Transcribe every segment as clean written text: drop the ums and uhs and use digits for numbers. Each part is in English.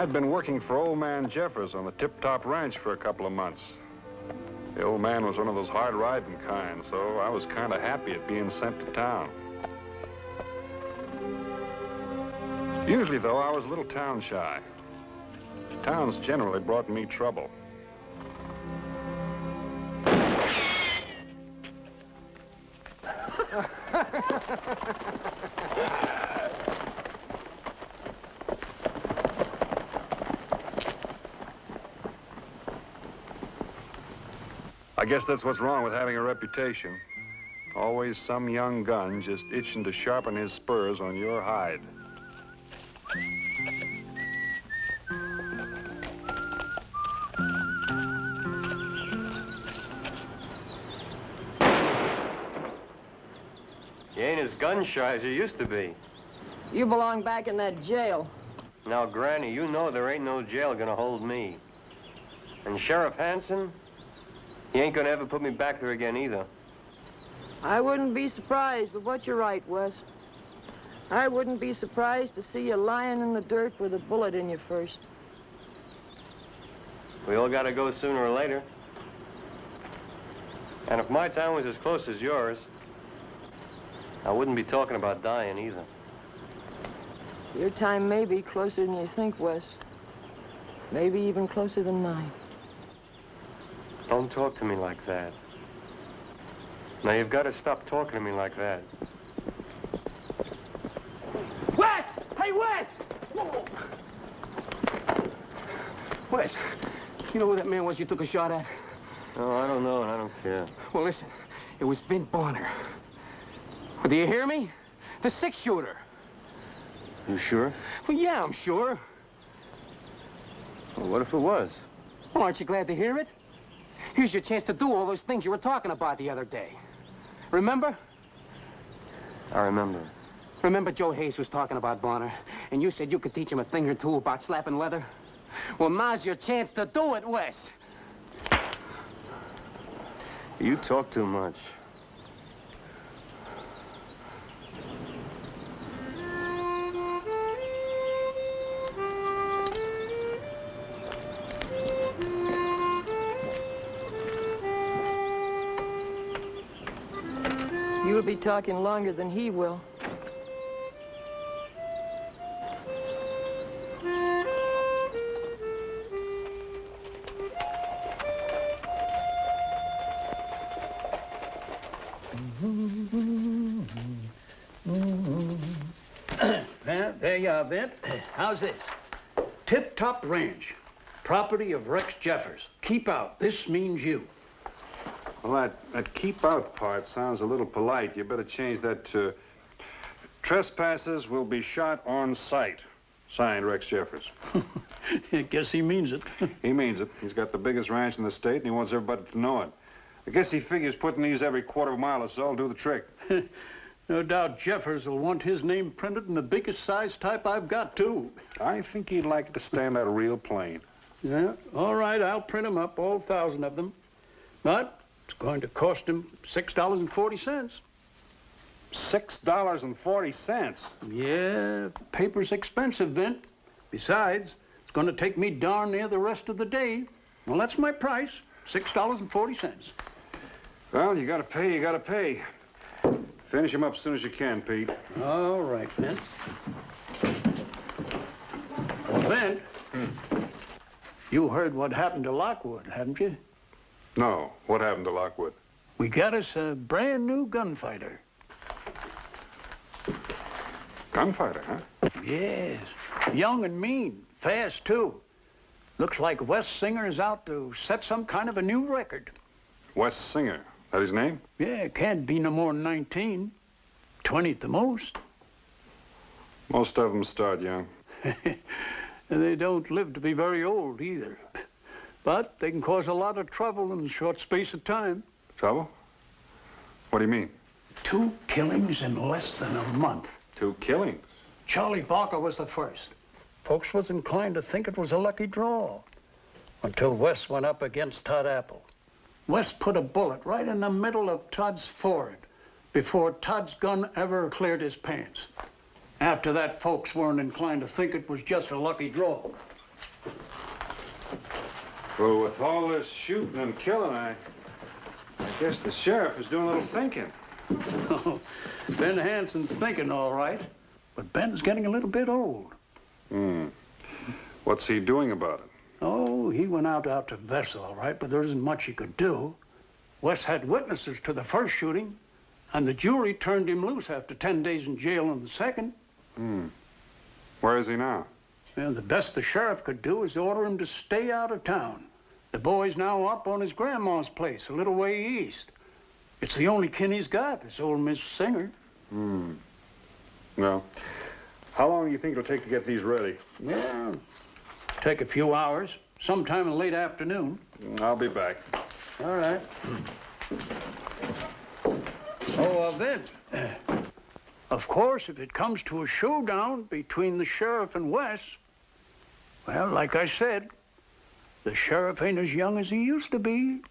I'd been working for old man Jeffers on the Tip Top Ranch for a couple of months. The old man was one of those hard-riding kind, so I was kind of happy at being sent to town. Usually, though, I was a little town shy. Towns generally brought me trouble. I guess that's what's wrong with having a reputation. Always some young gun just itching to sharpen his spurs on your hide. You ain't as gun shy as you used to be. You belong back in that jail. Now, Granny, you know there ain't no jail gonna hold me. And Sheriff Hanson, he ain't gonna ever put me back there again either. I wouldn't be surprised, but you're right, Wes. I wouldn't be surprised to see you lying in the dirt with a bullet in you first. We all gotta go sooner or later. And if my time was as close as yours, I wouldn't be talking about dying either. Your time may be closer than you think, Wes. Maybe even closer than mine. Don't talk to me like that. Now, you've got to stop talking to me like that. Wes! Hey, Wes! Whoa. Wes, you know who that man was you took a shot at? No, I don't know, and I don't care. Well, listen, it was Vint Bonner. Well, do you hear me? The six-shooter. You sure? Well, yeah, I'm sure. Well, what if it was? Well, aren't you glad to hear it? Here's your chance to do all those things you were talking about the other day. Remember? I remember. Remember Joe Hayes was talking about Bonner, and you said you could teach him a thing or two about slapping leather? Well, now's your chance to do it, Wes. You talk too much. You'll be talking longer than he will. Well, there you are, Vint. How's this? Tip Top Ranch, property of Rex Jeffers. Keep out. This means you. Well, that keep out part sounds a little polite. You better change that to trespassers will be shot on sight. Signed, Rex Jeffers. I guess he means it. He means it. He's got the biggest ranch in the state, and he wants everybody to know it. I guess he figures putting these every quarter mile or so will do the trick. No doubt Jeffers will want his name printed in the biggest size type I've got, too. I think he'd like it to stand out real plain. Yeah, all right, I'll print them up, all 1,000 of them. But it's going to cost him $6.40. $6.40? Yeah, paper's expensive, Vint. Besides, it's going to take me darn near the rest of the day. Well, that's my price, $6.40. Well, you gotta pay, you gotta pay. Finish him up as soon as you can, Pete. All right, Vint. Well, Vint, you heard what happened to Lockwood, haven't you? No. What happened to Lockwood? We got us a brand new gunfighter. Gunfighter, huh? Yes. Young and mean. Fast, too. Looks like Wes Singer is out to set some kind of a new record. Wes Singer. That his name? Yeah, can't be no more than 19. 20 at the most. Most of them start young. And they don't live to be very old, either. But they can cause a lot of trouble in a short space of time. Trouble? What do you mean? 2 killings in less than a month. 2 killings? Charlie Barker was the first. Folks was inclined to think it was a lucky draw. Until Wes went up against Todd Apple. Wes put a bullet right in the middle of Todd's forehead before Todd's gun ever cleared his pants. After that, folks weren't inclined to think it was just a lucky draw. Well, with all this shooting and killing, I guess the sheriff is doing a little thinking. Ben Hanson's thinking all right, but Ben's getting a little bit old. What's he doing about it? Oh, he went out to Vess all right, but there isn't much he could do. Wes had witnesses to the first shooting, and the jury turned him loose after 10 days in jail on the second. Where is he now? And the best the sheriff could do is order him to stay out of town. The boy's now up on his grandma's place, a little way east. It's the only kin he's got, this old Miss Singer. Well, how long do you think it'll take to get these ready? Yeah, take a few hours, sometime in late afternoon. I'll be back. All right. Oh, then, of course, if it comes to a showdown between the sheriff and Wes, well, like I said, the sheriff ain't as young as he used to be.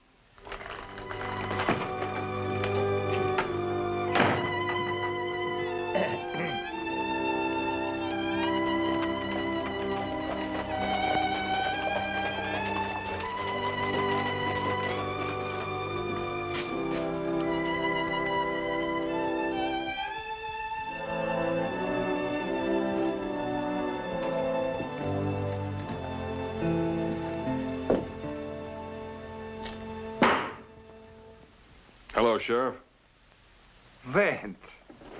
Hello, Sheriff. Vent.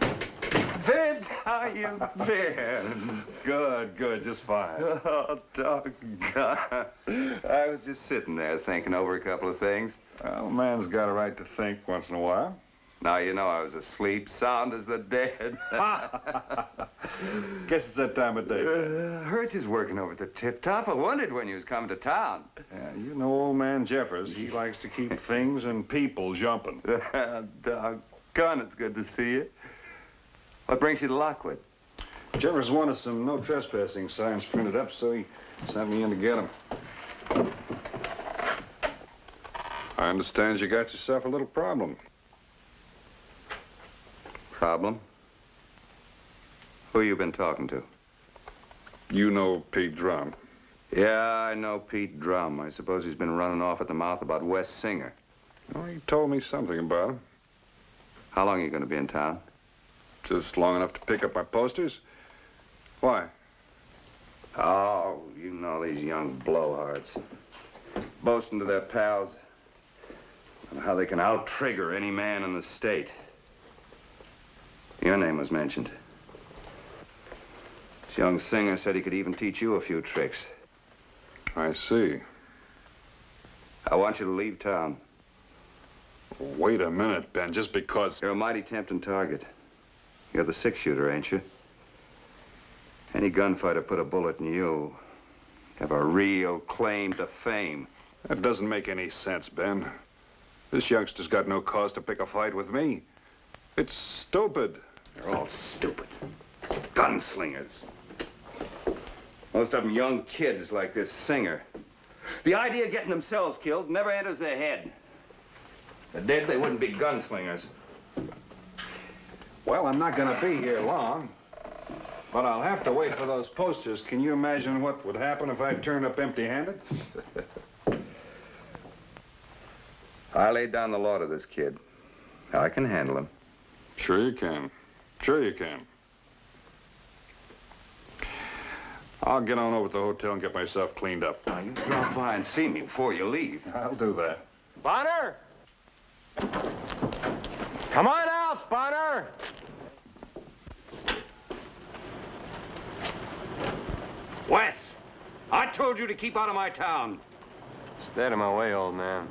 Vent, how you been? Good, just fine. Oh, doggone. I was just sitting there thinking over a couple of things. Well, a man's got a right to think once in a while. Now, you know I was asleep, sound as the dead. Guess it's that time of day. Heard you was working over at the Tip Top. I wondered when you was coming to town. Yeah, you know old man Jeffers. He likes to keep things and people jumping. Doggone, it's good to see you. What brings you to Lockwood? Jeffers wanted some no trespassing signs printed up, so he sent me in to get them. I understand you got yourself a little problem. Problem? Who you been talking to? You know Pete Drum. Yeah, I know Pete Drum. I suppose he's been running off at the mouth about Wes Singer. Oh, he told me something about him. How long are you going to be in town? Just long enough to pick up my posters. Why? Oh, you know these young blowhards. Boasting to their pals on how they can out-trigger any man in the state. Your name was mentioned. This young Singer said he could even teach you a few tricks. I see. I want you to leave town. Wait a minute, Ben. Just because... You're a mighty tempting target. You're the six-shooter, ain't you? Any gunfighter put a bullet in you, have a real claim to fame. That doesn't make any sense, Ben. This youngster's got no cause to pick a fight with me. It's stupid. They're all stupid. Gunslingers. Most of them young kids like this Singer. The idea of getting themselves killed never enters their head. If they're dead, they wouldn't be gunslingers. Well, I'm not going to be here long. But I'll have to wait for those posters. Can you imagine what would happen if I turned up empty-handed? I laid down the law to this kid. I can handle him. Sure you can. Sure you can. I'll get on over to the hotel and get myself cleaned up. Now, you drop by and see me before you leave. I'll do that. Bonner! Come on out, Bonner! Wes, I told you to keep out of my town. Stay out of my way, old man.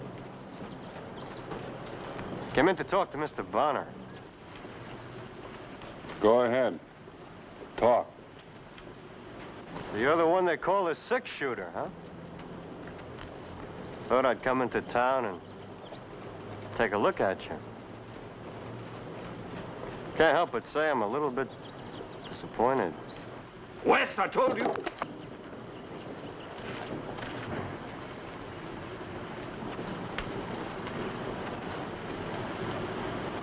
Came in to talk to Mr. Bonner. Go ahead. Talk. You're the one they call the six-shooter, huh? Thought I'd come into town and take a look at you. Can't help but say I'm a little bit disappointed. Wes, I told you.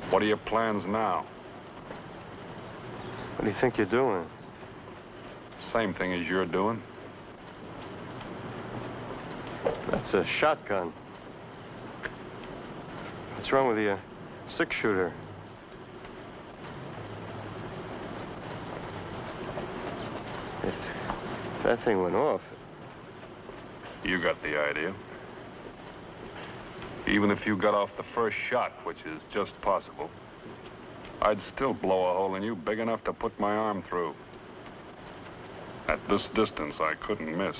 What are your plans now? What do you think you're doing? Same thing as you're doing. That's a shotgun. What's wrong with the six-shooter? If that thing went off... You got the idea. Even if you got off the first shot, which is just possible, I'd still blow a hole in you big enough to put my arm through. At this distance, I couldn't miss.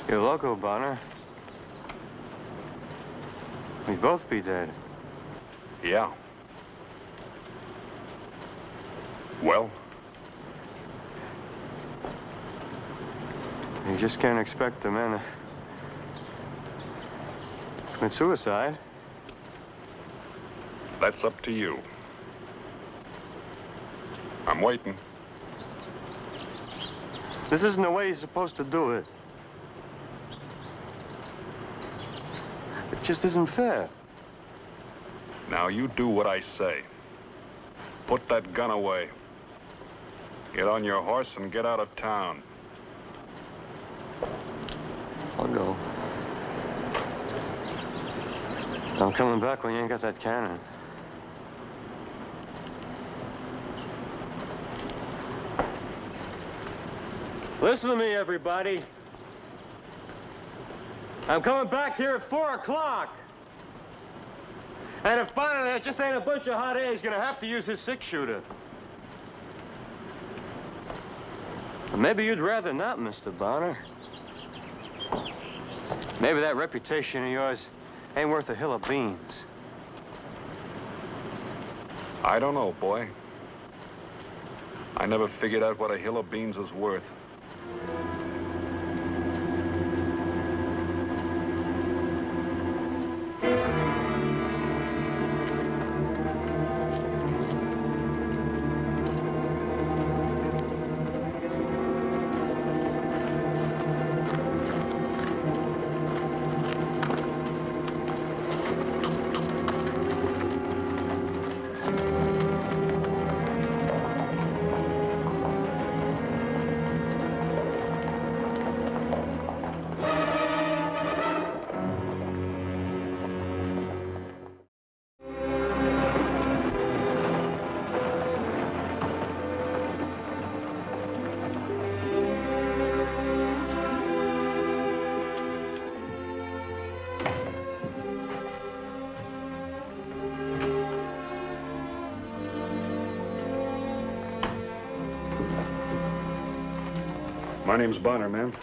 You're loco, Bonner. We'd both be dead. Yeah. Well? You just can't expect a man to commit suicide. That's up to you. I'm waiting. This isn't the way you're supposed to do it. It just isn't fair. Now you do what I say. Put that gun away. Get on your horse and get out of town. I'll go. I'm coming back when you ain't got that cannon. Listen to me, everybody. I'm coming back here at 4 o'clock. And if Bonner there just ain't a bunch of hot air, he's gonna have to use his six-shooter. Maybe you'd rather not, Mr. Bonner. Maybe that reputation of yours ain't worth a hill of beans. I don't know, boy. I never figured out what a hill of beans was worth. My name's Bonner, ma'am.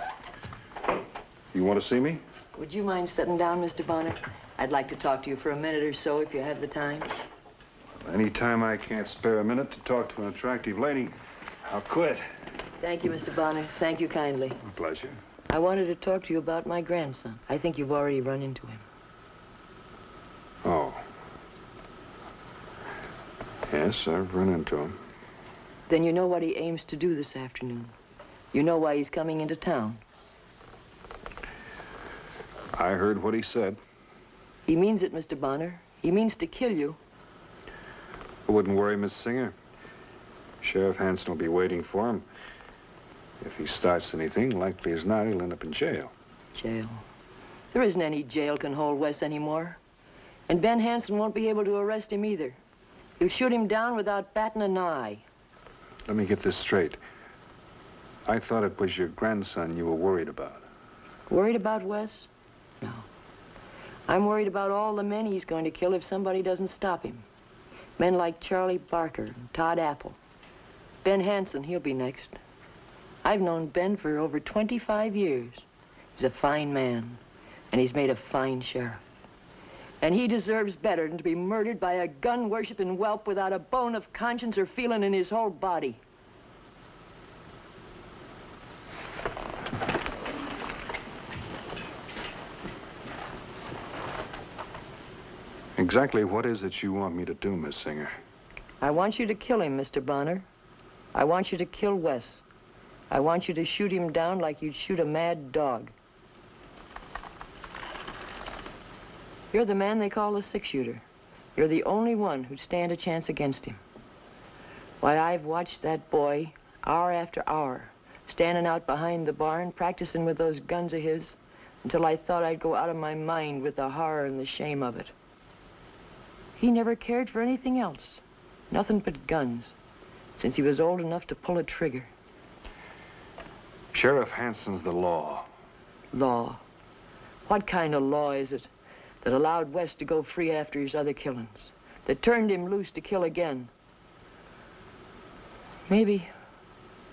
You want to see me? Would you mind sitting down, Mr. Bonner? I'd like to talk to you for a minute or so if you have the time. Any time I can't spare a minute to talk to an attractive lady, I'll quit. Thank you, Mr. Bonner. Thank you kindly. A pleasure. I wanted to talk to you about my grandson. I think you've already run into him. Oh. Yes, I've run into him. Then you know what he aims to do this afternoon. You know why he's coming into town. I heard what he said. He means it, Mr. Bonner. He means to kill you. It wouldn't worry Miss Singer. Sheriff Hanson will be waiting for him. If he starts anything, likely as not, he'll end up in jail. Jail. There isn't any jail can hold Wes anymore. And Ben Hanson won't be able to arrest him either. He'll shoot him down without batting an eye. Let me get this straight. I thought it was your grandson you were worried about. Worried about Wes? No. I'm worried about all the men he's going to kill if somebody doesn't stop him. Men like Charlie Barker and Todd Apple. Ben Hanson, he'll be next. I've known Ben for over 25 years. He's a fine man, and he's made a fine sheriff. And he deserves better than to be murdered by a gun-worshipping whelp without a bone of conscience or feeling in his whole body. Exactly what is it you want me to do, Miss Singer? I want you to kill him, Mr. Bonner. I want you to kill Wes. I want you to shoot him down like you'd shoot a mad dog. You're the man they call the six-shooter. You're the only one who'd stand a chance against him. Why, I've watched that boy hour after hour, standing out behind the barn, practicing with those guns of his, until I thought I'd go out of my mind with the horror and the shame of it. He never cared for anything else, nothing but guns, since he was old enough to pull a trigger. Sheriff Hanson's the law. Law? What kind of law is it that allowed West to go free after his other killings, that turned him loose to kill again? Maybe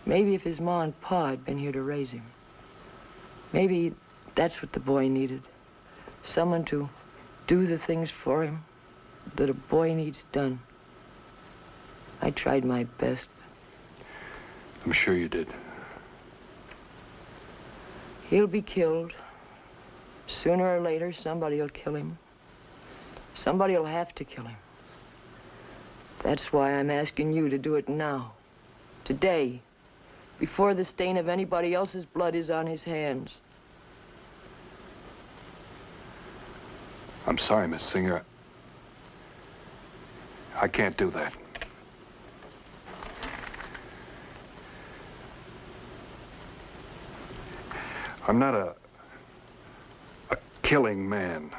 if his ma and pa had been here to raise him, maybe that's what the boy needed. Someone to do the things for him that a boy needs done. I tried my best. I'm sure you did. He'll be killed. Sooner or later, somebody will kill him. Somebody will have to kill him. That's why I'm asking you to do it now. Today. Before the stain of anybody else's blood is on his hands. I'm sorry, Miss Singer. I can't do that. I'm not a killing man.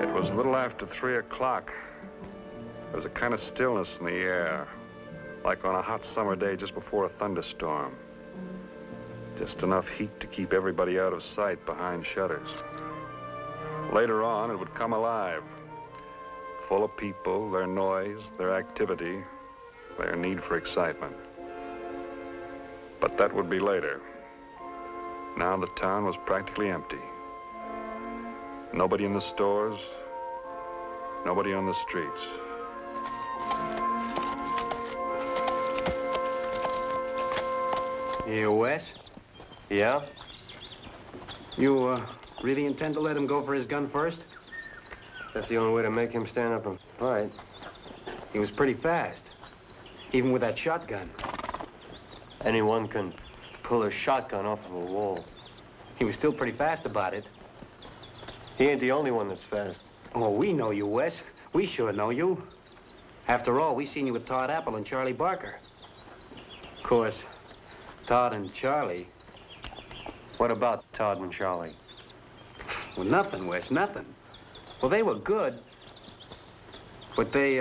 It was a little after 3 o'clock. There was a kind of stillness in the air, like on a hot summer day just before a thunderstorm. Just enough heat to keep everybody out of sight behind shutters. Later on, it would come alive, full of people, their noise, their activity, their need for excitement. But that would be later. Now the town was practically empty. Nobody in the stores, nobody on the streets. Hey, Wes? Yeah? You, really intend to let him go for his gun first? That's the only way to make him stand up and fight. He was pretty fast, even with that shotgun. Anyone can pull a shotgun off of a wall. He was still pretty fast about it. He ain't the only one that's fast. Oh, we know you, Wes. We sure know you. After all, we seen you with Todd Apple and Charlie Barker. Of course, Todd and Charlie... What about Todd and Charlie? Well, nothing, Wes, nothing. Well, they were good, but they,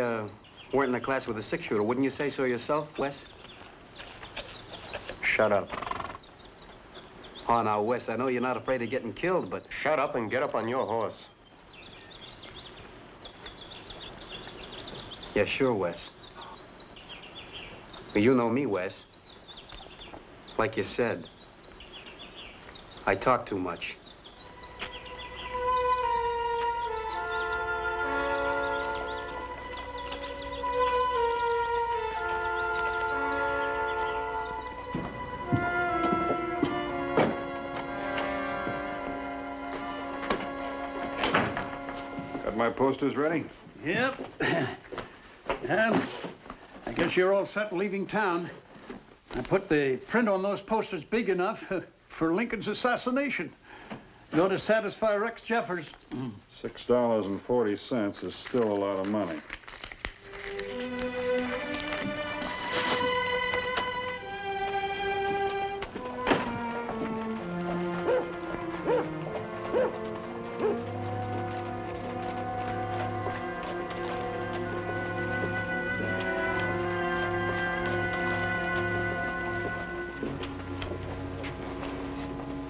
weren't in the class with a 6-shooter. Wouldn't you say so yourself, Wes? Shut up. Oh, now, Wes, I know you're not afraid of getting killed, but... Shut up and get up on your horse. Yeah, sure, Wes. Well, you know me, Wes. Like you said, I talk too much. Got my posters ready? Yep. And I guess you're all set leaving town. I put the print on those posters big enough for Lincoln's assassination. Go to satisfy Rex Jeffers. $6.40 is still a lot of money.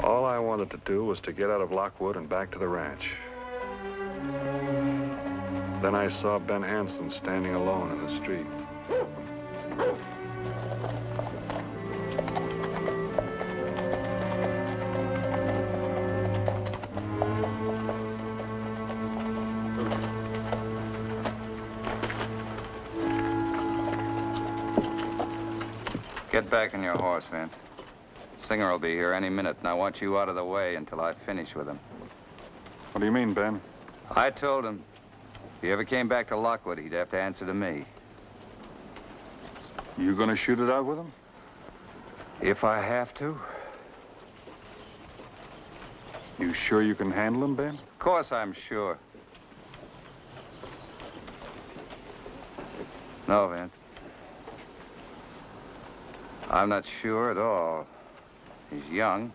All I wanted to do was to get out of Lockwood and back to the ranch. Then I saw Ben Hanson standing alone in the street. Get back on your horse, man. Singer will be here any minute, and I want you out of the way until I finish with him. What do you mean, Ben? I told him if he ever came back to Lockwood, he'd have to answer to me. You gonna shoot it out with him? If I have to. You sure you can handle him, Ben? Of course I'm sure. No, Vince. I'm not sure at all. He's young.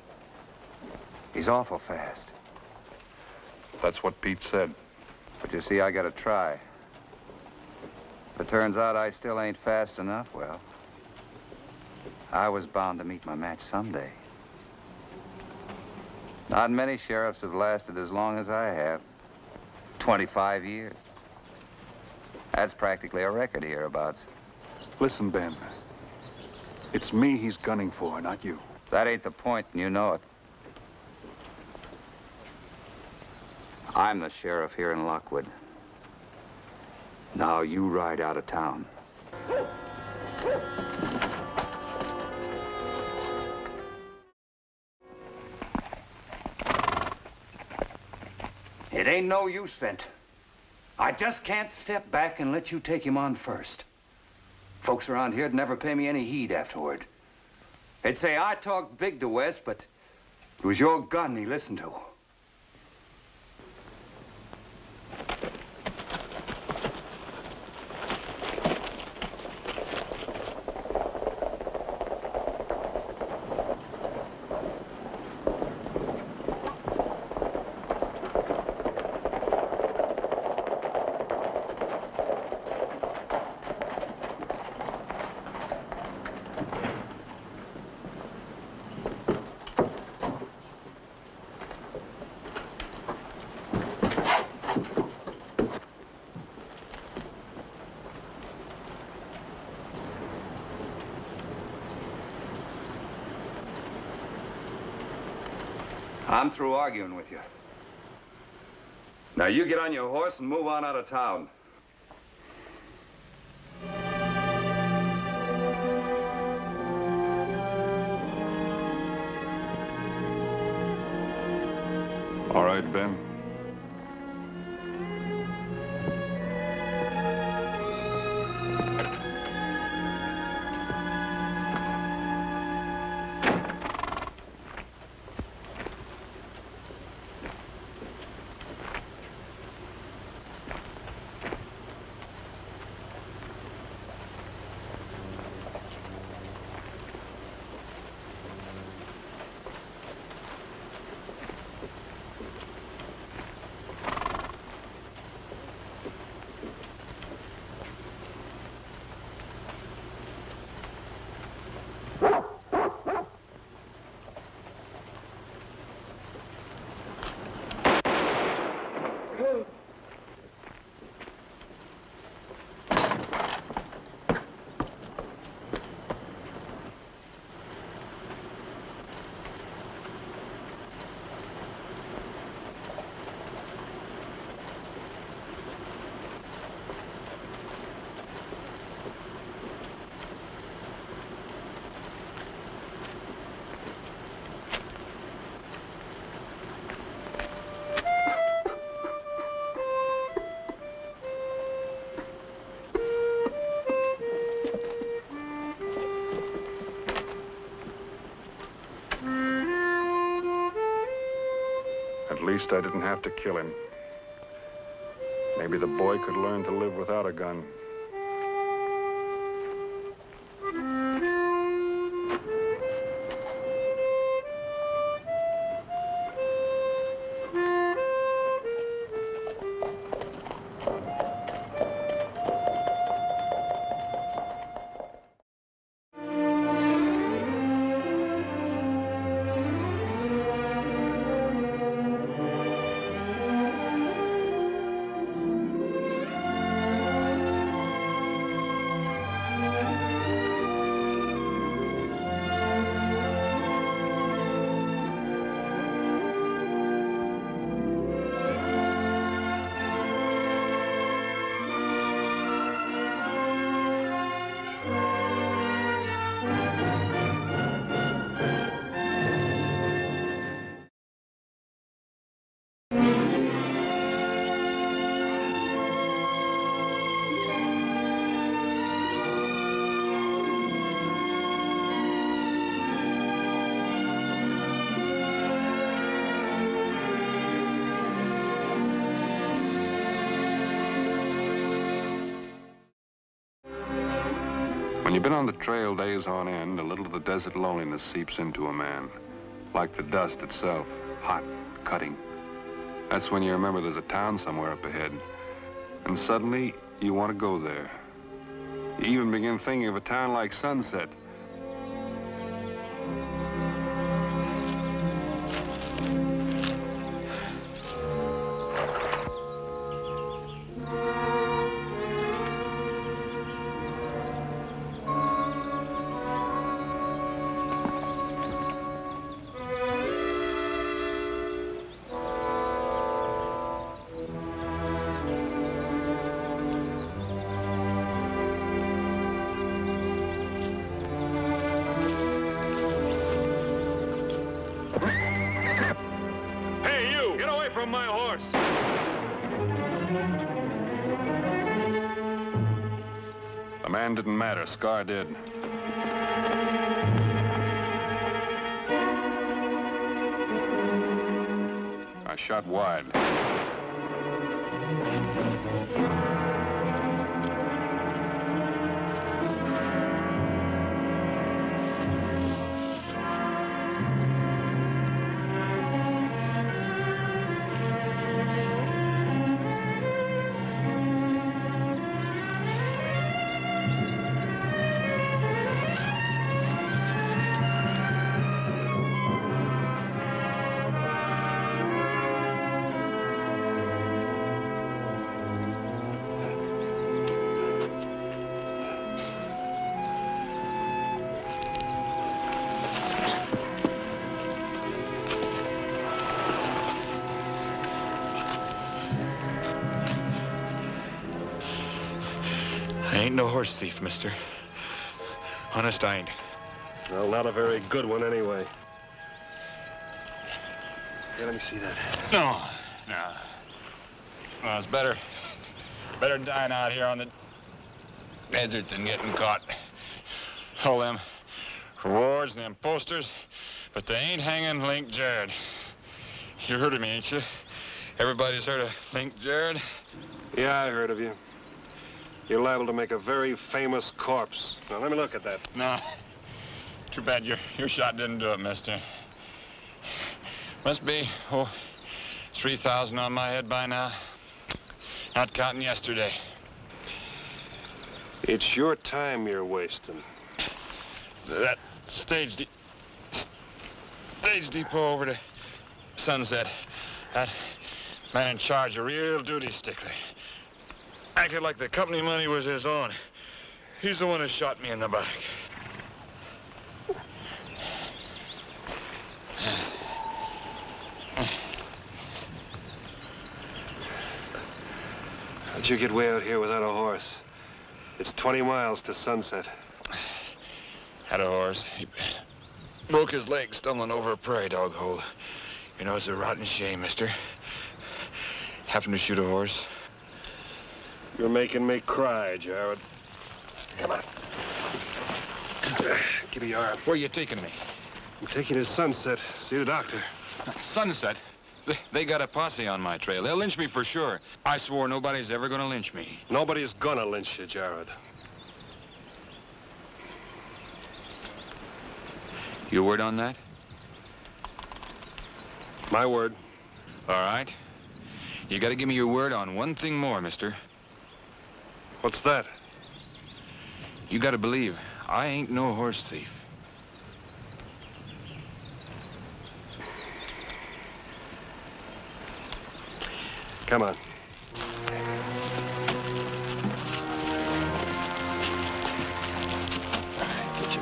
He's awful fast. That's what Pete said. But you see, I gotta try. If it turns out I still ain't fast enough, well, I was bound to meet my match someday. Not many sheriffs have lasted as long as I have. 25 years. That's practically a record hereabouts. Listen, Ben. It's me he's gunning for, not you. That ain't the point, and you know it. I'm the sheriff here in Lockwood. Now you ride out of town. It ain't no use, Vint. I just can't step back and let you take him on first. Folks around here'd never pay me any heed afterward. They'd say I talked big to Wes, but it was your gun he listened to. I'm through arguing with you. Now you get on your horse and move on out of town. All right, Ben. At least I didn't have to kill him. Maybe the boy could learn to live without a gun. When you've been on the trail days on end, a little of the desert loneliness seeps into a man. Like the dust itself, hot, cutting. That's when you remember there's a town somewhere up ahead. And suddenly, you want to go there. You even begin thinking of a town like Sunset. From my horse. The man didn't matter. Scar did. I shot wide. I ain't no horse thief, mister. Honest, I ain't. Well, not a very good one anyway. Yeah, let me see that. No. Well, it's better dying out here on the desert than getting caught. All them rewards and them posters, but they ain't hanging Link Jared. You heard of me, ain't you? Everybody's heard of Link Jared? Yeah, I heard of you. You're liable to make a very famous corpse. Now, let me look at that. No. Too bad your shot didn't do it, mister. Must be, 3,000 on my head by now. Not counting yesterday. It's your time you're wasting. That stage depot over to Sunset. That man in charge, a real duty stickler. Acted like the company money was his own. He's the one who shot me in the back. How'd you get way out here without a horse? It's 20 miles to Sunset. Had a horse. He broke his leg stumbling over a prairie dog hole. You know, it's a rotten shame, mister. Happened to shoot a horse. You're making me cry, Jared. Come on. Give me your arm. Where are you taking me? I'm taking you to Sunset. See the doctor. Sunset? They got a posse on my trail. They'll lynch me for sure. I swore nobody's ever gonna lynch me. Nobody's gonna lynch you, Jared. Your word on that? My word. All right. You gotta give me your word on one thing more, mister. What's that? You gotta believe I ain't no horse thief. Come on. Get you.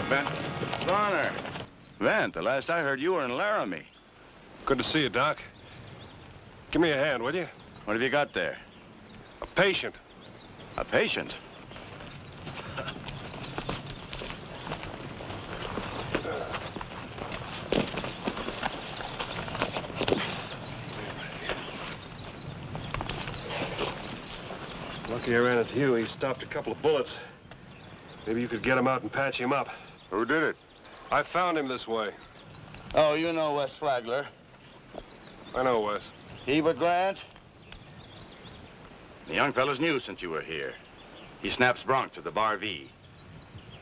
Vent. Bonner. Vent, the last I heard you were in Laramie. Good to see you, Doc. Give me a hand, will you? What have you got there? A patient. A patient? Lucky I ran into you. He stopped a couple of bullets. Maybe you could get him out and patch him up. Who did it? I found him this way. Oh, you know Wes Flagler. I know, Wes. Eva Grant? The young fella's new since you were here. He snaps broncs at the Bar V.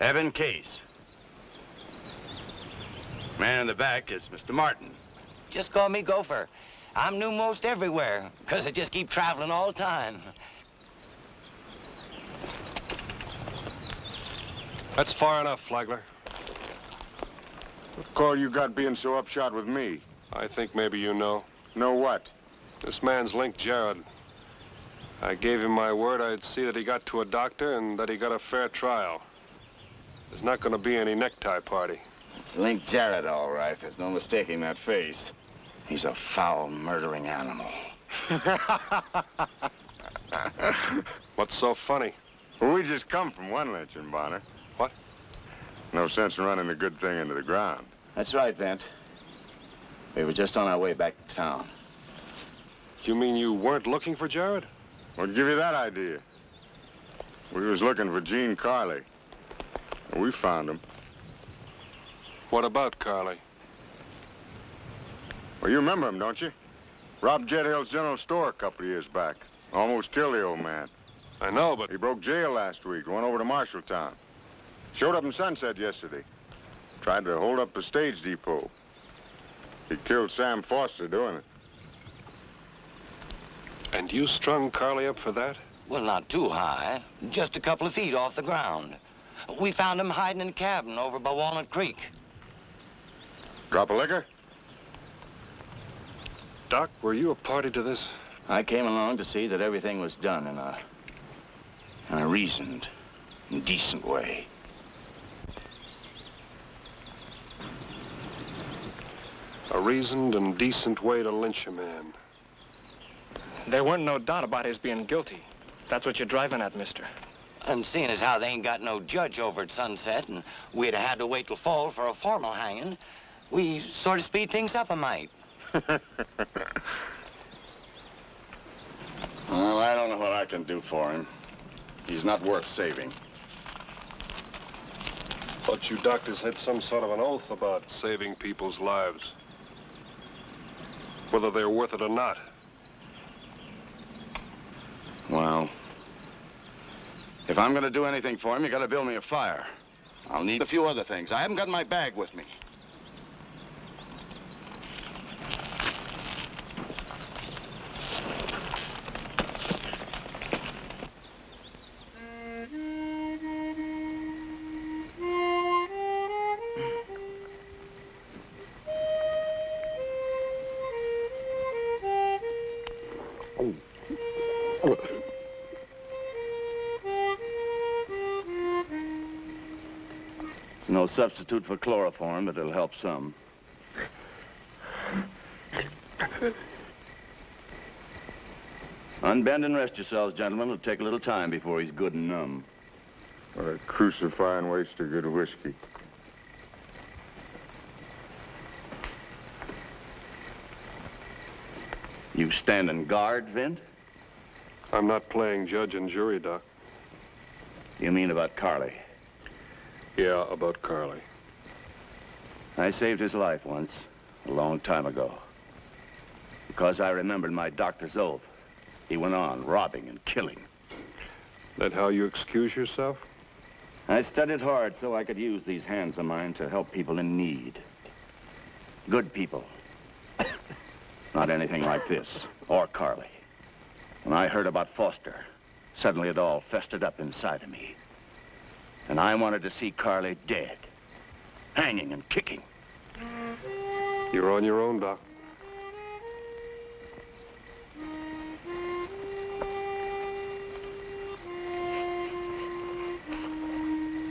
Evan Case. Man in the back is Mr. Martin. Just call me Gopher. I'm new most everywhere, because I just keep traveling all the time. That's far enough, Flagler. What call you got being so upshot with me? I think maybe you know. Know what? This man's linked Jared. I gave him my word I'd see that he got to a doctor and that he got a fair trial. There's not going to be any necktie party. It's Link Jarrett, all right. There's no mistaking that face. He's a foul, murdering animal. What's so funny? Well, we just come from one lynching, Bonner. What? No sense in running a good thing into the ground. That's right, Vent. We were just on our way back to town. You mean you weren't looking for Jared? What'd give you that idea? We was looking for Gene Carley. And we found him. What about Carley? Well, you remember him, don't you? Robbed Jet Hill's general store a couple of years back. Almost killed the old man. I know, but... He broke jail last week, went over to Marshalltown. Showed up in Sunset yesterday. Tried to hold up the stage depot. He killed Sam Foster doing it. And you strung Carley up for that? Well, not too high. Just a couple of feet off the ground. We found him hiding in a cabin over by Walnut Creek. Drop of liquor? Doc, were you a party to this? I came along to see that everything was done in a reasoned and decent way. A reasoned and decent way to lynch a man. There weren't no doubt about his being guilty. That's what you're driving at, mister. And seeing as how they ain't got no judge over at Sunset, and we'd have had to wait till fall for a formal hanging, we sort of speed things up a mite. Well, I don't know what I can do for him. He's not worth saving. Thought you doctors had some sort of an oath about saving people's lives. Whether they're worth it or not. Well, if I'm going to do anything for him, you got to build me a fire. I'll need a few other things. I haven't got my bag with me. No substitute for chloroform, but it'll help some. Unbend and rest yourselves, gentlemen. It'll take a little time before he's good and numb. What a crucifying waste of good whiskey. You standing guard, Vint? I'm not playing judge and jury, Doc. You mean about Carley? Yeah, about Carley. I saved his life once, a long time ago. Because I remembered my doctor's oath. He went on robbing and killing. That how you excuse yourself? I studied hard so I could use these hands of mine to help people in need. Good people. Not anything like this, or Carley. When I heard about Foster, suddenly it all festered up inside of me. And I wanted to see Carley dead, hanging and kicking. You're on your own, Doc.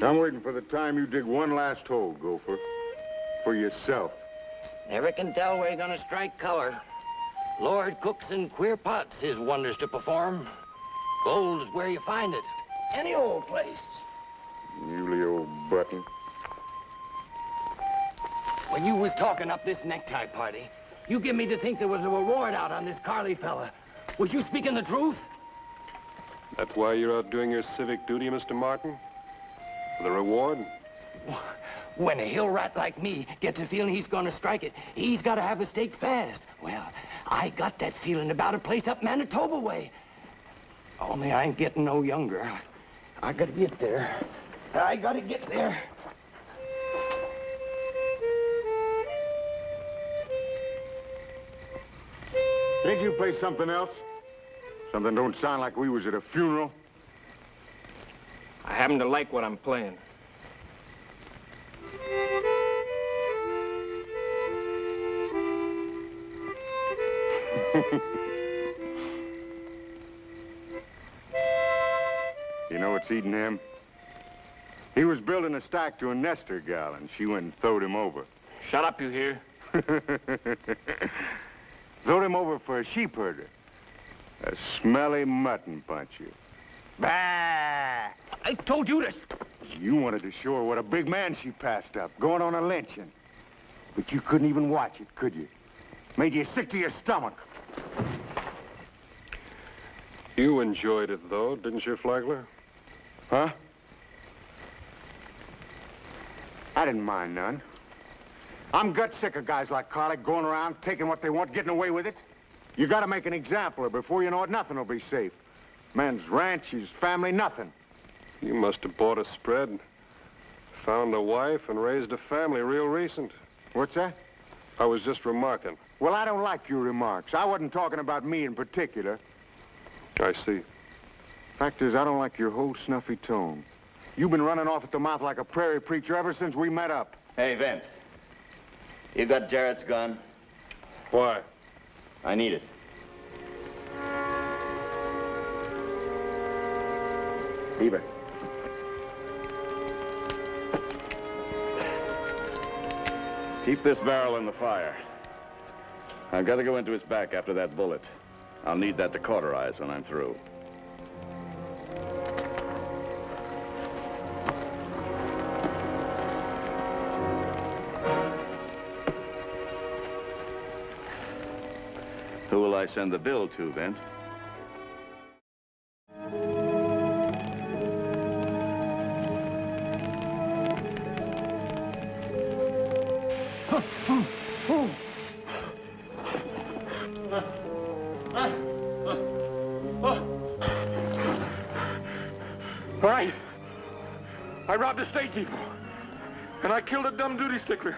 I'm waiting for the time you dig one last hole, Gopher. For yourself. Never can tell where you're gonna strike color. Lord cooks in queer pots his wonders to perform. Gold's where you find it. Any old place. Muley old button. When you was talking up this necktie party, you give me to think there was a reward out on this Carly fella. Was you speaking the truth? That why you're out doing your civic duty, Mr. Martin? For the reward? When a hill rat like me gets a feeling he's gonna strike it, he's gotta have a stake fast. Well, I got that feeling about a place up Manitoba way. Only I ain't getting no younger. I gotta get there. I gotta get there. Can't you play something else? Something don't sound like we was at a funeral. I happen to like what I'm playing. You know what's eating him? He was building a stack to a Nestor gal, and she went and throwed him over. Shut up, you hear? Throwed him over for a sheep herder. A smelly mutton puncher. Bah! I told you to... You wanted to show her what a big man she passed up, going on a lynching. But you couldn't even watch it, could you? Made you sick to your stomach. You enjoyed it, though, didn't you, Flagler? Huh? I didn't mind none. I'm gut sick of guys like Carly going around taking what they want, getting away with it. You gotta make an example, or before you know it, nothing will be safe. Man's ranch, his family, nothing. You must have bought a spread, found a wife, and raised a family real recent. What's that? I was just remarking. Well, I don't like your remarks. I wasn't talking about me in particular. I see. Fact is, I don't like your whole snuffy tone. You've been running off at the mouth like a prairie preacher ever since we met up. Hey, Vent. You got Jarrett's gun? Why? I need it. Leave it. Keep this barrel in the fire. I've got to go into his back after that bullet. I'll need that to cauterize when I'm through. Who will I send the bill to, Vent? All right. I robbed a state depot. And I killed a dumb duty stickler.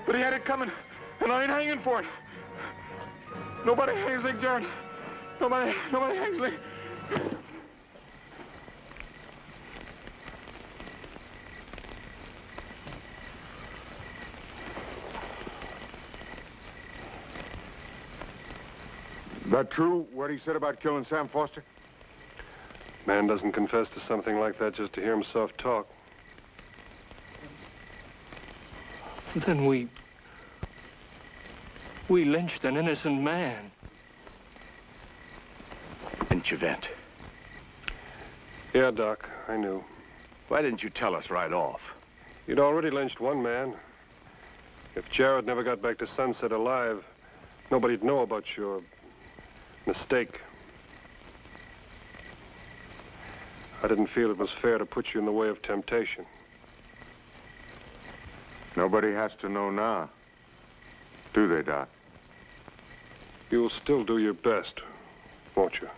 But he had it coming. And I ain't hanging for it. Nobody hangs like Jarrett. Nobody hangs like... That true, what he said about killing Sam Foster? Man doesn't confess to something like that just to hear himself talk. Then we lynched an innocent man. Didn't you, Vent? Yeah, Doc, I knew. Why didn't you tell us right off? You'd already lynched one man. If Jarrett never got back to Sunset alive, nobody'd know about your mistake. I didn't feel it was fair to put you in the way of temptation. Nobody has to know now. Do they, Doc? You'll still do your best, won't you?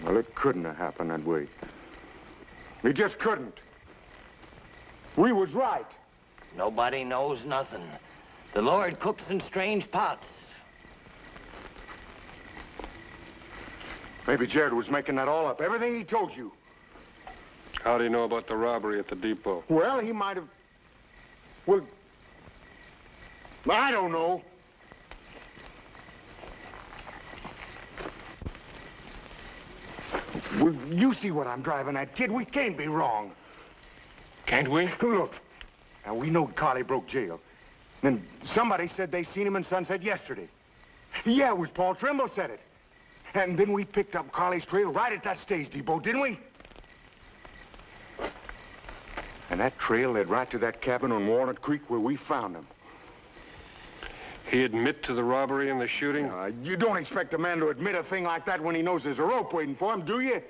Well, it couldn't have happened that way. He just couldn't. We was right. Nobody knows nothing. The Lord cooks in strange pots. Maybe Jared was making that all up. Everything he told you. How do you know about the robbery at the depot? Well, he might have... Well... I don't know. Well, you see what I'm driving at, kid. We can't be wrong. Can't we? Look, now we know Carly broke jail. Then somebody said they seen him in Sunset yesterday. Yeah, it was Paul Trimble said it. And then we picked up Carly's trail right at that stage depot, didn't we? And that trail led right to that cabin on Walnut Creek where we found him. He admit to the robbery and the shooting? You don't expect a man to admit a thing like that when he knows there's a rope waiting for him, do you?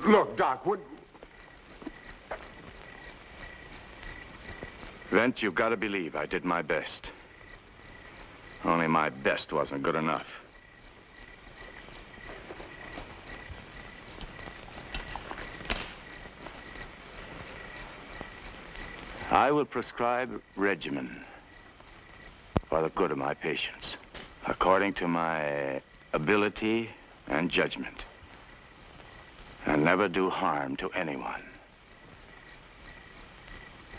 Look, Doc, what... Vent, you've got to believe I did my best. Only my best wasn't good enough. I will prescribe regimen for the good of my patients, according to my ability and judgment, and never do harm to anyone.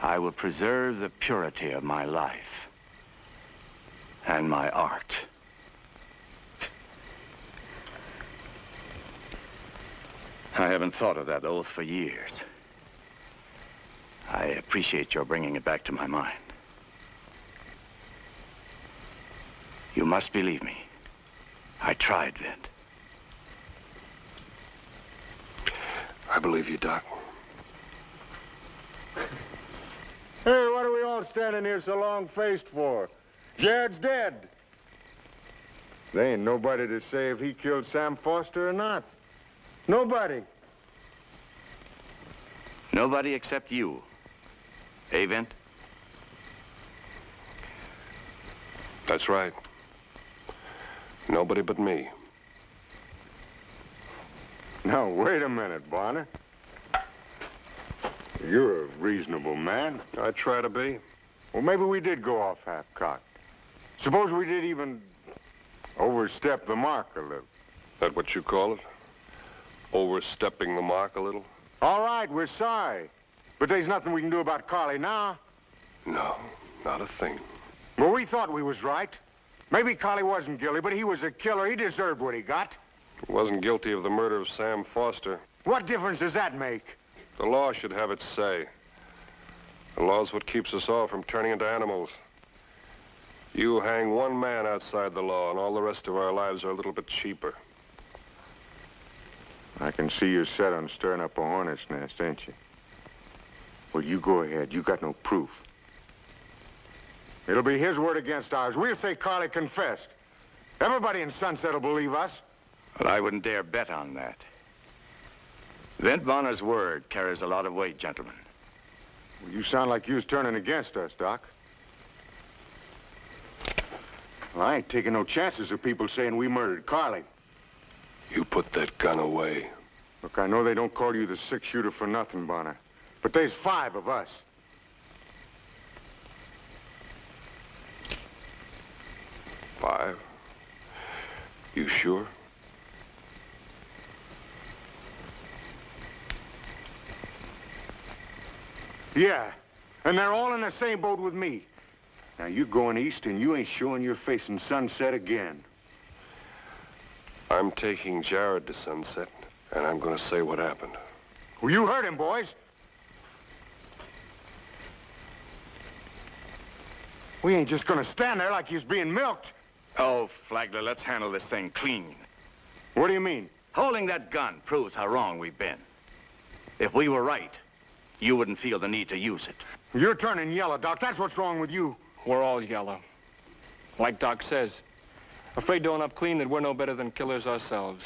I will preserve the purity of my life and my art. I haven't thought of that oath for years. I appreciate your bringing it back to my mind. You must believe me. I tried, Vint. I believe you, Doc. Hey, what are we all standing here so long-faced for? Jared's dead. There ain't nobody to say if he killed Sam Foster or not. Nobody. Nobody except you. Eh, Vint? That's right. Nobody but me. Now, wait a minute, Bonner. You're a reasonable man. I try to be. Well, maybe we did go off half-cocked. Suppose we did even overstep the mark a little. That what you call it? Overstepping the mark a little? All right, we're sorry. But there's nothing we can do about Carly now. No, not a thing. Well, we thought we was right. Maybe Carly wasn't guilty, but he was a killer. He deserved what he got. He wasn't guilty of the murder of Sam Foster. What difference does that make? The law should have its say. The law's what keeps us all from turning into animals. You hang one man outside the law, and all the rest of our lives are a little bit cheaper. I can see you're set on stirring up a hornet's nest, ain't you? Well, you go ahead. You got no proof. It'll be his word against ours. We'll say Carly confessed. Everybody in Sunset will believe us. Well, I wouldn't dare bet on that. Vint Bonner's word carries a lot of weight, gentlemen. Well, you sound like you was turning against us, Doc. Well, I ain't taking no chances of people saying we murdered Carly. You put that gun away. Look, I know they don't call you the six-shooter for nothing, Bonner. But there's 5 of us. Five? You sure? Yeah, and they're all in the same boat with me. Now, you're going east, and you ain't showing your face in Sunset again. I'm taking Jared to Sunset, and I'm going to say what happened. Well, you heard him, boys. We ain't just gonna stand there like he's being milked. Oh, Flagler, let's handle this thing clean. What do you mean? Holding that gun proves how wrong we've been. If we were right, you wouldn't feel the need to use it. You're turning yellow, Doc. That's what's wrong with you. We're all yellow. Like Doc says. Afraid to own up clean that we're no better than killers ourselves.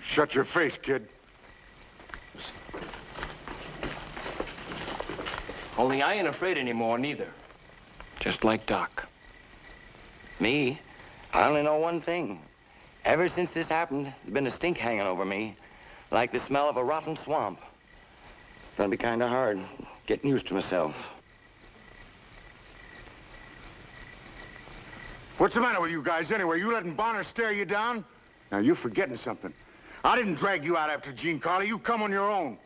Shut your face, kid. Only I ain't afraid anymore, neither. Just like Doc. Me? I only know one thing. Ever since this happened, there's been a stink hanging over me, like the smell of a rotten swamp. It's gonna be kind of hard getting used to myself. What's the matter with you guys anyway? You letting Bonner stare you down? Now, you're forgetting something. I didn't drag you out after Gene Carley. You come on your own.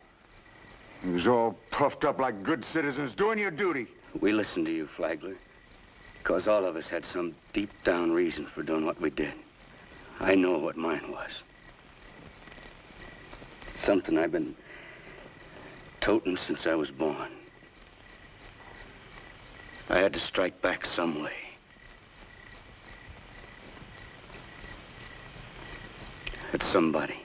You was all puffed up like good citizens doing your duty. We listened to you, Flagler, because all of us had some deep down reason for doing what we did. I know what mine was. Something I've been toting since I was born. I had to strike back some way. At somebody.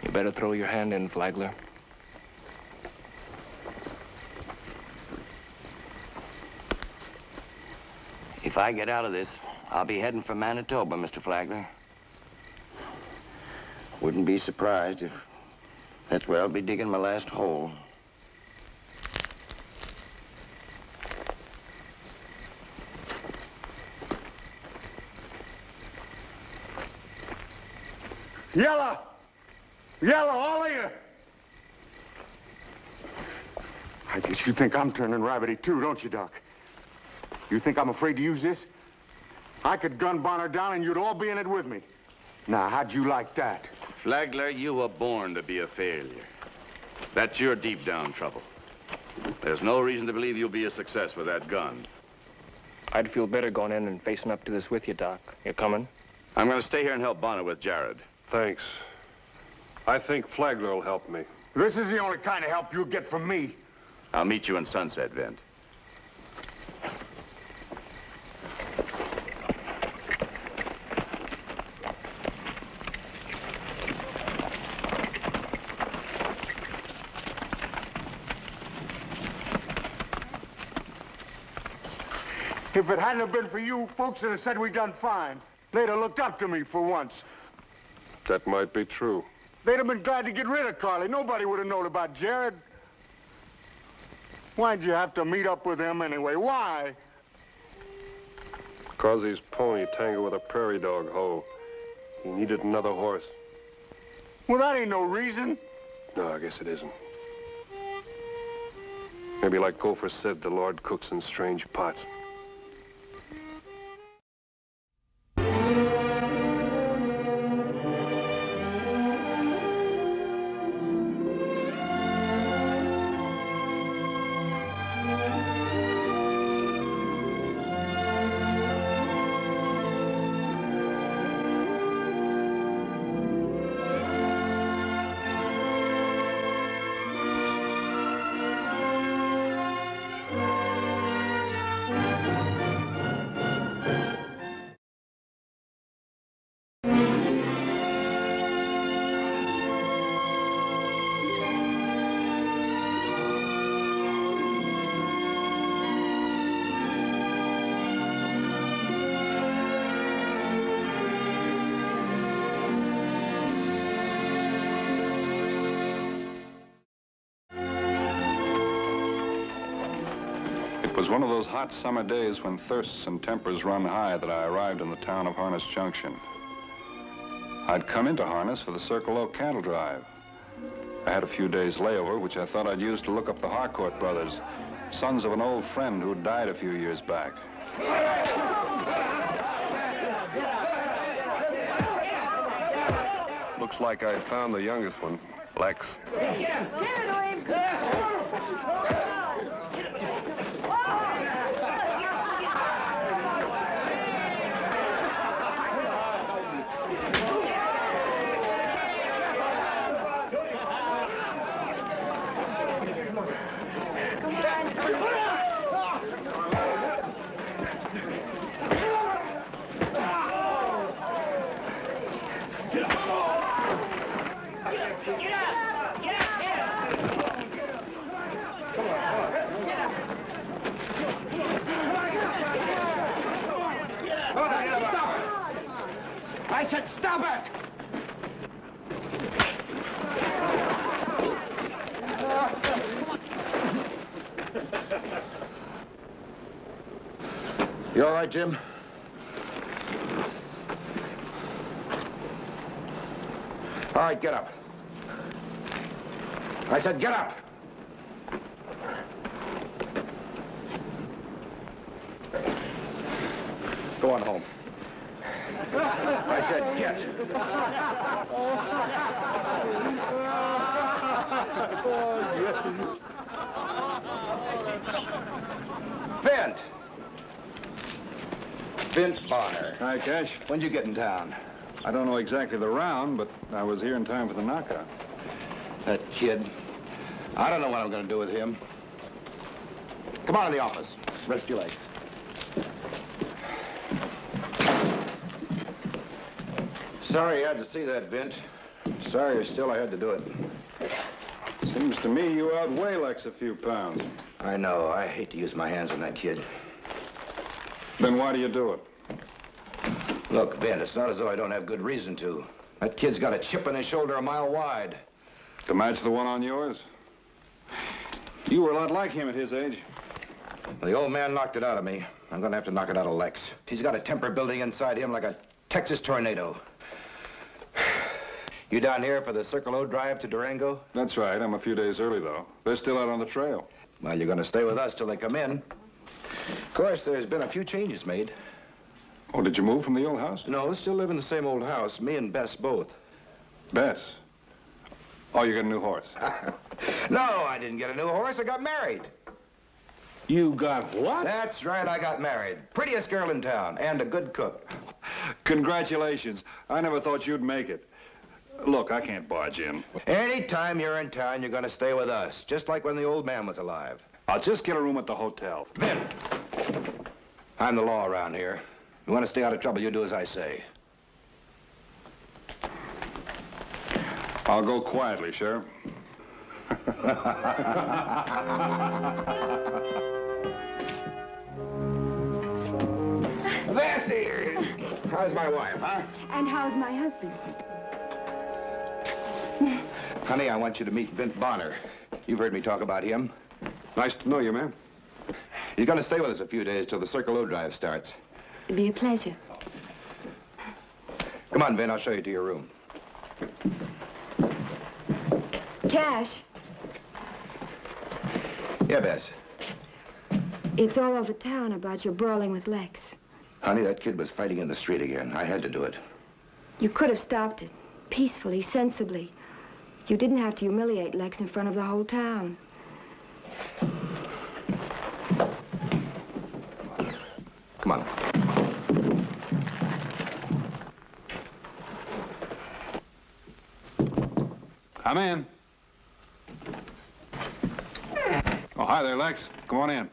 You better throw your hand in, Flagler. If I get out of this, I'll be heading for Manitoba, Mr. Flagler. Wouldn't be surprised if that's where I'll be digging my last hole. Yellow! Yellow, all of you! I guess you think I'm turning rabbity too, don't you, Doc? You think I'm afraid to use this? I could gun Bonner down and you'd all be in it with me. Now, how'd you like that? Flagler, you were born to be a failure. That's your deep down trouble. There's no reason to believe you'll be a success with that gun. I'd feel better going in and facing up to this with you, Doc. You coming? I'm going to stay here and help Bonner with Jared. Thanks. I think Flagler will help me. This is the only kind of help you'll get from me. I'll meet you in Sunset, Vint. If it hadn't have been for you, folks would have said we done fine. They'd have looked up to me for once. That might be true. They'd have been glad to get rid of Carley. Nobody would have known about Jared. Why'd you have to meet up with him anyway? Why? Because his pony tangled with a prairie dog hoe. He needed another horse. Well, that ain't no reason. No, I guess it isn't. Maybe like Gopher said, the Lord cooks in strange pots. It was one of those hot summer days when thirsts and tempers run high that I arrived in the town of Harness Junction. I'd come into Harness for the Circle Oak cattle drive. I had a few days layover, which I thought I'd use to look up the Harcourt brothers, sons of an old friend who died a few years back. Looks like I found the youngest one, Lex. I said stop it! You all right, Jim? All right, get up. I said get up. Go on home. I said get. Vint! Vint Bonner. Hi, Cash. When'd you get in town? I don't know exactly the round, but I was here in time for the knockout. That kid. I don't know what I'm going to do with him. Come on in the office. Rest your legs. Sorry you had to see that, Vint. Sorry still I had to do it. Seems to me you outweigh Lex a few pounds. I know. I hate to use my hands on that kid. Then why do you do it? Look, Vint, it's not as though I don't have good reason to. That kid's got a chip on his shoulder a mile wide. To match the one on yours? You were a lot like him at his age. Well, the old man knocked it out of me. I'm going to have to knock it out of Lex. He's got a temper building inside him like a Texas tornado. You down here for the Circle O drive to Durango? That's right. I'm a few days early, though. They're still out on the trail. Well, you're going to stay with us till they come in. Of course, there's been a few changes made. Oh, did you move from the old house? No, we still live in the same old house. Me and Bess both. Bess? Oh, you got a new horse? No, I didn't get a new horse. I got married. You got what? That's right, I got married. Prettiest girl in town, and a good cook. Congratulations. I never thought you'd make it. Look, I can't barge in. Anytime you're in town, you're going to stay with us, just like when the old man was alive. I'll just get a room at the hotel. Vin, I'm the law around here. You want to stay out of trouble, you do as I say. I'll go quietly, Sheriff. Bessie! How's my wife, huh? And how's my husband? Honey, I want you to meet Vint Bonner. You've heard me talk about him. Nice to know you, ma'am. He's going to stay with us a few days till the Circle O drive starts. It'd be a pleasure. Come on, Vin, I'll show you to your room. Cash, Yeah, Bess. it's all over town about your brawling with Lex. Honey, that kid was fighting in the street again. I had to do it. You could have stopped it, peacefully, sensibly. You didn't have to humiliate Lex in front of the whole town. Come on. Come in. Oh, hi there, Lex. Come on in.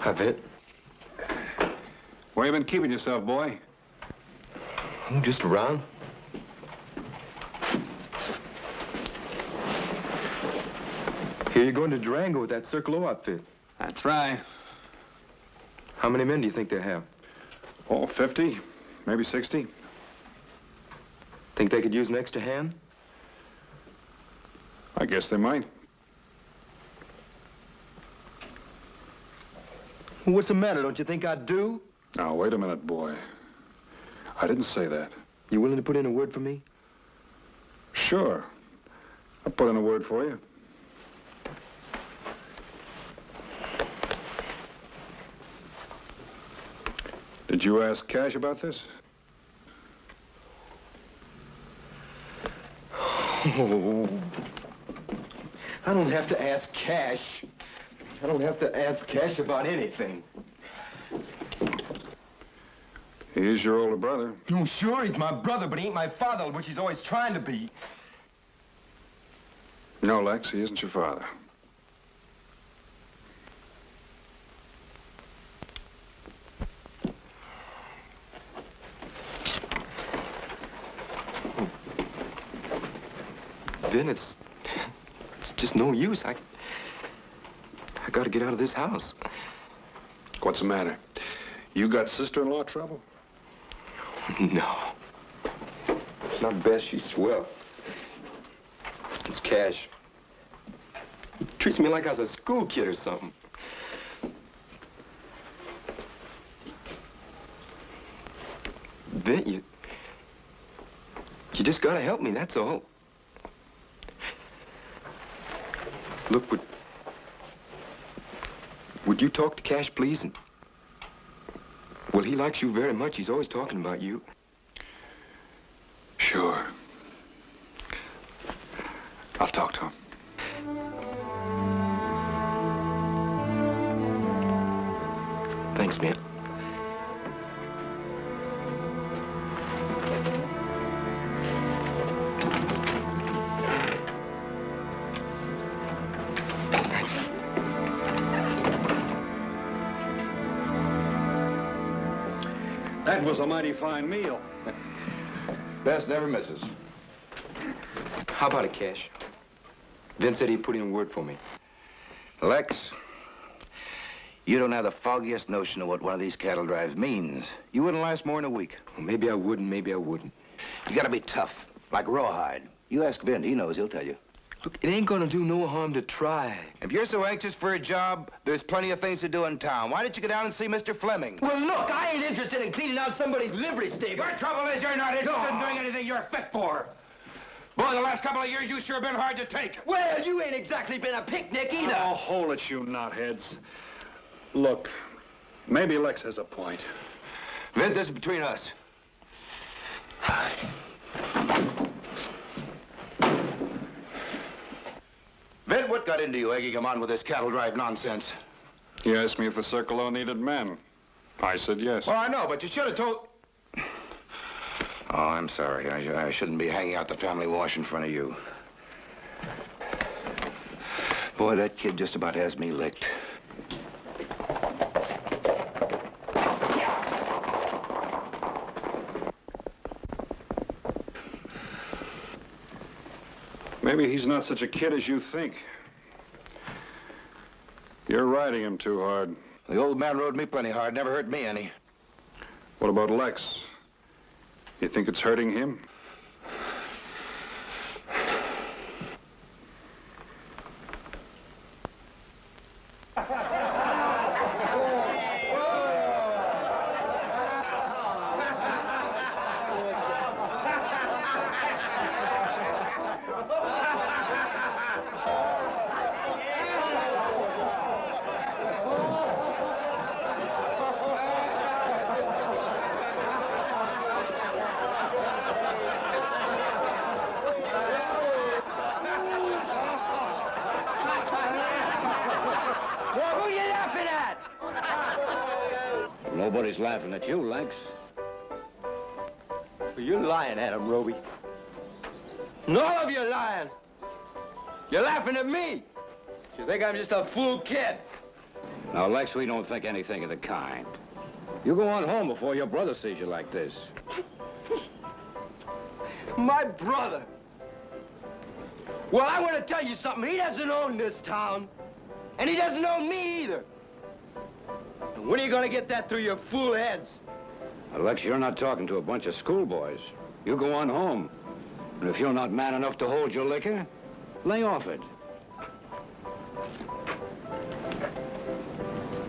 Hi, Vint. Where you been keeping yourself, boy? I'm just around. Here you're going to Durango with that Circle O outfit. That's right. How many men do you think they have? Oh, 50, maybe 60. Think they could use an extra hand? I guess they might. Well, what's the matter? Don't you think I'd do? Now, wait a minute, boy. I didn't say that. You willing to put in a word for me? Sure. I'll put in a word for you. Did you ask Cash about this? Oh, I don't have to ask Cash. I don't have to ask Cash about anything. He's your older brother. Oh, sure, he's my brother, but he ain't my father, which he's always trying to be. No, Lex, he isn't your father. Vin, it's just no use. I gotta get out of this house. What's the matter? You got sister-in-law trouble? No. It's not Bess, she's swell. It's Cash. He treats me like I was a school kid or something. Then you just gotta help me, that's all. Look, would you talk to Cash, please? And, well, he likes you very much. He's always talking about you. Sure. I'll talk to him. Thanks, man. That was a mighty fine meal. Best never misses. How about it, Cash? Vince said he'd put in a word for me. Lex, you don't have the foggiest notion of what one of these cattle drives means. You wouldn't last more than a week. Well, maybe I would and maybe I wouldn't. You gotta be tough, like Rawhide. You ask Vint, he knows, he'll tell you. Look, it ain't gonna do no harm to try. If you're so anxious for a job, there's plenty of things to do in town. Why don't you go down and see Mr. Fleming? Well, look, I ain't interested in cleaning out somebody's livery stable. Your trouble is you're not interested in doing anything you're fit for. Boy, the last couple of years, you sure been hard to take. Well, you ain't exactly been a picnic either. Oh, hold it, you knotheads. Look, maybe Lex has a point. Vint, this is between us. Vint, what got into you egging him on with this cattle drive nonsense? He asked me if the Circle O needed men. I said yes. Well, I know, but you should have told... Oh, I'm sorry. I shouldn't be hanging out the family wash in front of you. Boy, that kid just about has me licked. Maybe he's not such a kid as you think. You're riding him too hard. The old man rode me plenty hard, never hurt me any. What about Lex? You think it's hurting him? Well, who you laughing at? Nobody's laughing at you, Lex. Well, you're lying at him, Roby. And all of you lying. You're laughing at me. You think I'm just a fool kid. Now, Lex, we don't think anything of the kind. You go on home before your brother sees you like this. My brother. Well, I want to tell you something. He doesn't own this town. And he doesn't own me either. And when are you going to get that through your fool heads? Well, Lex, you're not talking to a bunch of schoolboys. You go on home. And if you're not man enough to hold your liquor, lay off it.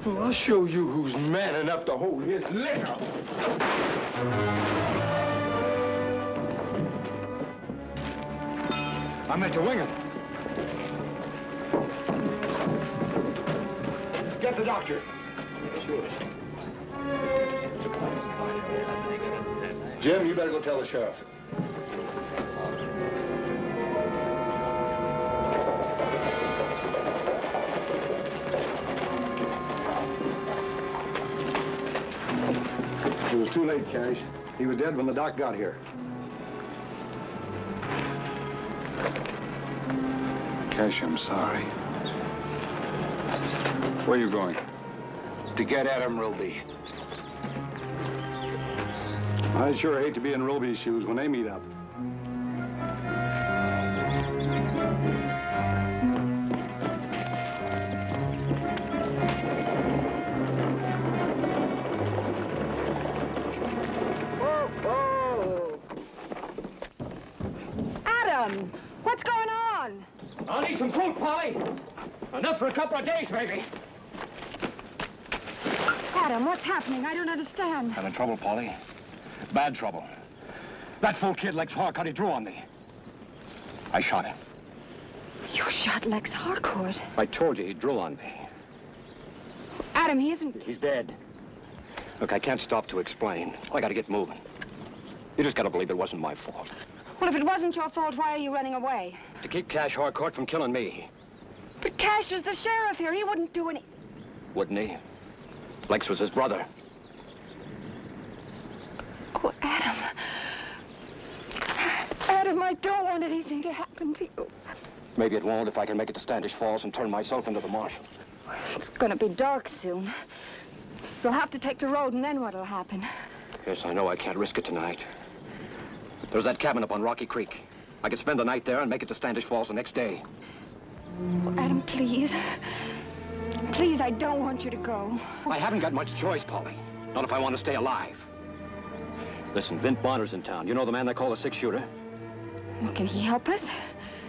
Well, I'll show you who's man enough to hold his liquor. I meant to wing it. Get the doctor. Sure. Jim, you better go tell the sheriff. It was too late, Cash. He was dead when the doc got here. Cash, I'm sorry. Where are you going? To get at him, Roby. I'd sure hate to be in Roby's shoes when they meet up. Polly. Enough for a couple of days, maybe. Adam, what's happening? I don't understand. I'm in trouble, Polly. Bad trouble. That fool kid, Lex Harcourt, he drew on me. I shot him. You shot Lex Harcourt? I told you he drew on me. Adam, he isn't... He's dead. Look, I can't stop to explain. I gotta get moving. You just gotta believe it wasn't my fault. Well, if it wasn't your fault, why are you running away? To keep Cash Harcourt from killing me. But Cash is the sheriff here. He wouldn't do any... Wouldn't he? Lex was his brother. Oh, Adam. Adam, I don't want anything to happen to you. Maybe it won't if I can make it to Standish Falls and turn myself into the marshal. It's gonna be dark soon. You'll have to take the road, and then what'll happen? Yes, I know I can't risk it tonight. There's that cabin up on Rocky Creek. I could spend the night there and make it to Standish Falls the next day. Oh, Adam, please. Please, I don't want you to go. I haven't got much choice, Polly. Not if I want to stay alive. Listen, Vint Bonner's in town. You know the man they call the six-shooter? Well, can he help us?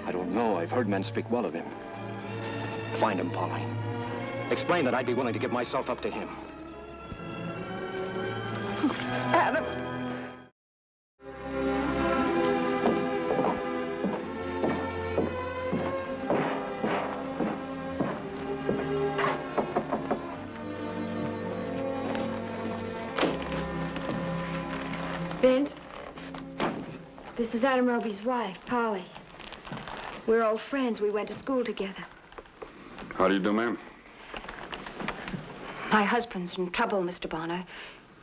I don't know. I've heard men speak well of him. Find him, Polly. Explain that I'd be willing to give myself up to him. Adam. Vint, this is Adam Roby's wife, Polly. We're old friends. We went to school together. How do you do, ma'am? My husband's in trouble, Mr. Bonner.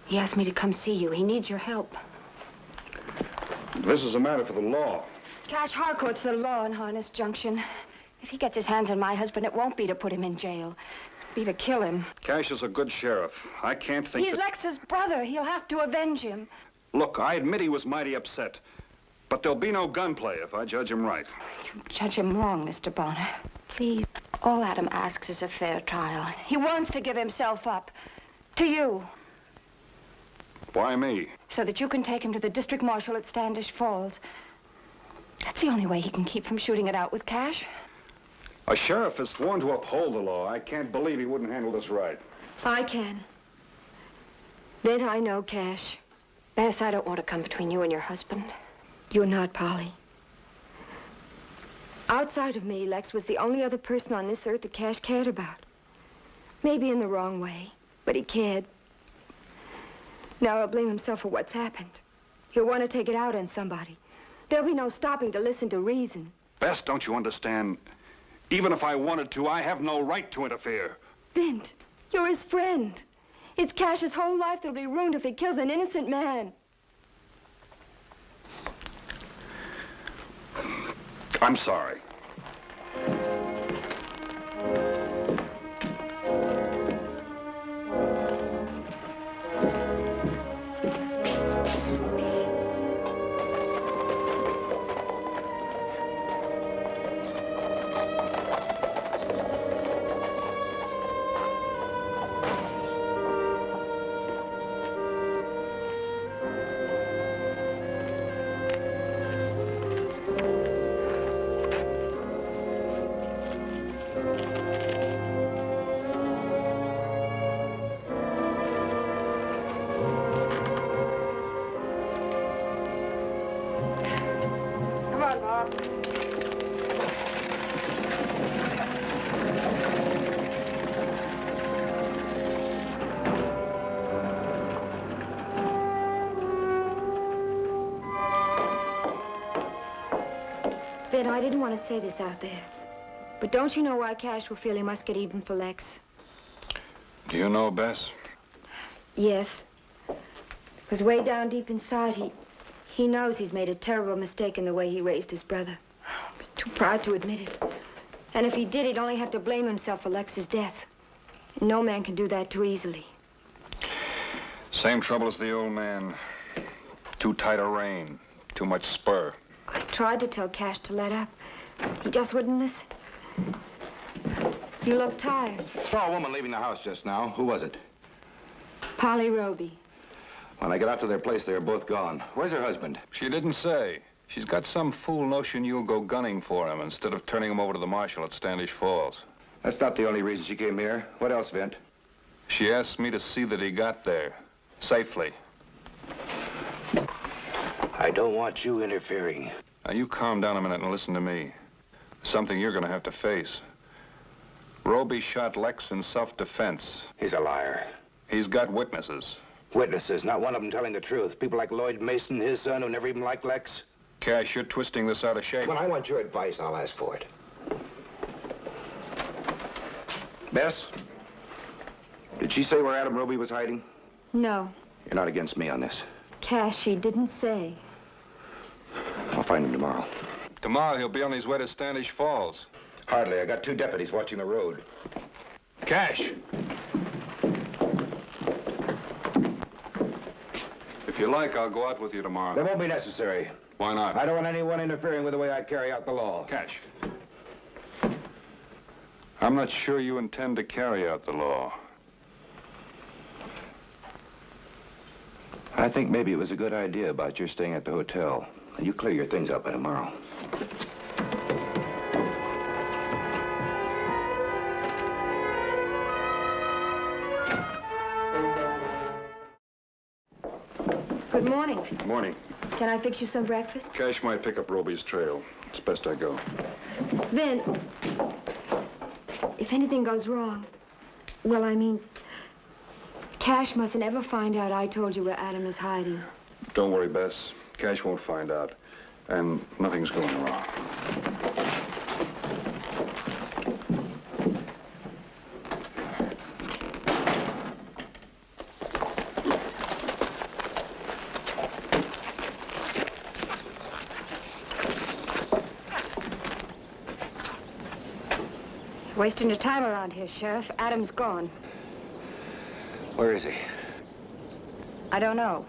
He asked me to come see you. He needs your help. This is a matter for the law. Cash Harcourt's the law in Harness Junction. If he gets his hands on my husband, it won't be to put him in jail. It'll be to kill him. Cash is a good sheriff. I can't think He's Lex's brother. He'll have to avenge him. Look, I admit he was mighty upset. But there'll be no gunplay if I judge him right. You judge him wrong, Mr. Bonner. Please, all Adam asks is a fair trial. He wants to give himself up. To you. Why me? So that you can take him to the district marshal at Standish Falls. That's the only way he can keep from shooting it out with Cash. A sheriff is sworn to uphold the law. I can't believe he wouldn't handle this right. I can. Vint, I know Cash. Bess, I don't want to come between you and your husband. You're not, Polly. Outside of me, Lex was the only other person on this earth that Cash cared about. Maybe in the wrong way, but he cared. Now he'll blame himself for what's happened. He'll want to take it out on somebody. There'll be no stopping to listen to reason. Bess, don't you understand? Even if I wanted to, I have no right to interfere. Vint, you're his friend. It's Cash's whole life that'll be ruined if he kills an innocent man. I'm sorry. Ben, I didn't want to say this out there, but don't you know why Cash will feel he must get even for Lex? Do you know, Bess? Yes. Because way down deep inside, he knows he's made a terrible mistake in the way he raised his brother. He's too proud to admit it. And if he did, he'd only have to blame himself for Lex's death. And no man can do that too easily. Same trouble as the old man. Too tight a rein, too much spur. I tried to tell Cash to let up. He just wouldn't listen. You look tired. Saw a woman leaving the house just now. Who was it? Polly Roby. When I got out to their place, they were both gone. Where's her husband? She didn't say. She's got some fool notion you'll go gunning for him instead of turning him over to the marshal at Standish Falls. That's not the only reason she came here. What else, Vint? She asked me to see that he got there. Safely. I don't want you interfering. Now, you calm down a minute and listen to me. Something you're going to have to face. Roby shot Lex in self-defense. He's a liar. He's got witnesses. Witnesses, not one of them telling the truth. People like Lloyd Mason, his son, who never even liked Lex. Cash, you're twisting this out of shape. When I want your advice, I'll ask for it. Bess, did she say where Adam Roby was hiding? No. You're not against me on this. Cash, she didn't say. I'll find him tomorrow. Tomorrow he'll be on his way to Standish Falls. Hardly. I got 2 deputies watching the road. Cash! If you like, I'll go out with you tomorrow. That won't be necessary. Why not? I don't want anyone interfering with the way I carry out the law. Cash. I'm not sure you intend to carry out the law. I think maybe it was a good idea about your staying at the hotel. You clear your things up by tomorrow. Good morning. Morning. Can I fix you some breakfast? Cash might pick up Roby's trail. It's best I go. Vin, if anything goes wrong, well, I mean, Cash mustn't ever find out I told you where Adam is hiding. Don't worry, Bess. Cash won't find out. And nothing's going wrong. Wasting your time around here, Sheriff. Adam's gone. Where is he? I don't know.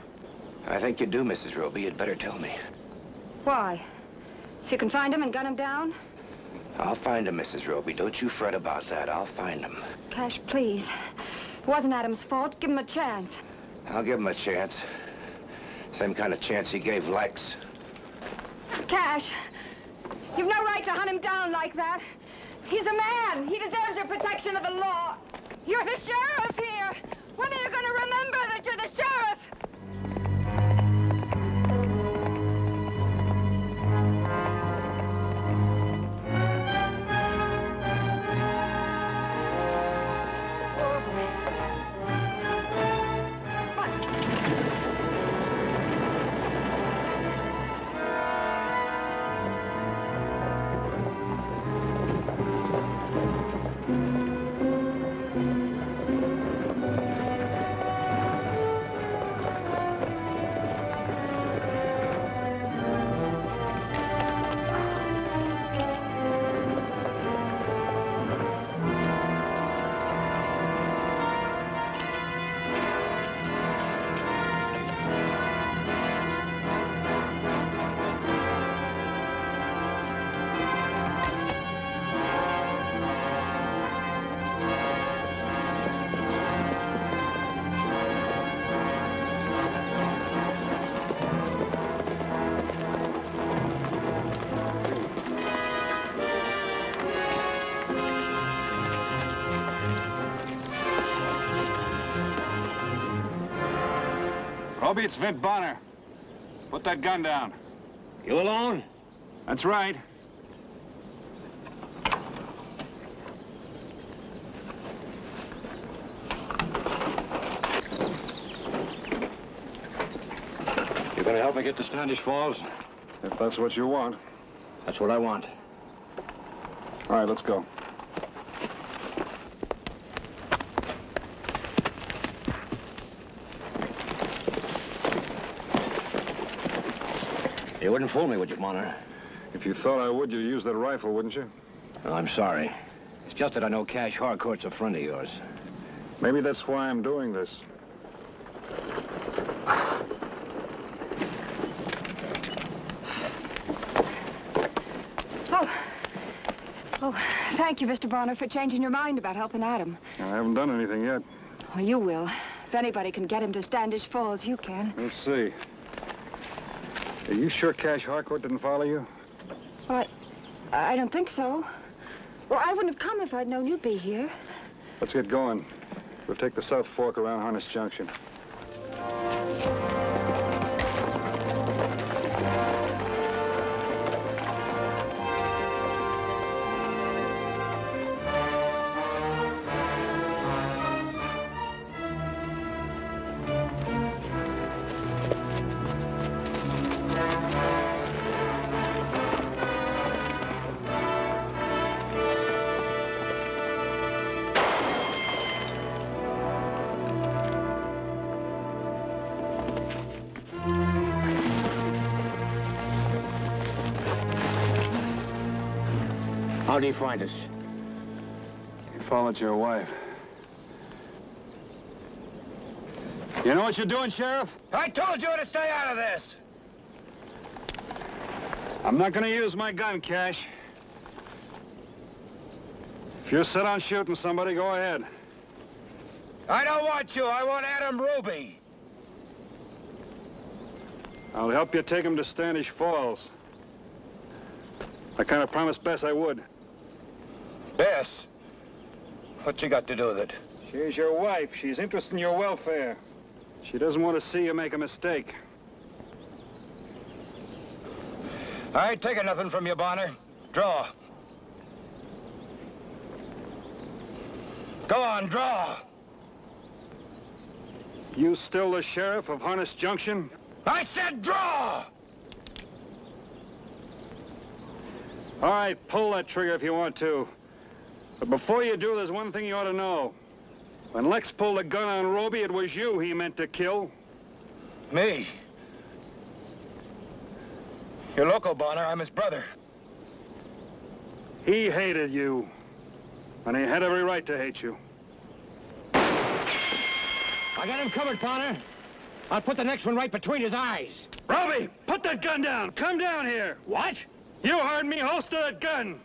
I think you do, Mrs. Roby. You'd better tell me. Why? So you can find him and gun him down? I'll find him, Mrs. Roby. Don't you fret about that. I'll find him. Cash, please. It wasn't Adam's fault. Give him a chance. I'll give him a chance. Same kind of chance he gave Lex. Cash, you've no right to hunt him down like that. He's a man. He deserves the protection of the law. You're the sheriff here. When are you going to remember that you're the sheriff? Roby, it's Vint Bonner. Put that gun down. You alone? That's right. You're gonna help me get to Standish Falls? If that's what you want. That's what I want. All right, let's go. You wouldn't fool me, would you, Bonner? If you thought I would, you'd use that rifle, wouldn't you? Well, I'm sorry. It's just that I know Cash Harcourt's a friend of yours. Maybe that's why I'm doing this. Oh, thank you, Mr. Bonner, for changing your mind about helping Adam. I haven't done anything yet. Well, you will. If anybody can get him to Standish Falls, you can. Let's see. Are you sure Cash Harcourt didn't follow you? Well, I don't think so. Well, I wouldn't have come if I'd known you'd be here. Let's get going. We'll take the South Fork around Harness Junction. How'd he find us? He followed your wife. You know what you're doing, Sheriff? I told you to stay out of this! I'm not gonna use my gun, Cash. If you're set on shooting somebody, go ahead. I don't want you. I want Adam Ruby. I'll help you take him to Standish Falls. I kind of promised Bess I would. Bess? What's she got to do with it? She's your wife. She's interested in your welfare. She doesn't want to see you make a mistake. I ain't taking nothing from you, Bonner. Draw. Go on, draw. You still the sheriff of Harness Junction? I said draw! All right, pull that trigger if you want to. But before you do, there's one thing you ought to know. When Lex pulled the gun on Roby, it was you he meant to kill. Me? You're loco, Bonner. I'm his brother. He hated you. And he had every right to hate you. I got him covered, Bonner. I'll put the next one right between his eyes. Roby, put that gun down. Come down here. What? You heard me. Holster that gun.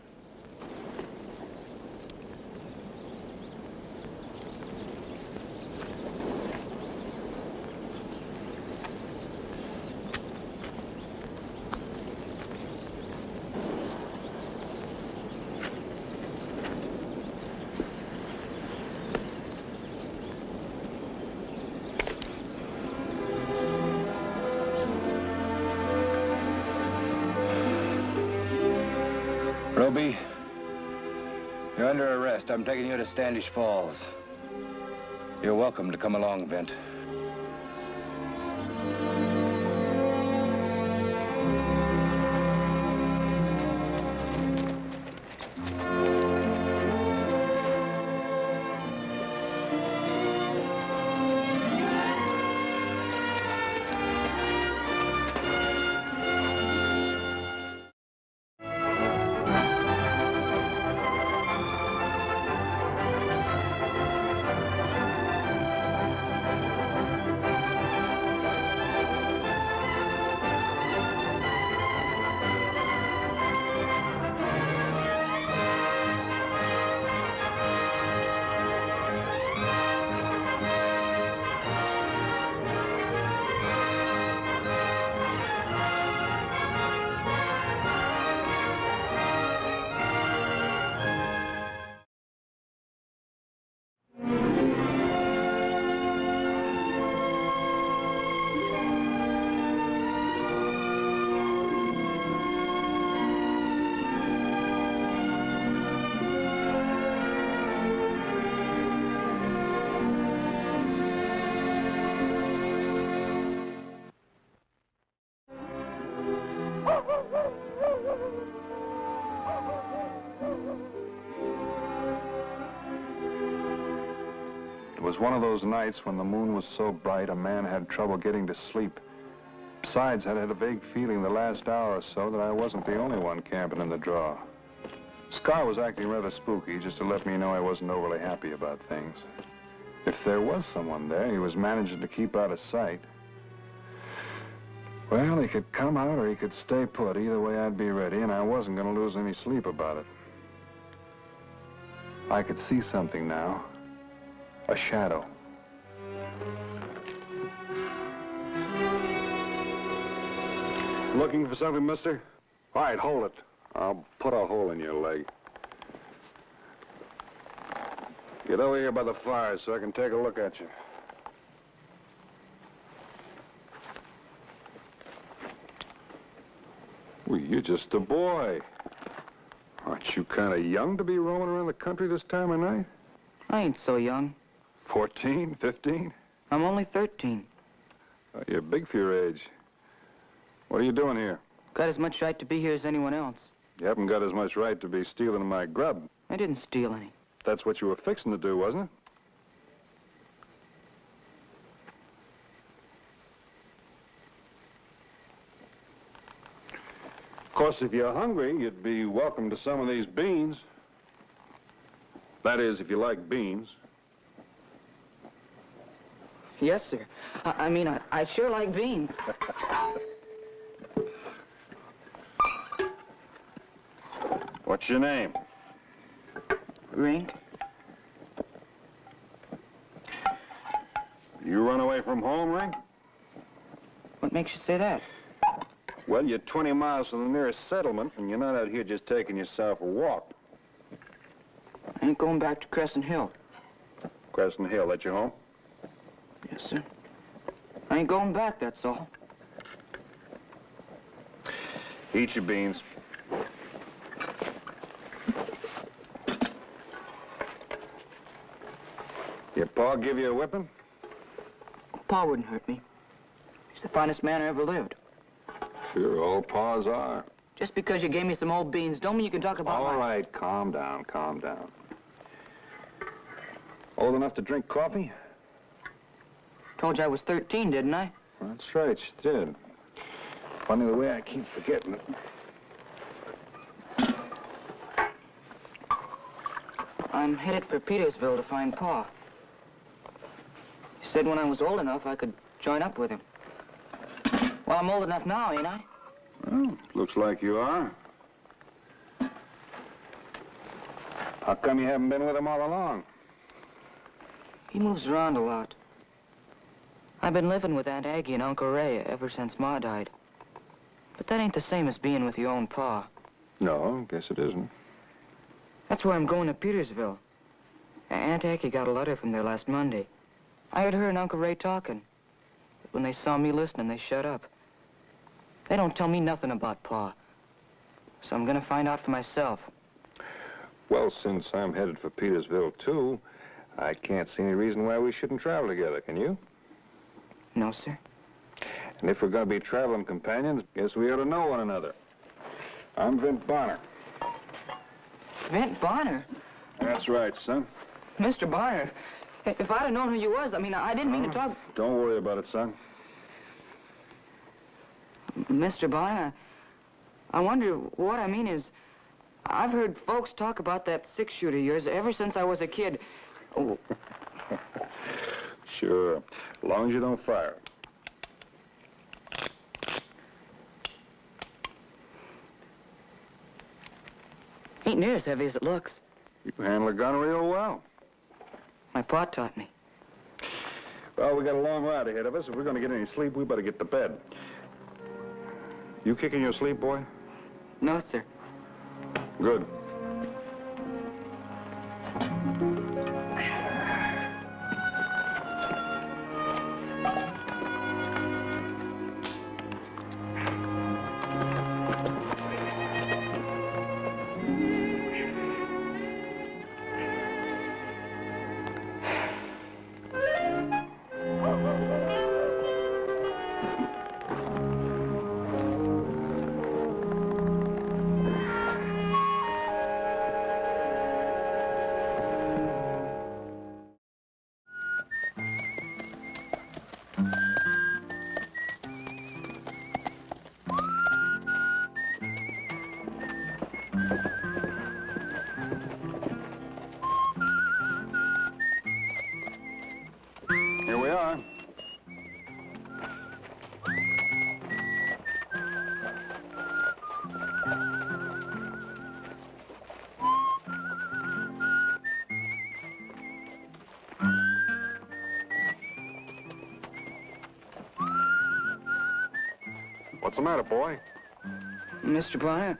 Roby, you're under arrest. I'm taking you to Standish Falls. You're welcome to come along, Vint. It was one of those nights when the moon was so bright a man had trouble getting to sleep. Besides, I'd had a vague feeling the last hour or so that I wasn't the only one camping in the draw. Scar was acting rather spooky, just to let me know I wasn't overly happy about things. If there was someone there, he was managing to keep out of sight. Well, he could come out or he could stay put. Either way, I'd be ready, and I wasn't going to lose any sleep about it. I could see something now. A shadow. Looking for something, mister? All right, hold it. I'll put a hole in your leg. Get over here by the fire so I can take a look at you. Well, you're just a boy. Aren't you kind of young to be roaming around the country this time of night? I ain't so young. 14, 15? I'm only 13. You're big for your age. What are you doing here? Got as much right to be here as anyone else. You haven't got as much right to be stealing my grub. I didn't steal any. That's what you were fixing to do, wasn't it? Of course, if you're hungry, you'd be welcome to some of these beans. That is, if you like beans. Yes, sir. I mean, I sure like beans. What's your name? Rink. You run away from home, Ring? What makes you say that? Well, you're 20 miles from the nearest settlement, and you're not out here just taking yourself a walk. I ain't going back to Crescent Hill. Crescent Hill, that your home? Yes, sir. I ain't going back, that's all. Eat your beans. Your pa give you a whipping? Pa wouldn't hurt me. He's the finest man I ever lived. Sure, all paws are. Just because you gave me some old beans don't mean you can talk about All right, calm down, calm down. Old enough to drink coffee? Told you I was 13, didn't I? That's right, you did. Funny the way I keep forgetting it. I'm headed for Petersville to find Pa. He said when I was old enough, I could join up with him. Well, I'm old enough now, ain't I? Well, looks like you are. How come you haven't been with him all along? He moves around a lot. I've been living with Aunt Aggie and Uncle Ray ever since Ma died. But that ain't the same as being with your own Pa. No, guess it isn't. That's why I'm going to Petersville. Aunt Aggie got a letter from there last Monday. I heard her and Uncle Ray talking. But when they saw me listening, they shut up. They don't tell me nothing about Pa. So I'm gonna find out for myself. Well, since I'm headed for Petersville, too, I can't see any reason why we shouldn't travel together, can you? No, sir. And if we're going to be traveling companions, guess we ought to know one another. I'm Vint Bonner. Vint Bonner? That's right, son. Mr. Bonner, if I'd have known who you was, I mean, I didn't mean to talk... Don't worry about it, son. Mr. Bonner, I wonder what I mean is, I've heard folks talk about that six-shooter of yours ever since I was a kid. Oh. Sure, as long as you don't fire. Ain't near as heavy as it looks. You can handle a gun real well. My pa taught me. Well, we got a long ride ahead of us. If we're going to get any sleep, we better get to bed. You kicking your sleep, boy? No, sir. Good. What's the matter, boy? Mr. Bonner,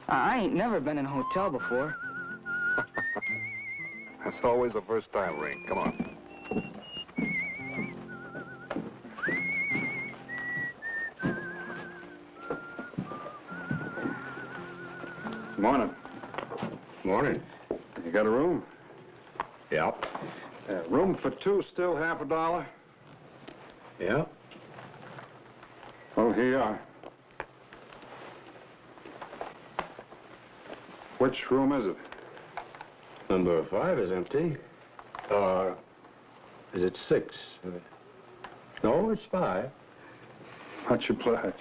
I ain't never been in a hotel before. That's always the first time, Ring. Come on. Morning. Morning. You got a room? Yep. Room for two, still $50? Yep. Oh, here you are. Which room is it? Number 5 is empty. Is it 6? No, it's 5. Much obliged.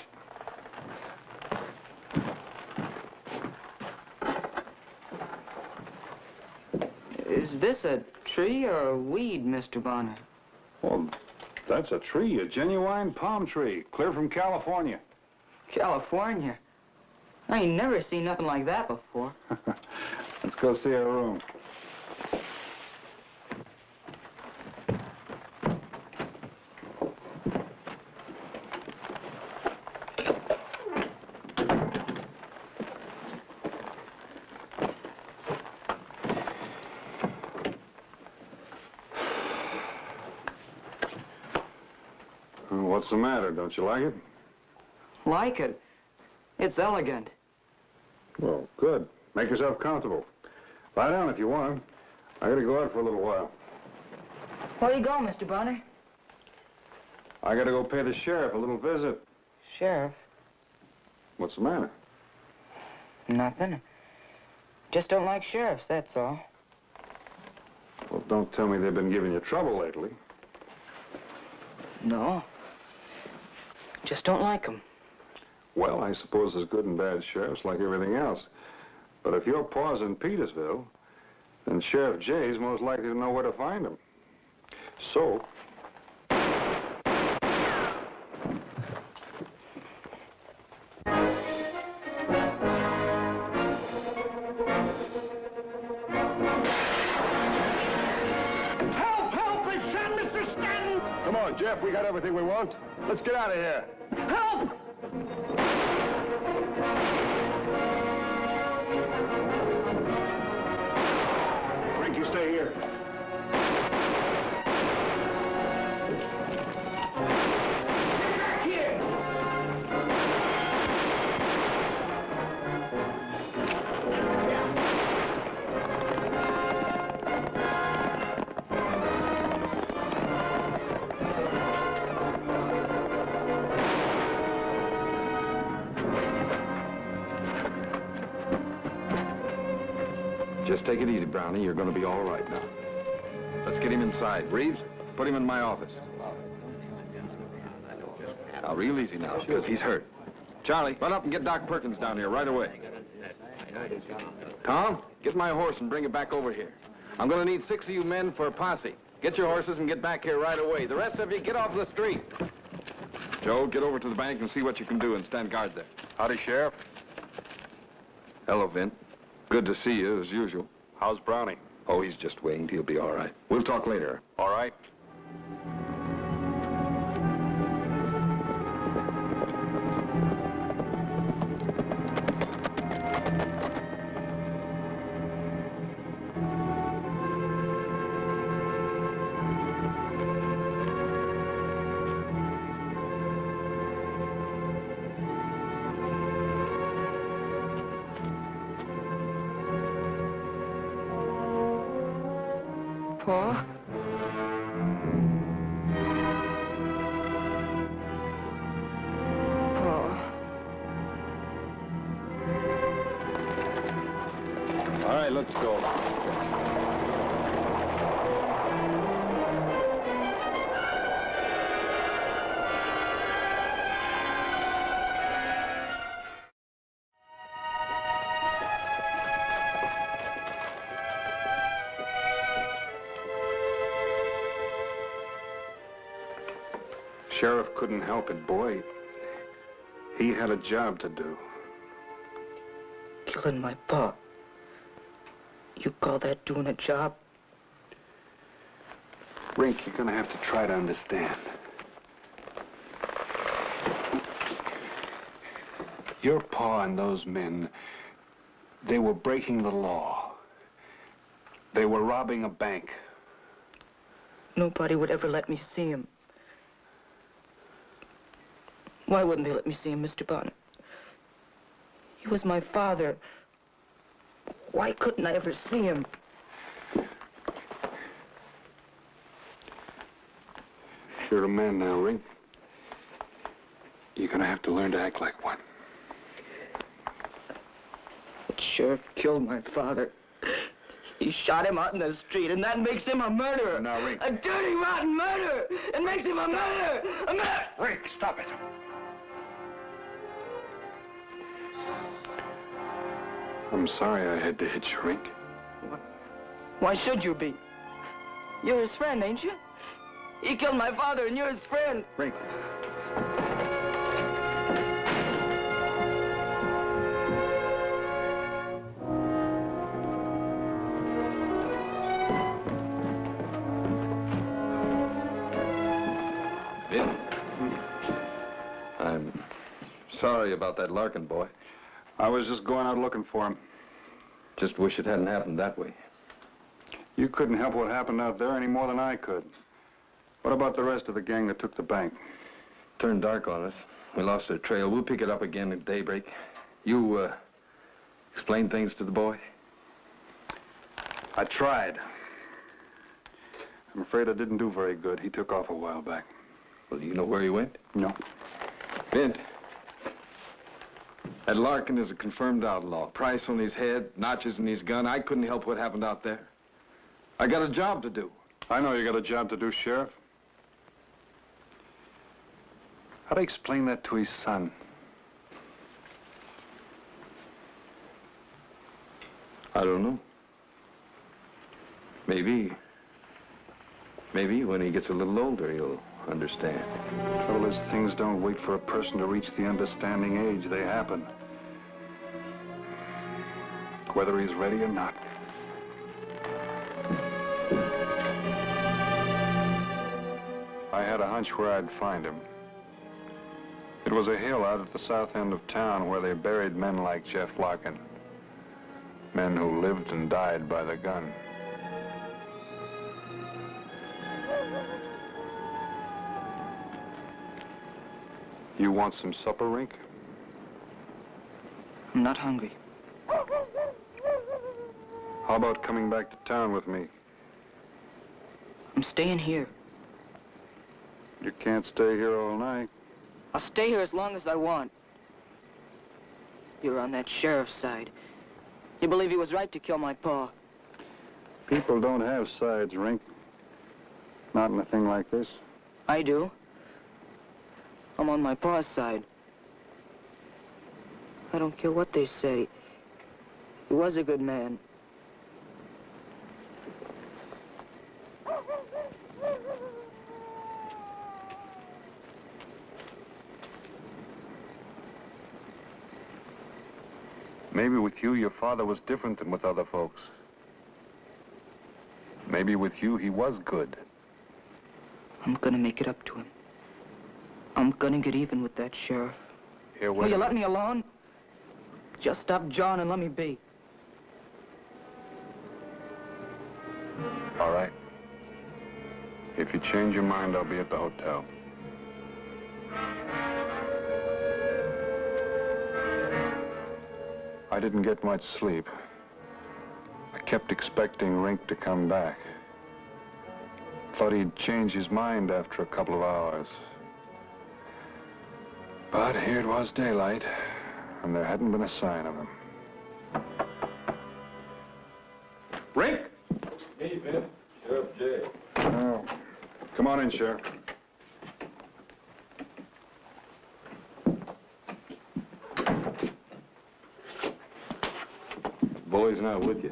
Is this a tree or a weed, Mr. Bonner? Well, that's a tree, a genuine palm tree, clear from California. California? I ain't never seen nothing like that before. Let's go see our room. What's the matter? Don't you like it? Like it? It's elegant. Well, good. Make yourself comfortable. Lie down if you want. I gotta go out for a little while. Where you go, Mr. Bonner? I gotta go pay the sheriff a little visit. Sheriff? What's the matter? Nothing. Just don't like sheriffs, that's all. Well, don't tell me they've been giving you trouble lately. No. Just don't like them. Well, I suppose there's good and bad sheriffs like everything else. But if your paw's in Petersville, then Sheriff Jay's most likely to know where to find him. So... Come on, Jeff, we got everything we want. Let's get out of here. Help! Rink, you stay here. Just take it easy, Brownie. You're going to be all right now. Let's get him inside. Reeves, put him in my office. Now, real easy now, because he's hurt. Charlie, run up and get Doc Perkins down here right away. Tom, get my horse and bring it back over here. I'm going to need 6 of you men for a posse. Get your horses and get back here right away. The rest of you, get off the street. Joe, get over to the bank and see what you can do and stand guard there. Howdy, Sheriff. Hello, Vint. Good to see you, as usual. How's Brownie? Oh, he's just winged. He'll be all right. We'll talk later. All right. Pa? All right, let's go. Sheriff couldn't help it, boy. He had a job to do. Killing my pa. You call that doing a job? Rink, you're gonna have to try to understand. Your pa and those men, they were breaking the law. They were robbing a bank. Nobody would ever let me see him. Why wouldn't they let me see him, Mr. Bonnet? He was my father. Why couldn't I ever see him? You're a man now, Rink. You're gonna have to learn to act like one. The sheriff killed my father. He shot him out in the street, and that makes him a murderer. Now, Rink. A dirty, rotten murderer! It makes him a murderer! A murderer! Rink, stop it. I'm sorry I had to hit you, Rink. Why should you be? You're his friend, ain't you? He killed my father, and you're his friend. Rink. I'm sorry about that Larkin boy. I was just going out looking for him. Just wish it hadn't happened that way. You couldn't help what happened out there any more than I could. What about the rest of the gang that took the bank? Turned dark on us. We lost their trail. We'll pick it up again at daybreak. You, explain things to the boy? I tried. I'm afraid I didn't do very good. He took off a while back. Well, do you know where he went? No. Vint, that Larkin is a confirmed outlaw. Price on his head, notches in his gun. I couldn't help what happened out there. I got a job to do. I know you got a job to do, Sheriff. How'd I explain that to his son? I don't know. Maybe when he gets a little older, he'll understand. Trouble is, things don't wait for a person to reach the understanding age. They happen. Whether he's ready or not. I had a hunch where I'd find him. It was a hill out at the south end of town where they buried men like Jeff Larkin. Men who lived and died by the gun. You want some supper, Rink? I'm not hungry. How about coming back to town with me? I'm staying here. You can't stay here all night. I'll stay here as long as I want. You're on that sheriff's side. You believe he was right to kill my pa. People don't have sides, Rink. Not in a thing like this. I do. I'm on my pa's side. I don't care what they say. He was a good man. Maybe with you, your father was different than with other folks. Maybe with you, he was good. I'm gonna make it up to him. I'm gonna get even with that sheriff. Here, Will you let me alone? Just stop John and let me be. All right. If you change your mind, I'll be at the hotel. I didn't get much sleep. I kept expecting Rink to come back. Thought he'd change his mind after a couple of hours. But here it was daylight, and there hadn't been a sign of him. Rink! Hey, Ben. Sheriff Jay. Oh. Come on in, Sheriff. Boy's not with you.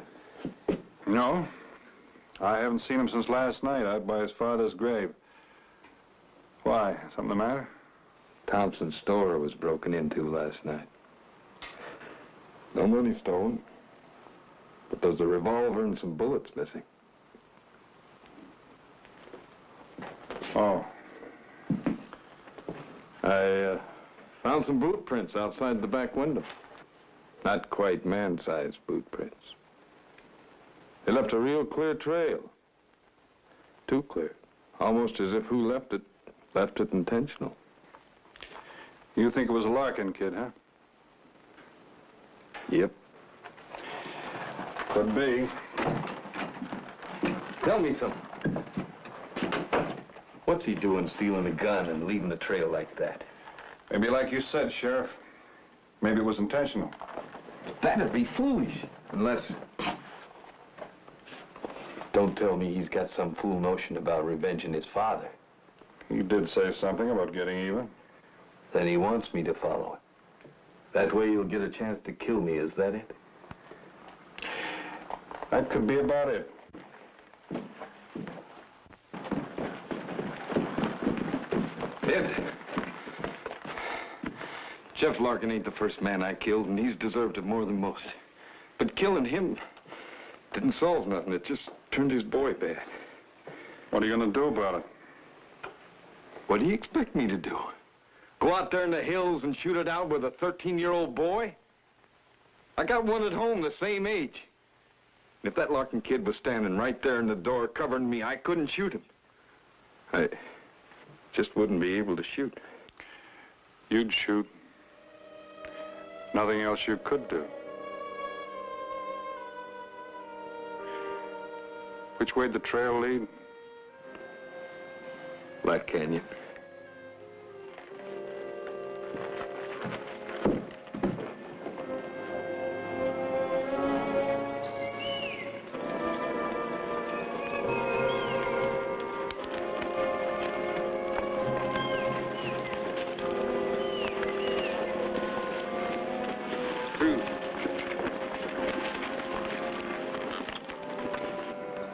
No. I haven't seen him since last night out by his father's grave. Why? Something the matter? Thompson's store was broken into last night. No money stolen. But there's a revolver and some bullets missing. Oh. I Found some boot prints outside the back window. Not quite man-sized boot prints. They left a real clear trail. Too clear. Almost as if who left it intentional. You think it was a Larkin kid, huh? Yep. Could be. Tell me something. What's he doing stealing a gun and leaving the trail like that? Maybe like you said, Sheriff. Maybe it was intentional. That'd be foolish. Unless... Don't tell me he's got some fool notion about revenging his father. He did say something about getting even. Then he wants me to follow it. That way you'll get a chance to kill me, is that it? That could be about it. Ed, Jeff Larkin ain't the first man I killed, and he's deserved it more than most. But killing him didn't solve nothing. It just turned his boy bad. What are you gonna do about it? What do you expect me to do? Go out there in the hills and shoot it out with a 13-year-old boy? I got one at home the same age. And if that Larkin kid was standing right there in the door covering me, I couldn't shoot him. I just wouldn't be able to shoot. You'd shoot. Nothing else you could do. Which way'd the trail lead? Black Canyon.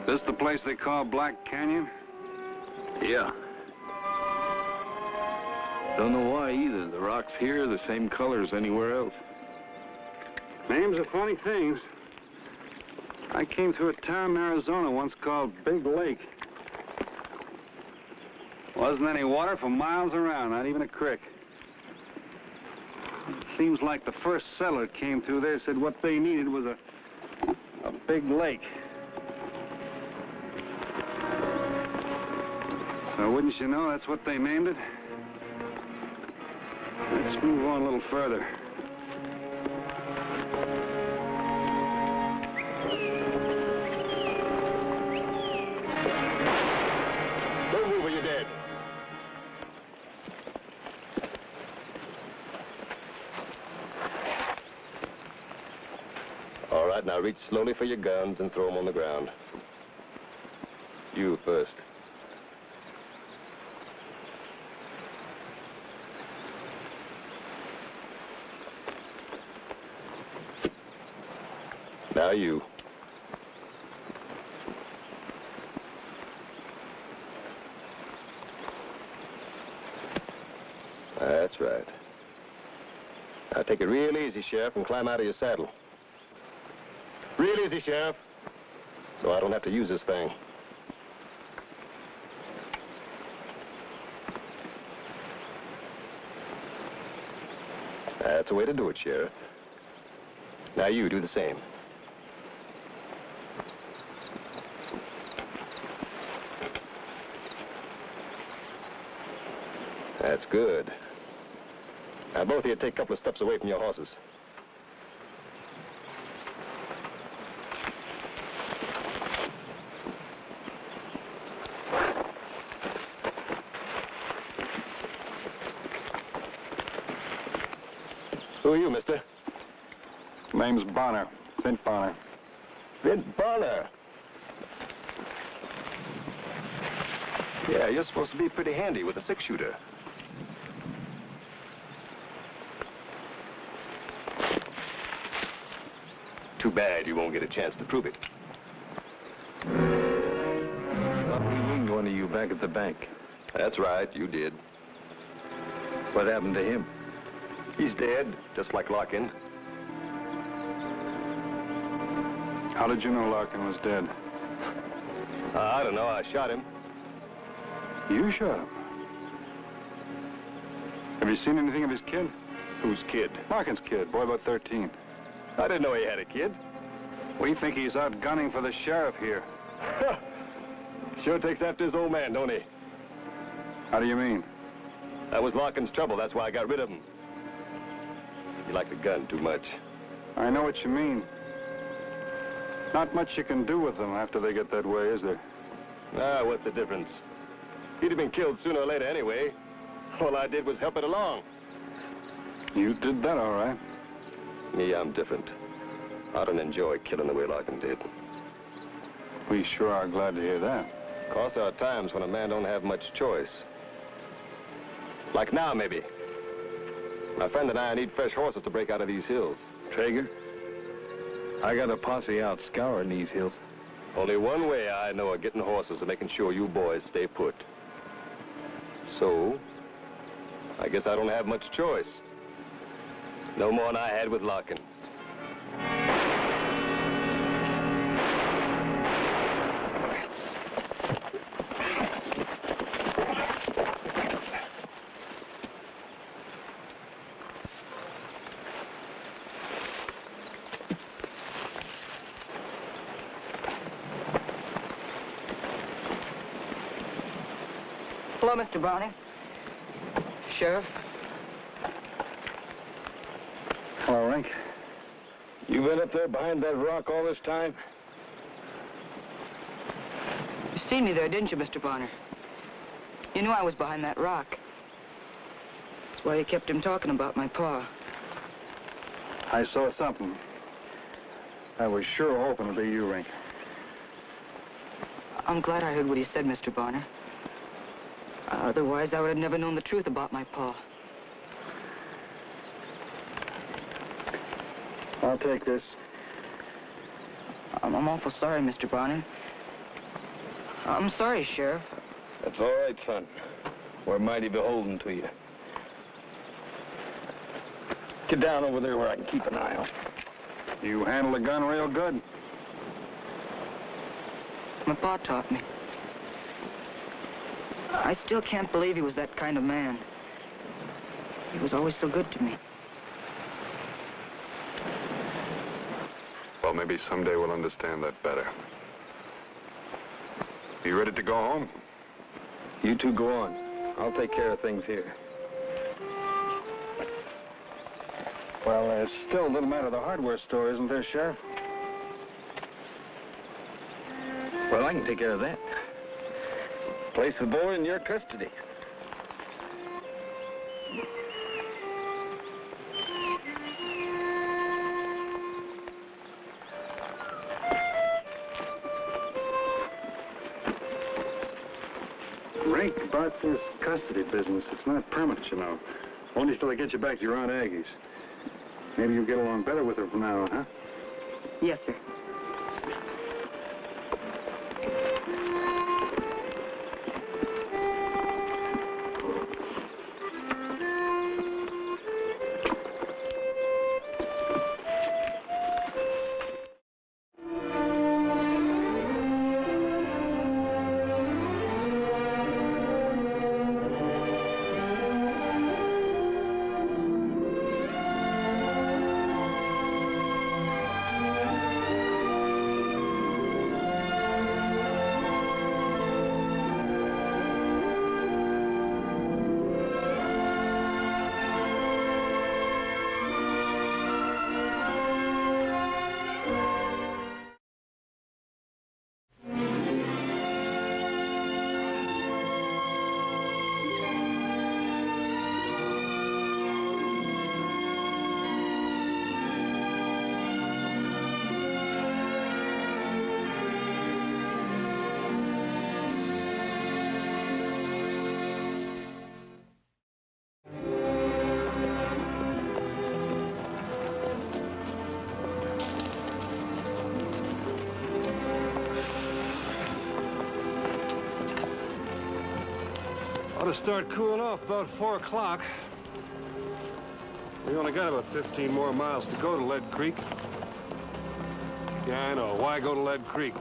This the place they call Black Canyon? Yeah. Don't know why either. The rocks here are the same color as anywhere else. Names are funny things. I came through a town in Arizona once called Big Lake. Wasn't any water for miles around, not even a creek. It seems like the first settler came through there said what they needed was a big lake. So wouldn't you know, that's what they named it? Let's move on a little further. Don't move or you're dead. All right, now reach slowly for your guns and throw them on the ground. You first. Now you. That's right. Now take it real easy, Sheriff, and climb out of your saddle. Real easy, Sheriff, so I don't have to use this thing. That's the way to do it, Sheriff. Now you do the same. That's good. Now, both of you take a couple of steps away from your horses. Who are you, mister? Name's Bonner. Vint Bonner. Vint Bonner. Yeah, you're supposed to be pretty handy with a six-shooter. Too bad you won't get a chance to prove it. Thought we winged one of you back at the bank. That's right, you did. What happened to him? He's dead, just like Larkin. How did you know Larkin was dead? I don't know, I shot him. You shot him? Have you seen anything of his kid? Whose kid? Larkin's kid, boy about 13. I didn't know he had a kid. We think he's out gunning for the sheriff here. Sure takes after his old man, don't he? How do you mean? That was Larkin's trouble. That's why I got rid of him. He liked the gun too much. I know what you mean. Not much you can do with them after they get that way, is there? Ah, what's the difference? He'd have been killed sooner or later anyway. All I did was help it along. You did that all right. Me, I'm different. I don't enjoy killing the way Larkin did. We sure are glad to hear that. Of course, there are times when a man don't have much choice. Like now, maybe. My friend and I need fresh horses to break out of these hills. Traeger, I got a posse out scouring these hills. Only one way I know of getting horses and making sure you boys stay put. So, I guess I don't have much choice. No more than I had with Larkin. Hello, Mr. Browning. Sheriff. Hello, Rink. You been up there behind that rock all this time? You seen me there, didn't you, Mr. Bonner? You knew I was behind that rock. That's why you kept him talking about my pa. I saw something. I was sure hoping to be you, Rink. I'm glad I heard what he said, Mr. Bonner. Otherwise, I would have never known the truth about my pa. I'll take this. I'm awful sorry, Mr. Bonner. I'm sorry, Sheriff. That's all right, son. We're mighty beholden to you. Get down over there where I can keep an eye on. You handle the gun real good. My pa taught me. I still can't believe he was that kind of man. He was always so good to me. Well, maybe someday we'll understand that better. You ready to go home? You two go on. I'll take care of things here. Well, there's still a little matter of the hardware store, isn't there, Sheriff? Well, I can take care of that. Place the boy in your custody. Rink, about this custody business, it's not permanent, you know. Only till they get you back to your Aunt Aggie's. Maybe you'll get along better with her from now on, huh? Yes, sir. Ought to start cooling off about 4 o'clock. We only got about 15 more miles to go to Lead Creek. Yeah, I know. Why go to Lead Creek?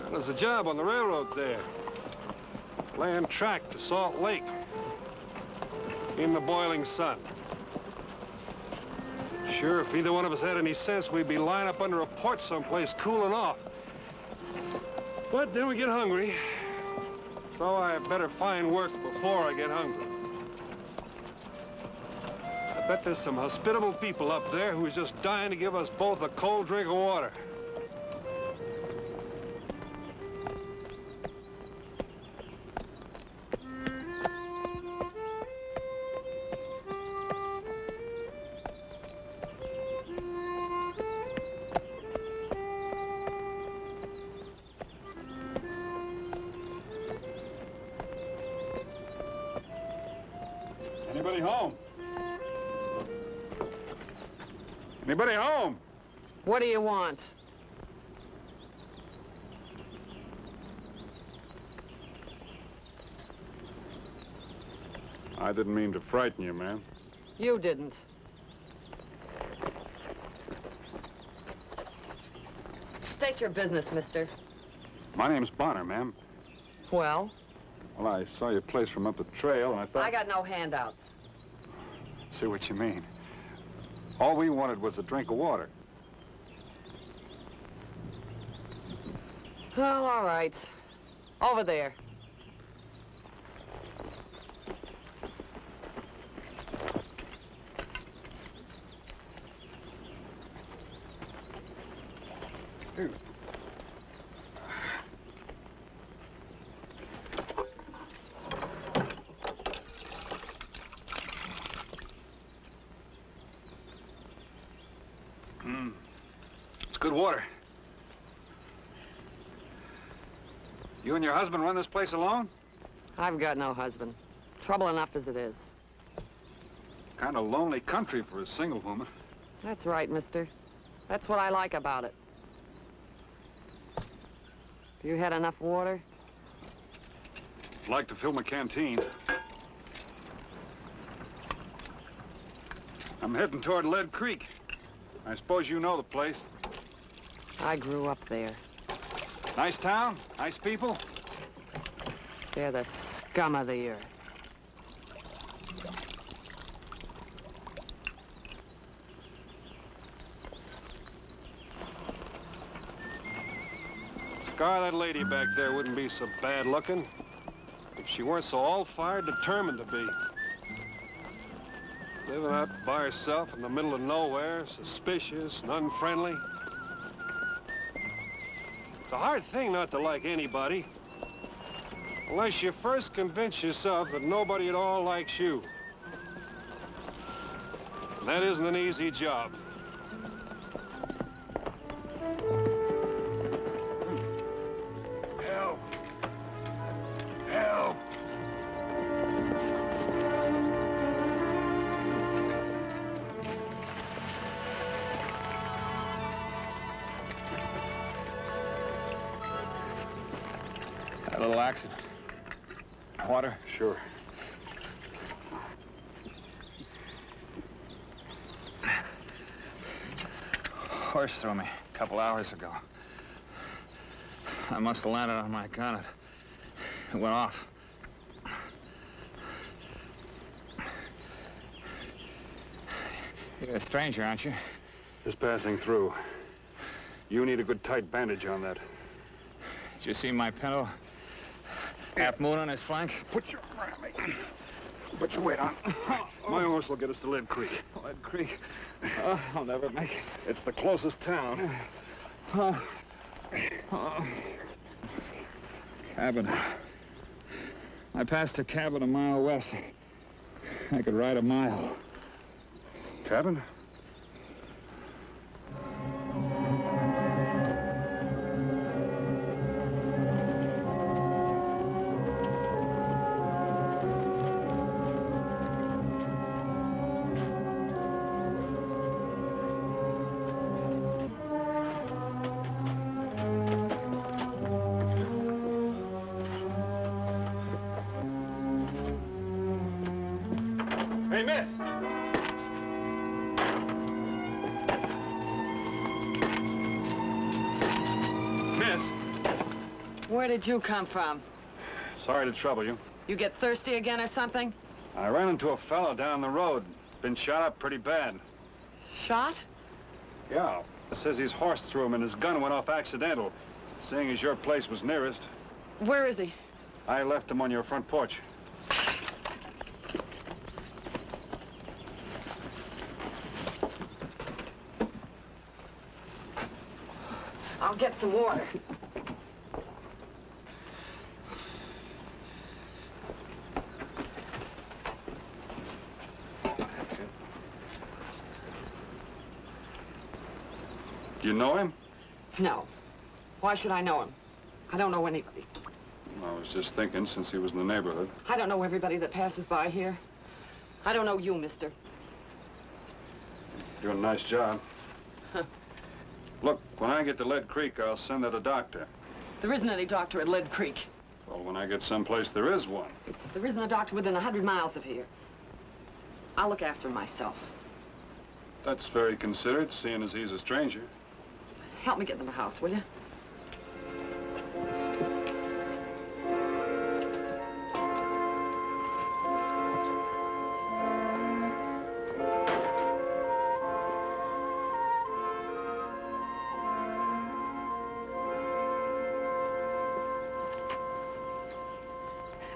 Well, there's a job on the railroad there. Laying track to Salt Lake. in the boiling sun. Sure, if either one of us had any sense, we'd be lying up under a porch someplace cooling off. But then we get hungry. So I better find work before I get hungry. I bet there's some hospitable people up there who's just dying to give us both a cold drink of water. Anybody home? Anybody home? What do you want? I didn't mean to frighten you, ma'am. You didn't. State your business, mister. My name's Bonner, ma'am. Well? Well, I saw your place from up the trail, and I thought... I got no handouts. See what you mean. All we wanted was a drink of water. Well, all right. Over there. It's good water. You and your husband run this place alone? I've got no husband. Trouble enough as it is. Kind of lonely country for a single woman. That's right, mister. That's what I like about it. You had enough water? I'd like to fill my canteen. I'm heading toward Lead Creek. I suppose you know the place. I grew up there. Nice town? Nice people? They're the scum of the earth. Scar, that lady back there wouldn't be so bad looking if she weren't so all-fired determined to be. Living out by herself in the middle of nowhere, suspicious and unfriendly. It's a hard thing not to like anybody, unless you first convince yourself that nobody at all likes you. And that isn't an easy job. Help! Help! Had a little accident. Water? Sure. Horse threw me a couple hours ago. I must have landed on my gun. It went off. You're a stranger, aren't you? Just passing through. You need a good tight bandage on that. Did you see my pinto? Half moon on his flank? Put your arm around me. Put your weight on. My horse will get us to Lead Creek. Lead Creek? I'll never make it. It's the closest town. Cabin. I passed a cabin a mile west. I could ride a mile. Cabin? Hey, miss! Miss! Where did you come from? Sorry to trouble you. You get thirsty again or something? I ran into a fellow down the road. Been shot up pretty bad. Shot? Yeah. It says his horse threw him and his gun went off accidental. Seeing as your place was nearest, Where is he? I left him on your front porch. I'll get some water. Do you know him? No. Why should I know him? I don't know anybody. I was just thinking, since he was in the neighborhood. I don't know everybody that passes by here. I don't know you, mister. Doing a nice job. Look, when I get to Lead Creek, I'll send out a doctor. There isn't any doctor at Lead Creek. Well, when I get someplace, there is one. There isn't a doctor within 100 miles of here. I'll look after him myself. That's very considerate, seeing as he's a stranger. Help me get to the house, will you?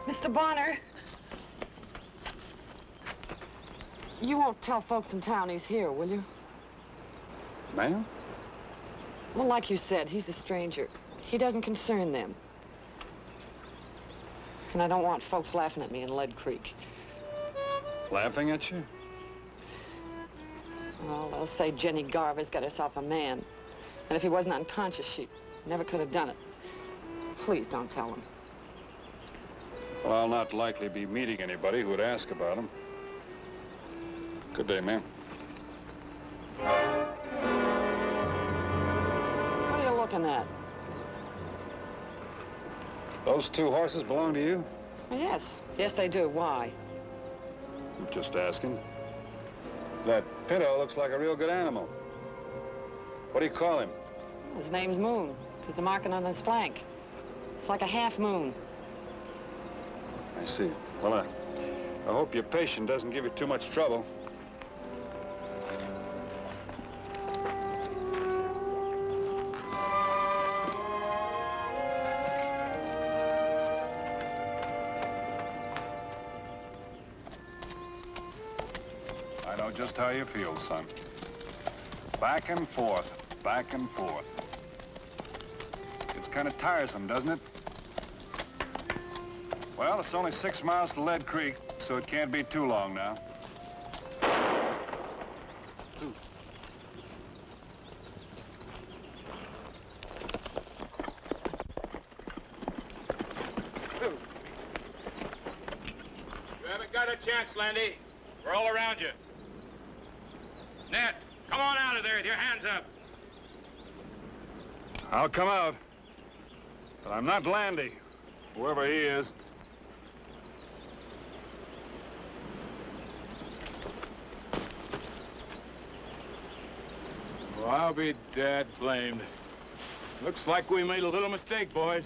Mr. Bonner. You won't tell folks in town he's here, will you? Ma'am? Well, like you said, he's a stranger. He doesn't concern them. And I don't want folks laughing at me in Lead Creek. Laughing at you? Well, they'll say Jenny Garver's got herself a man. And if he wasn't unconscious, she never could have done it. Please don't tell them. Well, I'll not likely be meeting anybody who would ask about him. Good day, ma'am. What are you looking at? Those two horses belong to you? Yes. Yes, they do. Why? I'm just asking. That Pinto looks like a real good animal. What do you call him? His name's Moon. There's a marking on his flank. It's like a half moon. I see. Well, I hope your patient doesn't give you too much trouble. I know just how you feel, son. Back and forth, back and forth. It's kind of tiresome, doesn't it? Well, it's only 6 miles to Lead Creek, so it can't be too long now. You haven't got a chance, Landy. We're all around you. Ned, come on out of there with your hands up. I'll come out. But I'm not Landy, whoever he is. Well, I'll be dad-blamed. Looks like we made a little mistake, boys.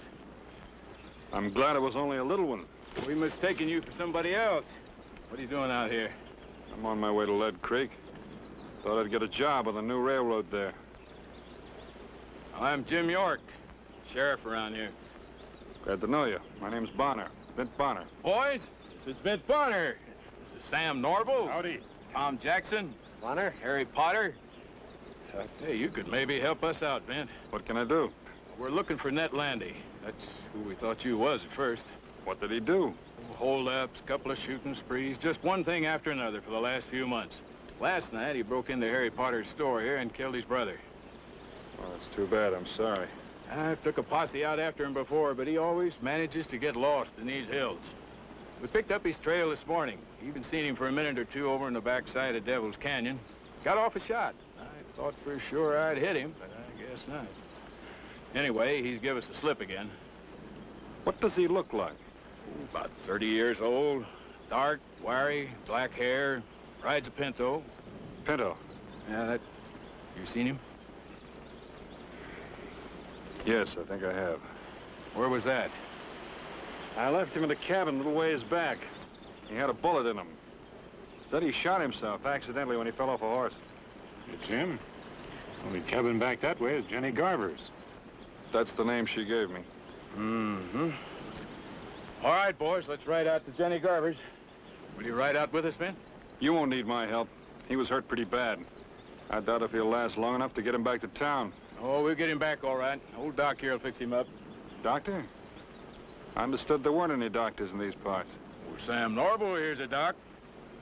I'm glad it was only a little one. We mistaken you for somebody else. What are you doing out here? I'm on my way to Lead Creek. Thought I'd get a job on the new railroad there. I'm Jim York, sheriff around here. Glad to know you. My name's Bonner, Bint Bonner. Boys, this is Bint Bonner. This is Sam Norval. Howdy. Tom Jackson. Bonner. Harry Potter. Hey, you could maybe help us out, Bint. What can I do? We're looking for Ned Landy. That's who we thought you was at first. What did he do? Hold-ups, couple of shooting sprees, just one thing after another for the last few months. Last night, he broke into Harry Potter's store here and killed his brother. Well, that's too bad. I'm sorry. I've took a posse out after him before, but he always manages to get lost in these hills. We picked up his trail this morning. Even seen him for a minute or two over in the backside of Devil's Canyon. Got off a shot. I thought for sure I'd hit him, but I guess not. Anyway, he's give us the slip again. What does he look like? About 30 years old. Dark, wiry, black hair. Rides a Pinto. Pinto? Yeah, that... You seen him? Yes, I think I have. Where was that? I left him in the cabin a little ways back. He had a bullet in him. Said he shot himself accidentally when he fell off a horse. It's him. Only cabin back that way is Jenny Garver's. That's the name she gave me. Mm-hmm. All right, boys, let's ride out to Jenny Garver's. Will you ride out with us, Vince? You won't need my help. He was hurt pretty bad. I doubt if he'll last long enough to get him back to town. Oh, we'll get him back all right. Old Doc here will fix him up. Doctor? I understood there weren't any doctors in these parts. Well, Sam Norbull here's a doc.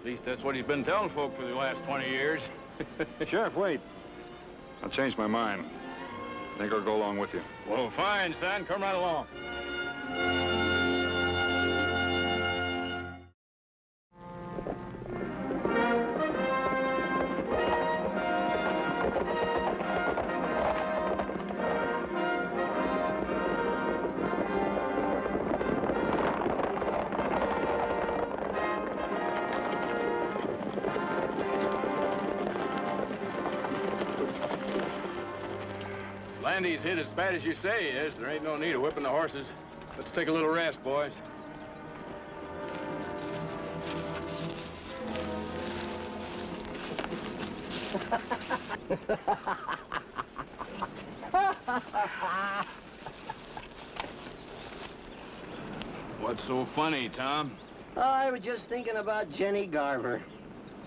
At least that's what he's been telling folk for the last 20 years. Sheriff, wait. I changed my mind. I think I'll go along with you. Well, fine, son. Come right along. Landy's hit as bad as you say he is. There ain't no need of whipping the horses. Let's take a little rest, boys. What's so funny, Tom? I was just thinking about Jenny Garver.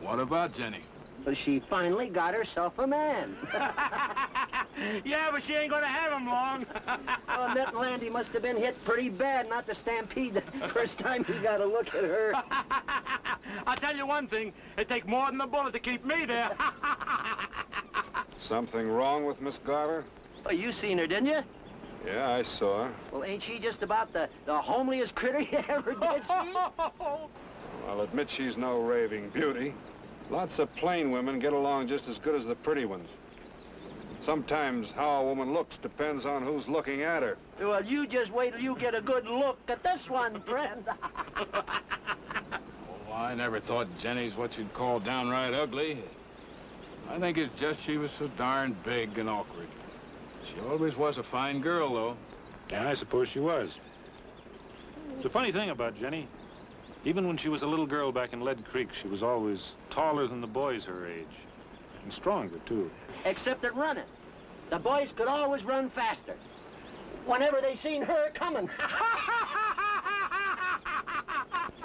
What about Jenny? Well, she finally got herself a man. Yeah, but she ain't gonna have him long. Oh, Ned Landy must have been hit pretty bad not to stampede the first time he got a look at her. I'll tell you one thing. It'd take more than a bullet to keep me there. Something wrong with Miss Garver? Well, you seen her, didn't you? Yeah, I saw her. Well, ain't she just about the homeliest critter you ever did see? I'll admit she's no raving beauty. Lots of plain women get along just as good as the pretty ones. Sometimes how a woman looks depends on who's looking at her. Well, you just wait till you get a good look at this one, friend. Oh, I never thought Jenny's what you'd call downright ugly. I think it's just she was so darn big and awkward. She always was a fine girl, though. Yeah, I suppose she was. It's a funny thing about Jenny. Even when she was a little girl back in Lead Creek, she was always taller than the boys her age. And stronger, too. Except at running. The boys could always run faster. Whenever they seen her coming.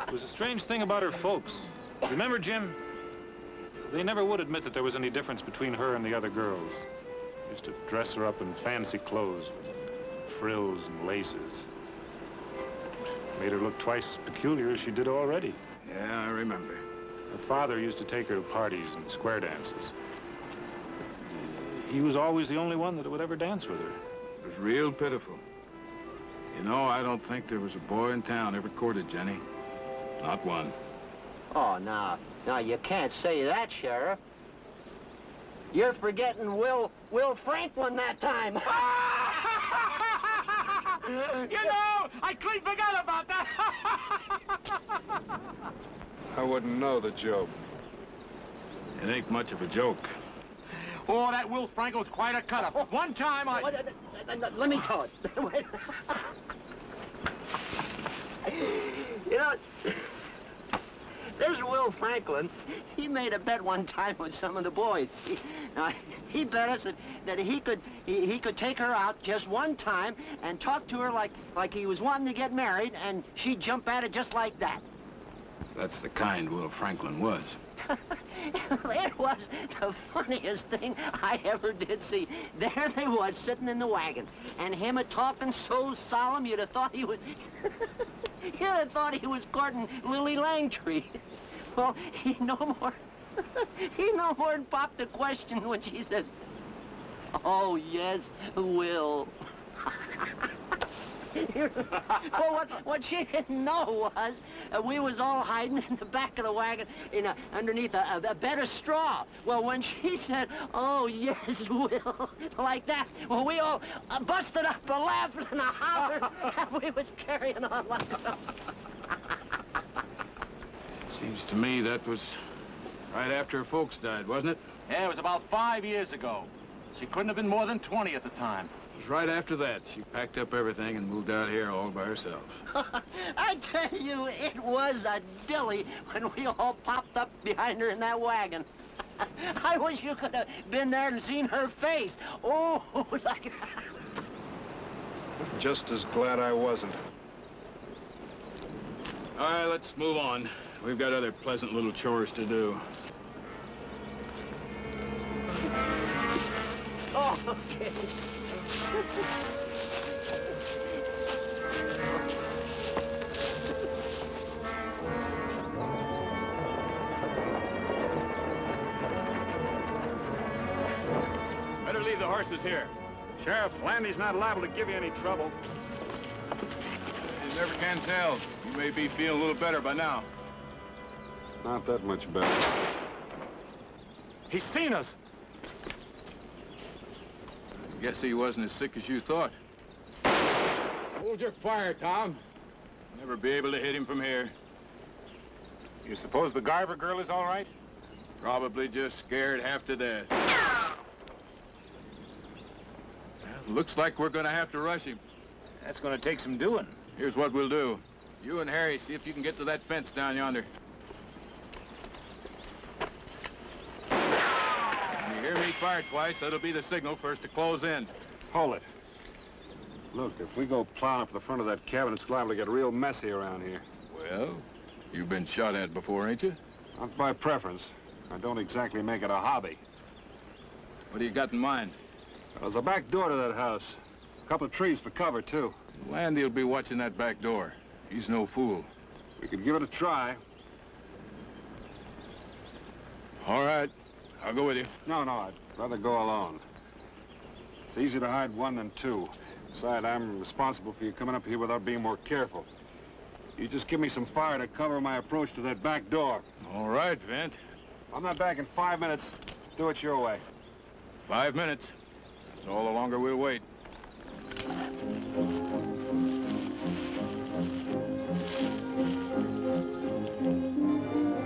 It was a strange thing about her folks. Remember, Jim? They never would admit that there was any difference between her and the other girls. They used to dress her up in fancy clothes with frills and laces. Made her look twice as peculiar as she did already. Yeah, I remember. Her father used to take her to parties and square dances. He was always the only one that would ever dance with her. It was real pitiful. You know, I don't think there was a boy in town ever courted Jenny. Not one. Oh, now, you can't say that, Sheriff. You're forgetting Will Franklin that time. You know, I clean forgot about that. I wouldn't know the joke. It ain't much of a joke. Oh, that Will Franklin's quite a cut-up. One time Let me tell it. You know, there's Will Franklin. He made a bet one time with some of the boys. He bet us that he could take her out just one time and talk to her like he was wanting to get married, and she'd jump at it just like that. That's the kind Will Franklin was. It was the funniest thing I ever did see. There they was, sitting in the wagon, and him a-talking so solemn you'd have thought he was... you'd have thought he was courting Lily Langtree. Well, he no more than popped a question when she says, "Oh, yes, Will." Well, what she didn't know was we was all hiding in the back of the wagon underneath a bed of straw. Well, when she said, "Oh, yes, Will," like that, well, we all busted up a laughing and a hollering, and we was carrying on like... Seems to me that was right after her folks died, wasn't it? Yeah, it was about 5 years ago. She couldn't have been more than 20 at the time. It was right after that. She packed up everything and moved out here all by herself. I tell you, it was a dilly when we all popped up behind her in that wagon. I wish you could have been there and seen her face. Oh, like... Just as glad I wasn't. All right, let's move on. We've got other pleasant little chores to do. Oh, okay. Better leave the horses here. Sheriff, Landy's not liable to give you any trouble. You never can tell. You may be feeling a little better by now. Not that much better. He's seen us. Guess he wasn't as sick as you thought. Hold your fire, Tom. Never be able to hit him from here. You suppose the Garver girl is all right? Probably just scared half to death. Well, looks like we're gonna have to rush him. That's gonna take some doing. Here's what we'll do. You and Harry, see if you can get to that fence down yonder. When you hear me fire twice, that'll be the signal for us to close in. Hold it. Look, if we go plowing up the front of that cabin, it's liable to get real messy around here. Well, you've been shot at before, ain't you? Not by preference. I don't exactly make it a hobby. What do you got in mind? There's a back door to that house. A couple of trees for cover, too. Landy'll be watching that back door. He's no fool. We could give it a try. All right. I'll go with you. No, I'd rather go alone. It's easier to hide one than two. Besides, I'm responsible for you coming up here without being more careful. You just give me some fire to cover my approach to that back door. All right, Vint. I'm not back in 5 minutes. Do it your way. 5 minutes. That's all the longer we'll wait.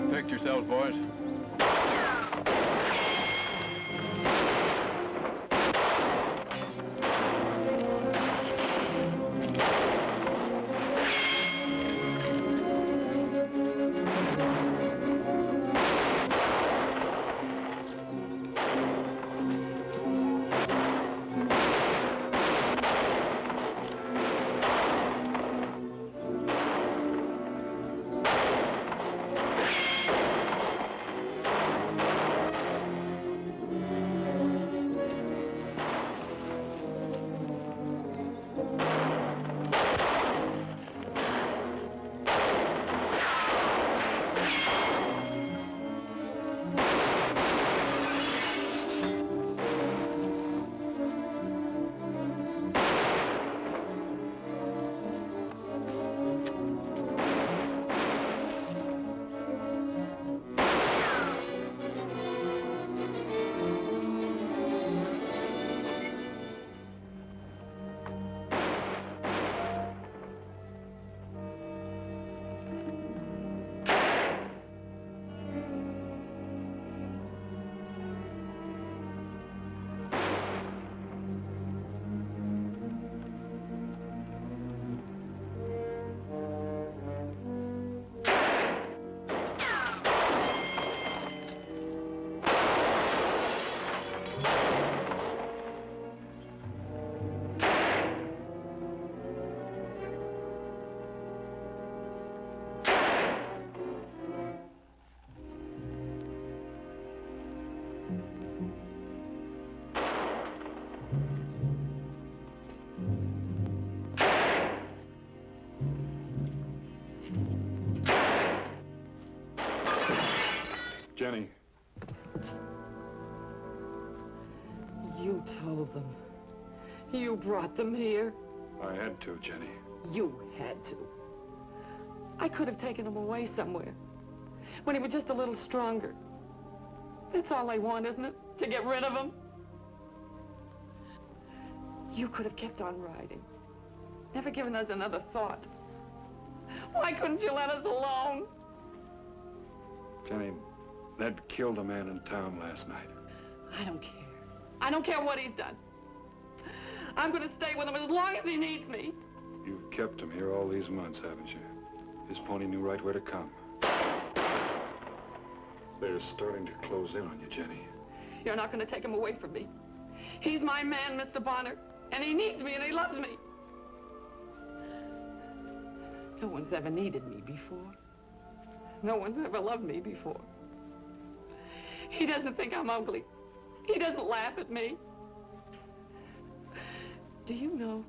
Protect yourselves, boys. Jenny. You told them. You brought them here. I had to, Jenny. You had to. I could have taken him away somewhere. When he was just a little stronger. That's all I want, isn't it? To get rid of him? You could have kept on riding. Never given us another thought. Why couldn't you let us alone? Jenny, Ned killed a man in town last night. I don't care. I don't care what he's done. I'm going to stay with him as long as he needs me. You've kept him here all these months, haven't you? His pony knew right where to come. They're starting to close in on you, Jenny. You're not going to take him away from me. He's my man, Mr. Bonner, and he needs me and he loves me. No one's ever needed me before. No one's ever loved me before. He doesn't think I'm ugly. He doesn't laugh at me. Do you know,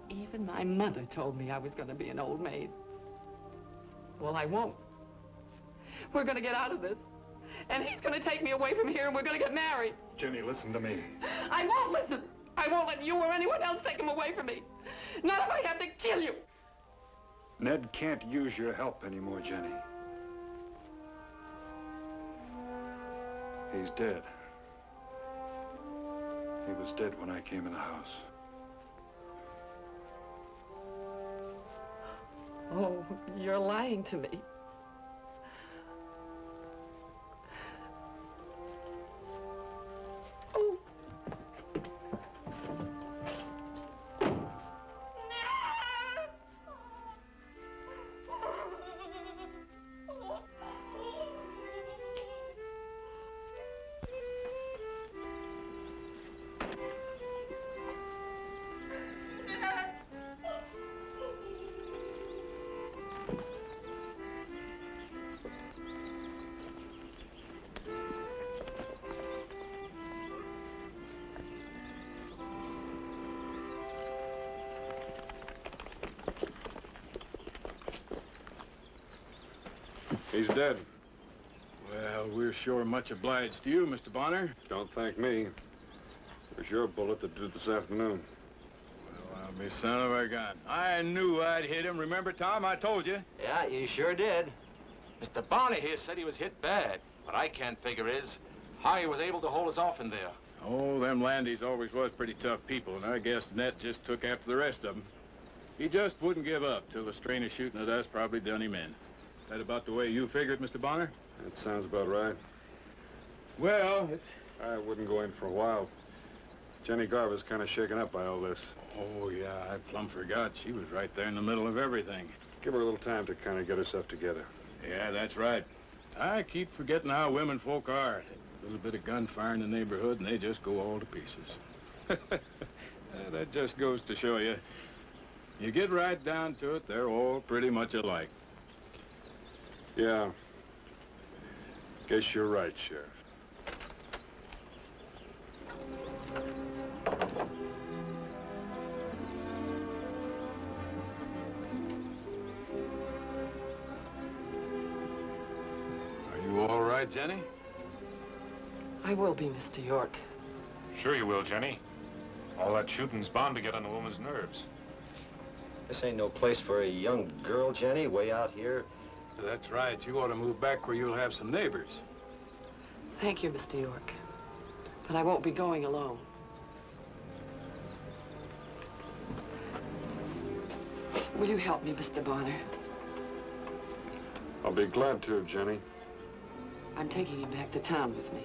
even my mother told me I was going to be an old maid. Well, I won't. We're going to get out of this. And he's going to take me away from here and we're going to get married. Jenny, listen to me. I won't listen. I won't let you or anyone else take him away from me. Not if I have to kill you. Ned can't use your help anymore, Jenny. He's dead. He was dead when I came in the house. Oh, you're lying to me. Oh. He's dead. Well, we're sure much obliged to you, Mr. Bonner. Don't thank me. It was your bullet that did it this afternoon. Well, I'll be son of a gun. I knew I'd hit him. Remember, Tom? I told you. Yeah, you sure did. Mr. Bonner here said he was hit bad. What I can't figure is how he was able to hold us off in there. Oh, them Landys always was pretty tough people, and I guess Ned just took after the rest of them. He just wouldn't give up till the strain of shooting at us probably done him in. That about the way you figured, Mr. Bonner? That sounds about right. Well, it's... I wouldn't go in for a while. Jenny Garver's kind of shaken up by all this. Oh, yeah, I plumb forgot. She was right there in the middle of everything. Give her a little time to kind of get herself together. Yeah, that's right. I keep forgetting how women folk are. A little bit of gunfire in the neighborhood, and they just go all to pieces. That just goes to show you. You get right down to it, they're all pretty much alike. Yeah. Guess you're right, Sheriff. Are you all right, Jenny? I will be, Mr. York. Sure you will, Jenny. All that shooting's bound to get on a woman's nerves. This ain't no place for a young girl, Jenny, way out here. That's right. You ought to move back where you'll have some neighbors. Thank you, Mr. York. But I won't be going alone. Will you help me, Mr. Bonner? I'll be glad to, Jenny. I'm taking him back to town with me.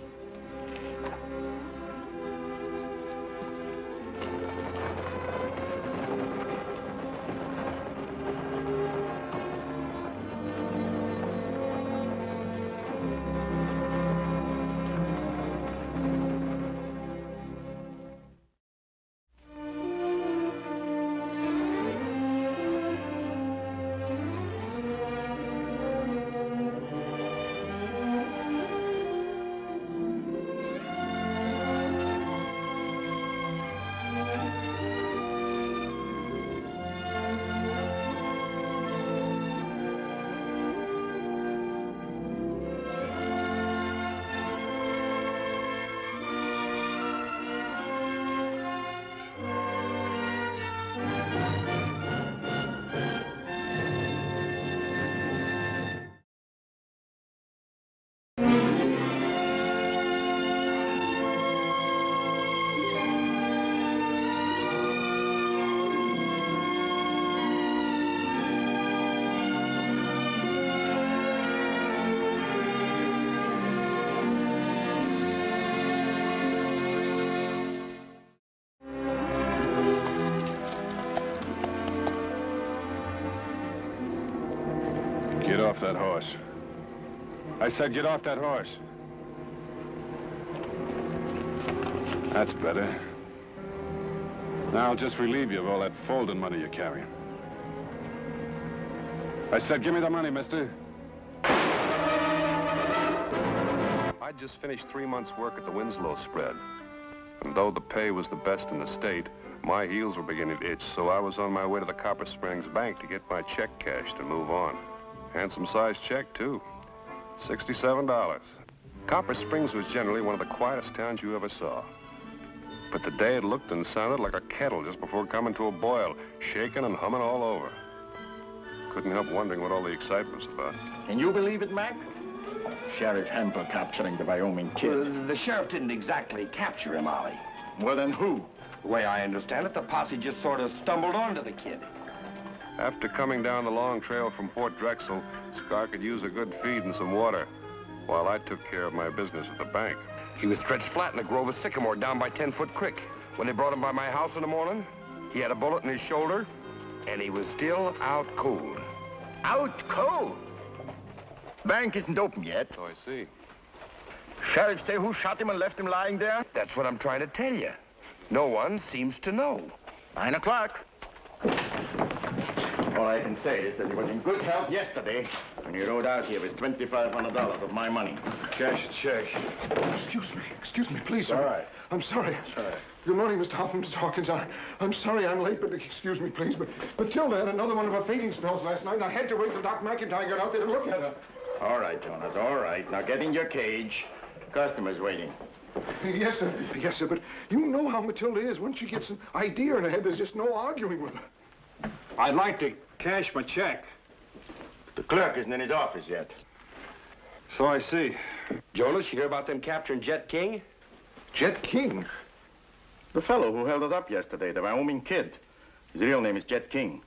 off that horse. I said get off that horse. That's better. Now I'll just relieve you of all that folding money you're carrying. I said give me the money, mister. I'd just finished 3 months' work at the Winslow spread. And though the pay was the best in the state, my heels were beginning to itch, so I was on my way to the Copper Springs Bank to get my check cashed and move on. Handsome-sized check, too. $67. Copper Springs was generally one of the quietest towns you ever saw. But today it looked and sounded like a kettle just before coming to a boil, shaking and humming all over. Couldn't help wondering what all the excitement was about. Can you believe it, Mac? Sheriff Hempel capturing the Wyoming kid. Well, the sheriff didn't exactly capture him, Ollie. Well, then who? The way I understand it, the posse just sort of stumbled onto the kid. After coming down the long trail from Fort Drexel, Scar could use a good feed and some water, while I took care of my business at the bank. He was stretched flat in a grove of sycamore down by 10-Foot Creek. When they brought him by my house in the morning, he had a bullet in his shoulder, and he was still out cold. Out cold? Bank isn't open yet. So I see. Sheriff say who shot him and left him lying there? That's what I'm trying to tell you. No one seems to know. 9 o'clock. All I can say is that he was in good health yesterday when he rode out here with $2,500 of my money. Cash a check. Excuse me, please, sir. All right. I'm sorry. All right. Good morning, Mr. Hoffman, Mr. Hawkins. I'm sorry I'm late, but excuse me, please. But Tilda had another one of her fainting spells last night, and I had to wait till Doc McIntyre got out there to look at her. All right, Jonas, all right. Now get in your cage. Customer's waiting. Yes, sir, but you know how Matilda is. Once she gets an idea in her head, there's just no arguing with her. I'd like to cash my check. The clerk isn't in his office yet. So I see. Jonas, you hear about them capturing Jet King? Jet King? The fellow who held us up yesterday, the Wyoming kid. His real name is Jet King.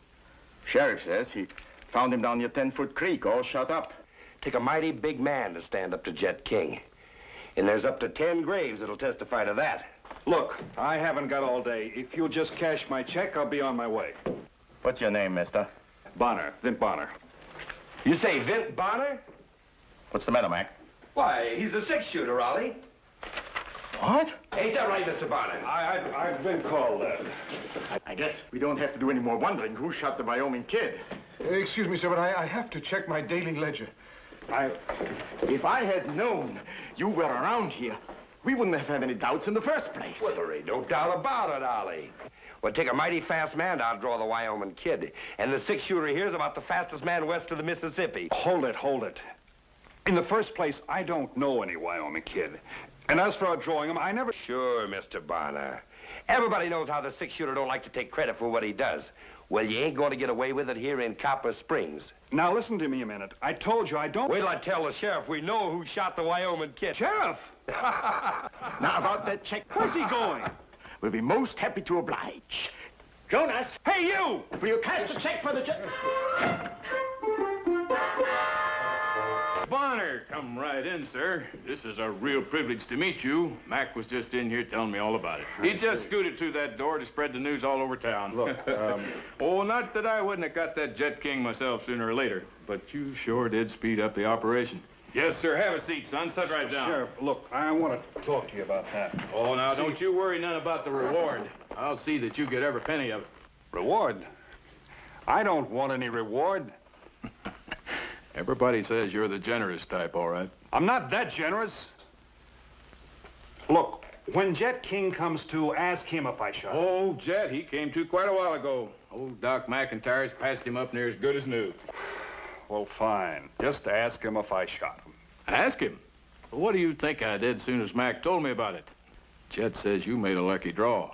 Sheriff says he found him down near 10-Foot Creek, all shot up. Take a mighty big man to stand up to Jet King. And there's up to 10 graves that'll testify to that. Look, I haven't got all day. If you'll just cash my check, I'll be on my way. What's your name, mister? Bonner, Vint Bonner. You say Vint Bonner? What's the matter, Mac? Why, he's a six-shooter, Ollie. What? Ain't that right, Mr. Bonner? I've been called that. I guess we don't have to do any more wondering who shot the Wyoming kid. Excuse me, sir, but I have to check my daily ledger. If I had known you were around here, we wouldn't have had any doubts in the first place. Well, there ain't no doubt about it, Ollie. Well, take a mighty fast man to outdraw the Wyoming kid. And the six-shooter here is about the fastest man west of the Mississippi. Hold it. In the first place, I don't know any Wyoming kid. And as for outdrawing him, I never... Sure, Mr. Bonner. Everybody knows how the six-shooter don't like to take credit for what he does. Well, you ain't going to get away with it here in Copper Springs. Now, listen to me a minute. I told you I don't... Wait till I tell the sheriff we know who shot the Wyoming kid. Sheriff! Now, about that check... Where's he going? We'll be most happy to oblige. Jonas! Hey, you! Will you cash the check for the check? Bonner, come right in, sir. This is a real privilege to meet you. Mac was just in here telling me all about it. He just scooted through that door to spread the news all over town. Look, Oh, not that I wouldn't have got that Jet King myself sooner or later, but you sure did speed up the operation. Yes, sir. Have a seat, son. Sit right down. Sheriff, look, I want to talk to you about that. Oh, now, don't you worry none about the reward. I'll see that you get every penny of it. Reward? I don't want any reward. Everybody says you're the generous type, all right. I'm not that generous. Look, when Jet King comes to, ask him if I shot him. Oh, Jet, he came to quite a while ago. Old Doc McIntyre's passed him up near as good as new. Well, fine. Just ask him if I shot him. Ask him? Well, what do you think I did as soon as Mac told me about it? Jet says you made a lucky draw.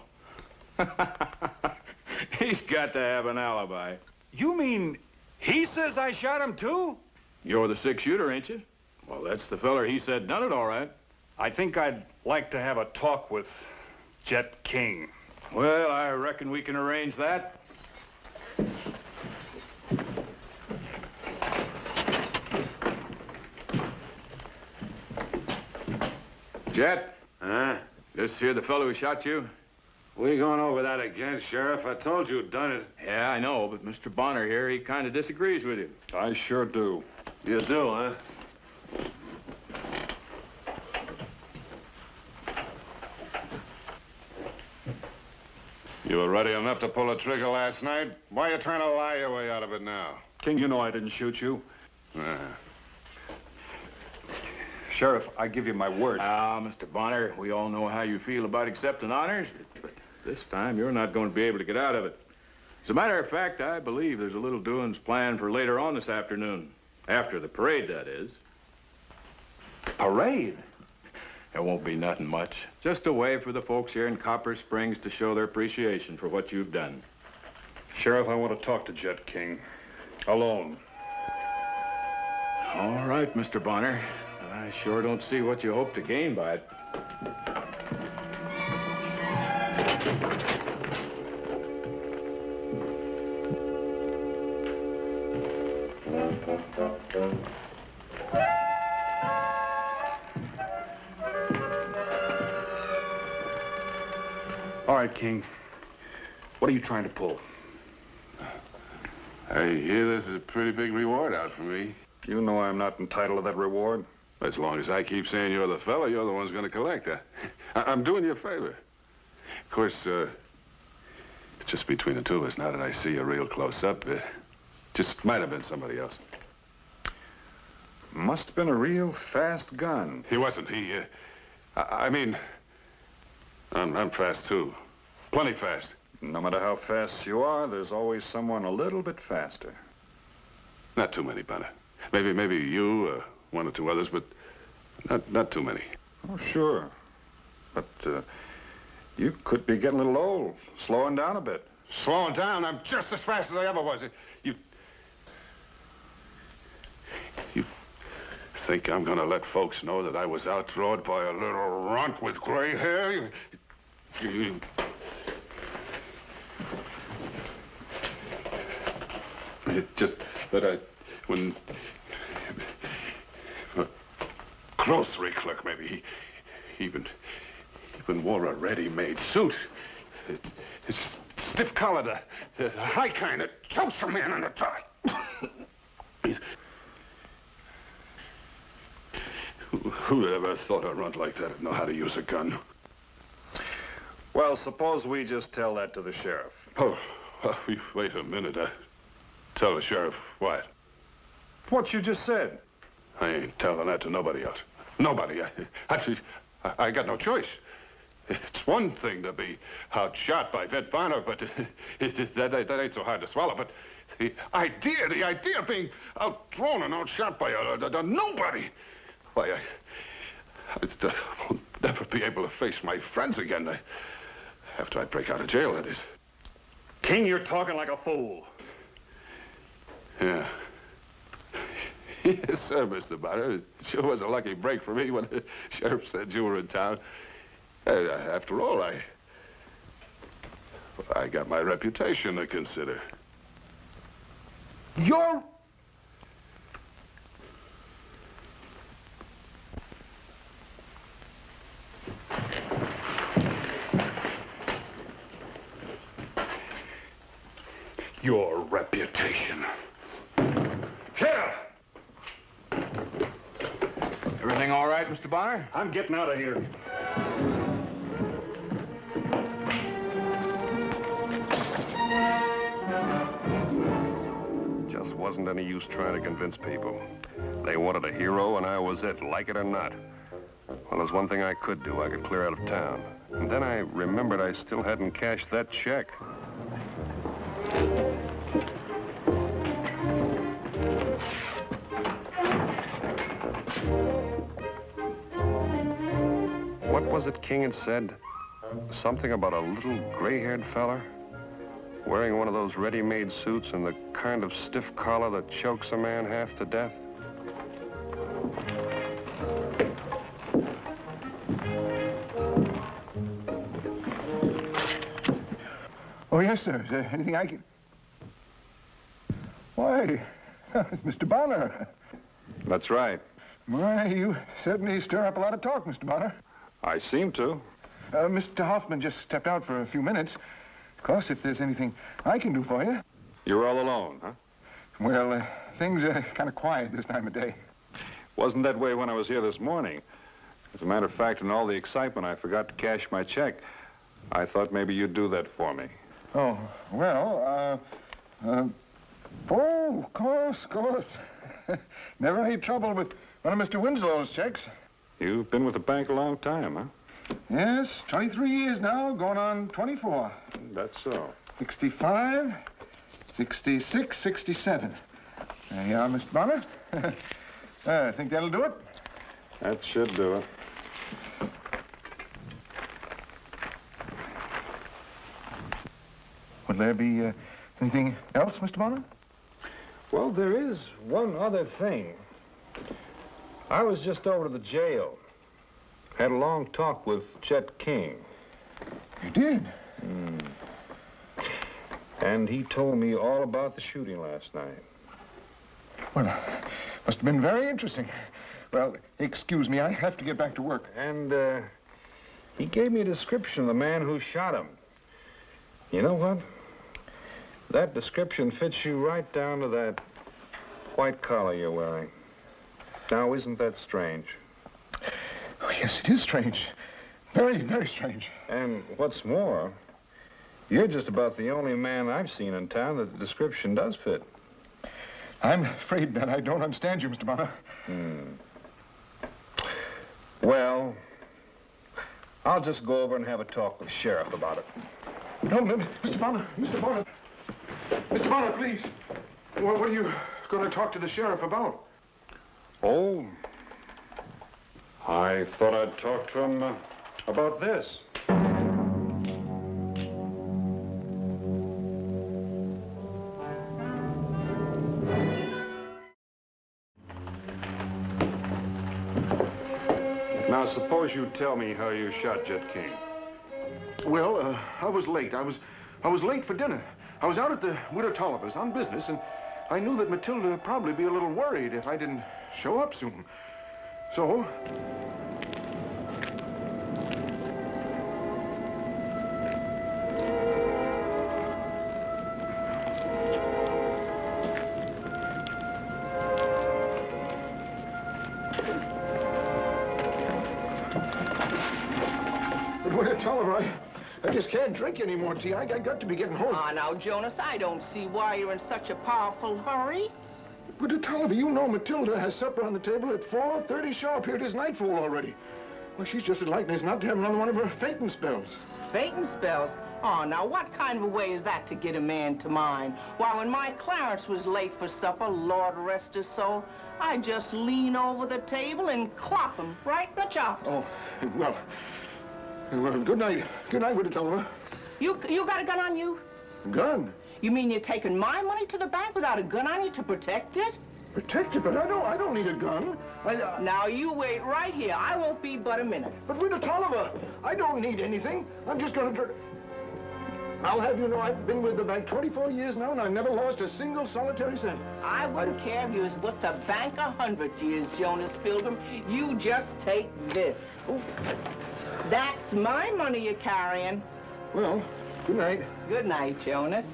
He's got to have an alibi. You mean he says I shot him, too? You're the six-shooter, ain't you? Well, that's the feller he said done it, all right. I think I'd like to have a talk with Jet King. Well, I reckon we can arrange that. Jet? Huh? This here the fellow who shot you? We going over that again, Sheriff? I told you who'd done it. Yeah, I know, but Mr. Bonner here, he kind of disagrees with you. I sure do. You do, huh? You were ready enough to pull a trigger last night. Why are you trying to lie your way out of it now? King, you know I didn't shoot you. Sheriff, I give you my word. Ah, Mr. Bonner, we all know how you feel about accepting honors, but this time you're not going to be able to get out of it. As a matter of fact, I believe there's a little doings planned for later on this afternoon. After the parade, that is. Parade? There won't be nothing much. Just a way for the folks here in Copper Springs to show their appreciation for what you've done. Sheriff, I want to talk to Jet King. Alone. All right, Mr. Bonner. I sure don't see what you hope to gain by it. All right, King. What are you trying to pull? I hear there's a pretty big reward out for me. You know I'm not entitled to that reward. As long as I keep saying you're the fella, you're the one's going to collect it. I'm doing you a favor. Of course, it's just between the two of us now that I see you real close up. Just might have been somebody else. Must have been a real fast gun. He wasn't. I mean, I'm fast, too. Plenty fast. No matter how fast you are, there's always someone a little bit faster. Not too many, Bonner. Maybe you, one or two others, but not too many. Oh, sure. But, you could be getting a little old, slowing down a bit. Slowing down? I'm just as fast as I ever was. You think I'm gonna let folks know that I was outdrawed by a little runt with gray hair? It just that when a grocery clerk, maybe he even wore a ready-made suit. It's stiff-collared, the high kind that chokes a man in the tie. Who'd ever thought a runt like that would know how to use a gun? Well, suppose we just tell that to the sheriff. Oh, wait a minute. Tell the sheriff what? What you just said. I ain't telling that to nobody else. Nobody. I got no choice. It's one thing to be outshot by Vet Bonner, but that ain't so hard to swallow. But the idea of being outdrawn and outshot by a nobody. Why, I will never be able to face my friends again. After I break out of jail, that is. King, you're talking like a fool. Yeah. Yes, sir, Mr. Bonner. It sure was a lucky break for me when the sheriff said you were in town. After all, I got my reputation to consider. You're... Your reputation. Sheriff! Everything all right, Mr. Bonner? I'm getting out of here. Just wasn't any use trying to convince people. They wanted a hero, and I was it, like it or not. Well, there's one thing I could do. I could clear out of town. And then I remembered I still hadn't cashed that check. What was it King had said? Something about a little gray-haired fella wearing one of those ready-made suits and the kind of stiff collar that chokes a man half to death? Oh, yes, sir. Is there anything I can... Why, it's Mr. Bonner. That's right. Why, you certainly stir up a lot of talk, Mr. Bonner. I seem to. Mr. Hoffman just stepped out for a few minutes. Of course, if there's anything I can do for you. You're all alone, huh? Well, things are kind of quiet this time of day. Wasn't that way when I was here this morning. As a matter of fact, in all the excitement, I forgot to cash my check. I thought maybe you'd do that for me. Oh, well, oh, of course. Never any trouble with one of Mr. Winslow's checks. You've been with the bank a long time, huh? Yes, 23 years now, going on 24. That's so. 65, 66, 67. There you are, Mr. Bonner. I think that'll do it. That should do it. Would there be anything else, Mr. Bonner? Well, there is one other thing. I was just over to the jail. Had a long talk with Chet King. You did? And he told me all about the shooting last night. Well, must have been very interesting. Well, excuse me, I have to get back to work. And he gave me a description of the man who shot him. You know what? That description fits you right down to that white collar you're wearing. Now, isn't that strange? Oh, yes, it is strange. Very, very strange. And what's more, you're just about the only man I've seen in town that the description does fit. I'm afraid that I don't understand you, Mr. Bonner. Well, I'll just go over and have a talk with the sheriff about it. No, Mr. Bonner, Mr. Bonner. Mr. Bonner, please. What are you going to talk to the sheriff about? Oh, I thought I'd talk to him about this. Now, suppose you tell me how you shot Chet King. Well, I was late. I was late for dinner. I was out at the Widow Tolliver's on business, and I knew that Matilda would probably be a little worried if I didn't show up soon. So... But Widow Tolliver, I just can't drink any more tea. I got to be getting home. Ah, now, Jonas, I don't see why you're in such a powerful hurry. But Tolliver, you know Matilda has supper on the table at 4:30 sharp. Here it is nightfall already. Well, she's just as likely as not to have another one of her fainting spells. Fainting spells? Oh, now, what kind of a way is that to get a man to mind? Why, when my Clarence was late for supper, Lord rest his soul, I'd just lean over the table and clop him right in the chops. Oh, well, good night. Good night, Widow Tolliver. You got a gun on you? Gun? You mean you're taking my money to the bank without a gun on you to protect it? Protect it? But I don't need a gun. Now, you wait right here. I won't be but a minute. But Widow Tolliver, I don't need anything. I'm just going to... I'll have you know I've been with the bank 24 years now, and I've never lost a single solitary cent. I wouldn't care if you was with the bank 100 years, Jonas Pilgrim. You just take this. Ooh. That's my money you're carrying. Well, good night. Good night, Jonas.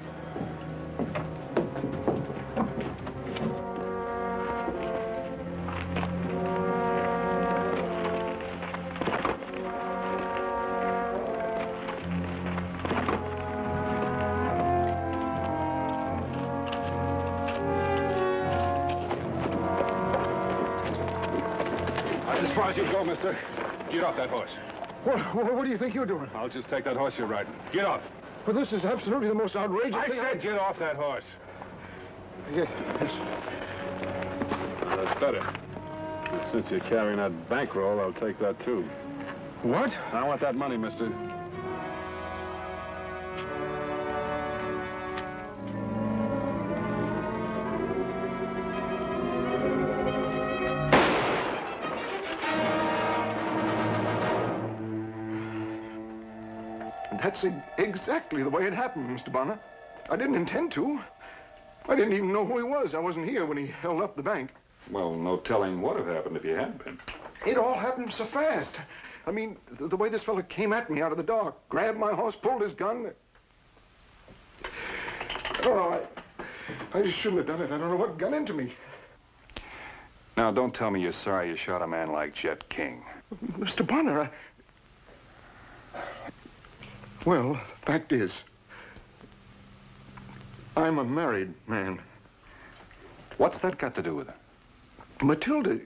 As far as you go, mister. Get off that horse. What do you think you're doing? I'll just take that horse you're riding. Get off. Well, this is absolutely the most outrageous I thing said get off that horse. Yes. That's better. But since you're carrying that bankroll, I'll take that, too. What? I want that money, mister. That's exactly the way it happened, Mr. Bonner. I didn't intend to. I didn't even know who he was. I wasn't here when he held up the bank. Well, no telling what would have happened if you had been. It all happened so fast. I mean, the way this fella came at me out of the dark, grabbed my horse, pulled his gun. Oh, I just shouldn't have done it. I don't know what got into me. Now, don't tell me you're sorry you shot a man like Jet King. Mr. Bonner, Well, the fact is, I'm a married man. What's that got to do with it? Matilda,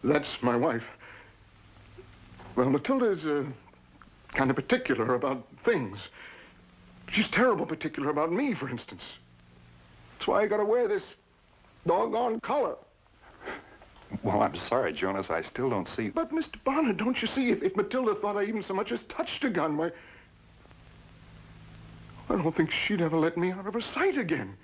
that's my wife. Well, Matilda's kind of particular about things. She's terrible particular about me, for instance. That's why I gotta wear this doggone collar. Well, I'm sorry, Jonas. I still don't see... But, Mr. Bonner, don't you see, if Matilda thought I even so much as touched a gun, why... I don't think she'd ever let me out of her sight again.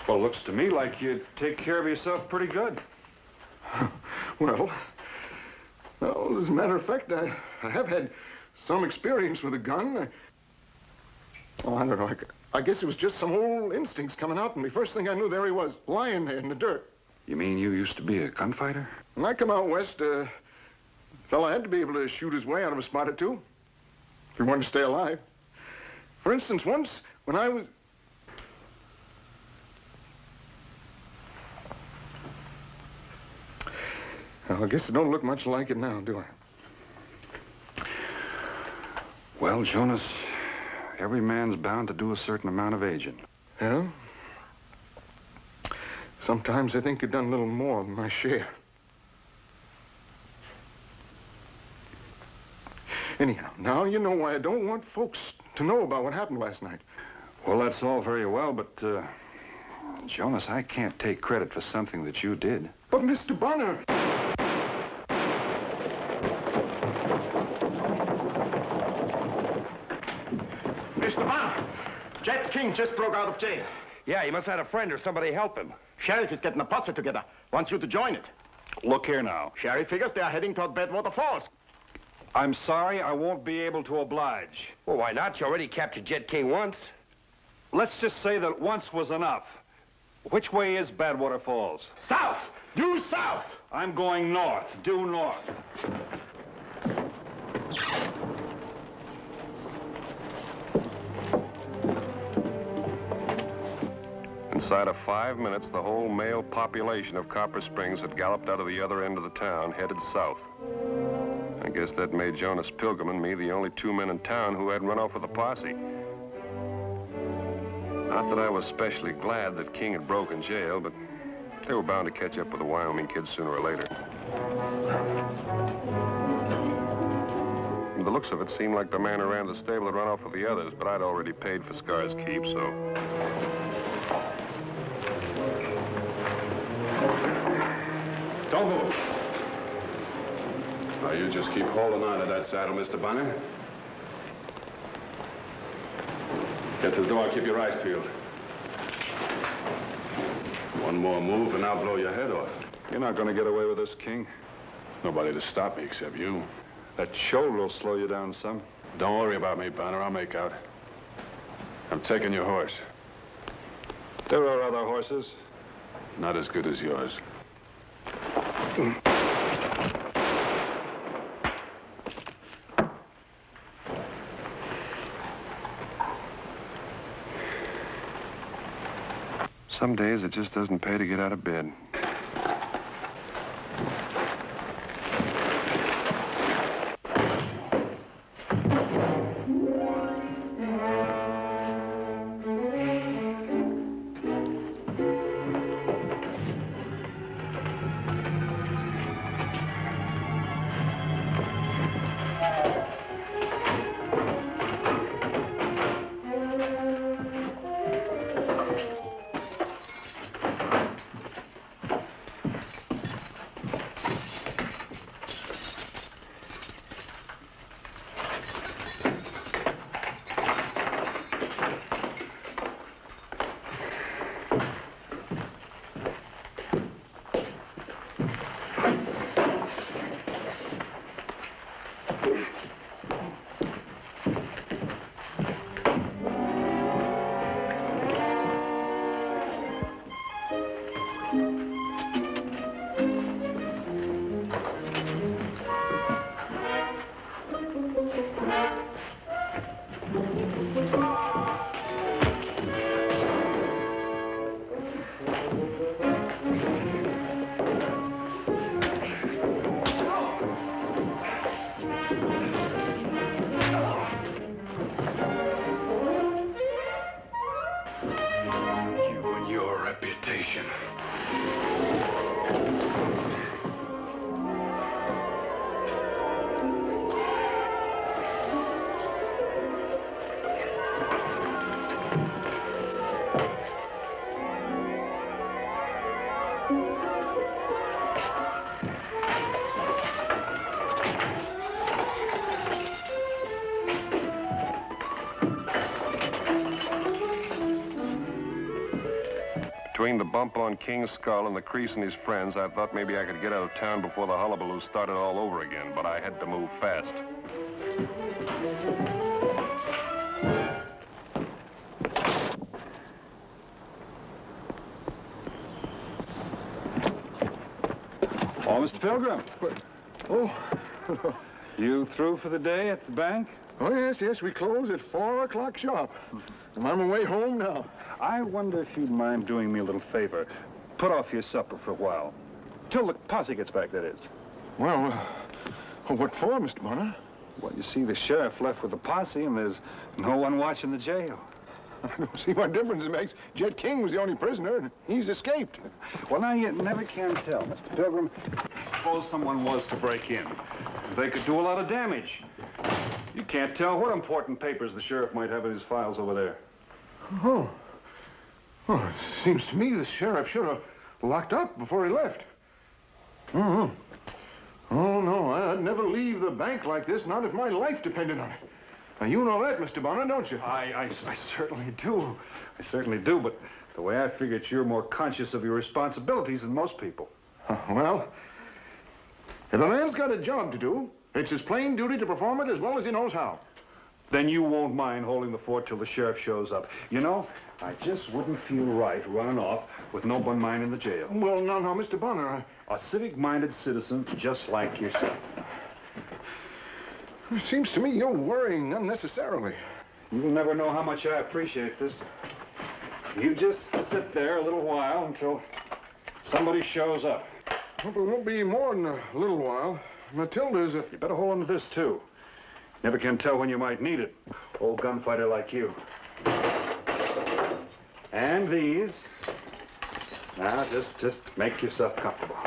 Well, it looks to me like you take care of yourself pretty good. Well, as a matter of fact, I have had some experience with a gun. I don't know. I guess it was just some old instincts coming out in me. First thing I knew, there he was, lying there in the dirt. You mean you used to be a gunfighter? When I come out west, fella had to be able to shoot his way out of a spot or two if he wanted to stay alive. For instance, once when I was... Well, I guess it don't look much like it now, do I? Well, Jonas, every man's bound to do a certain amount of aging. Yeah? Sometimes I think I've done a little more than my share. Anyhow, now you know why I don't want folks to know about what happened last night. Well, that's all very well, but, Jonas, I can't take credit for something that you did. But, Mr. Bonner... Mr. Bonner, Jet King just broke out of jail. Yeah, he must have had a friend or somebody help him. Sheriff is getting a posse together. Wants you to join it. Look here now. Sheriff figures they are heading toward Bedwater Falls. I'm sorry, I won't be able to oblige. Well, why not? You already captured Jet King once. Let's just say that once was enough. Which way is Badwater Falls? South! Due south! I'm going north, due north. Inside of 5 minutes, the whole male population of Copper Springs had galloped out of the other end of the town, headed south. I guess that made Jonas Pilgrim and me the only two men in town who hadn't run off with a posse. Not that I was especially glad that King had broken jail, but they were bound to catch up with the Wyoming kids sooner or later. From the looks of it, seemed like the man who ran the stable had run off with the others, but I'd already paid for Scar's keep, so... Don't move. Now, you just keep holding on to that saddle, Mr. Bonner. Get to the door, keep your eyes peeled. One more move and I'll blow your head off. You're not going to get away with this, King. Nobody to stop me except you. That shoulder will slow you down some. Don't worry about me, Bonner. I'll make out. I'm taking your horse. There are other horses. Not as good as yours. Some days it just doesn't pay to get out of bed. Between the bump on King's skull and the crease in his friends, I thought maybe I could get out of town before the hullabaloo started all over again, but I had to move fast. Oh, Mr. Pilgrim. Oh. You through for the day at the bank? Oh, yes, we close at 4 o'clock sharp. And I'm away home now. I wonder if you'd mind doing me a little favor. Put off your supper for a while. Till the posse gets back, that is. Well, what for, Mr. Bonner? Well, you see, the sheriff left with the posse, and there's no one watching the jail. I don't see what difference it makes. Jet King was the only prisoner, and he's escaped. Well, now, you never can tell, Mr. Pilgrim. Suppose someone was to break in. They could do a lot of damage. You can't tell what important papers the sheriff might have in his files over there. Oh. Well, it seems to me the sheriff should have locked up before he left. Oh, no, I'd never leave the bank like this, not if my life depended on it. Now, you know that, Mr. Bonner, don't you? I certainly do. I certainly do, but the way I figure it, you're more conscious of your responsibilities than most people. Well, if a man's got a job to do, it's his plain duty to perform it as well as he knows how. Then you won't mind holding the fort till the sheriff shows up. You know, I just wouldn't feel right running off with no one minding the jail. Well, no, Mr. Bonner, A civic-minded citizen just like yourself. It seems to me you're worrying unnecessarily. You'll never know how much I appreciate this. You just sit there a little while until somebody shows up. Hope it won't be more than a little while. Matilda's a... You better hold on to this, too. Never can tell when you might need it. Old gunfighter like you. And these. Now, just make yourself comfortable.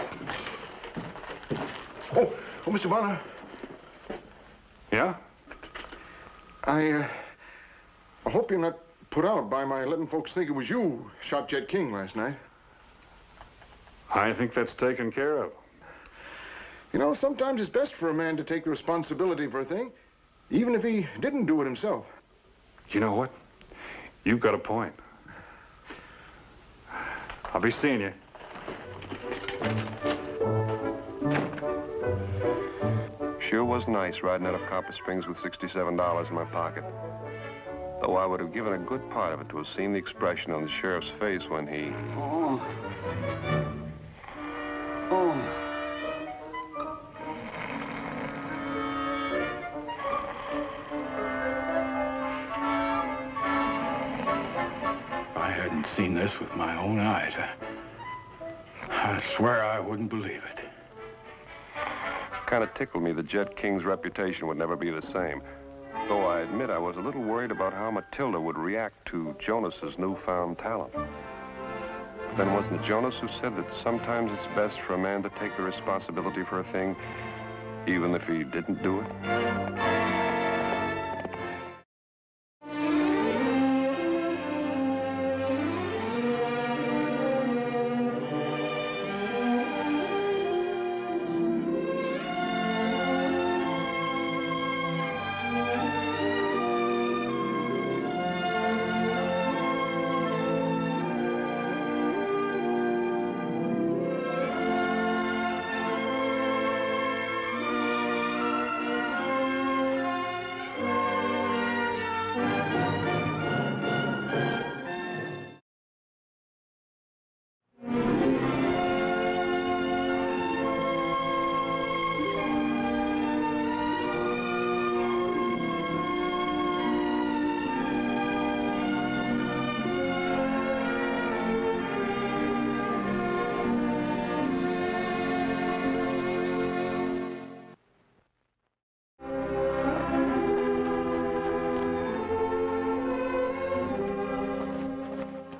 Oh, Mr. Bonner. Yeah? I hope you're not put out by my letting folks think it was you who shot Jet King last night. I think that's taken care of. You know, sometimes it's best for a man to take the responsibility for a thing, even if he didn't do it himself. You know what? You've got a point. I'll be seeing you. Sure was nice riding out of Copper Springs with $67 in my pocket. Though I would have given a good part of it to have seen the expression on the sheriff's face when he... Oh. I hadn't seen this with my own eyes. I swear I wouldn't believe it. Kind of tickled me that Jet King's reputation would never be the same. Though I admit I was a little worried about how Matilda would react to Jonas's newfound talent. But then wasn't it Jonas who said that sometimes it's best for a man to take the responsibility for a thing, even if he didn't do it?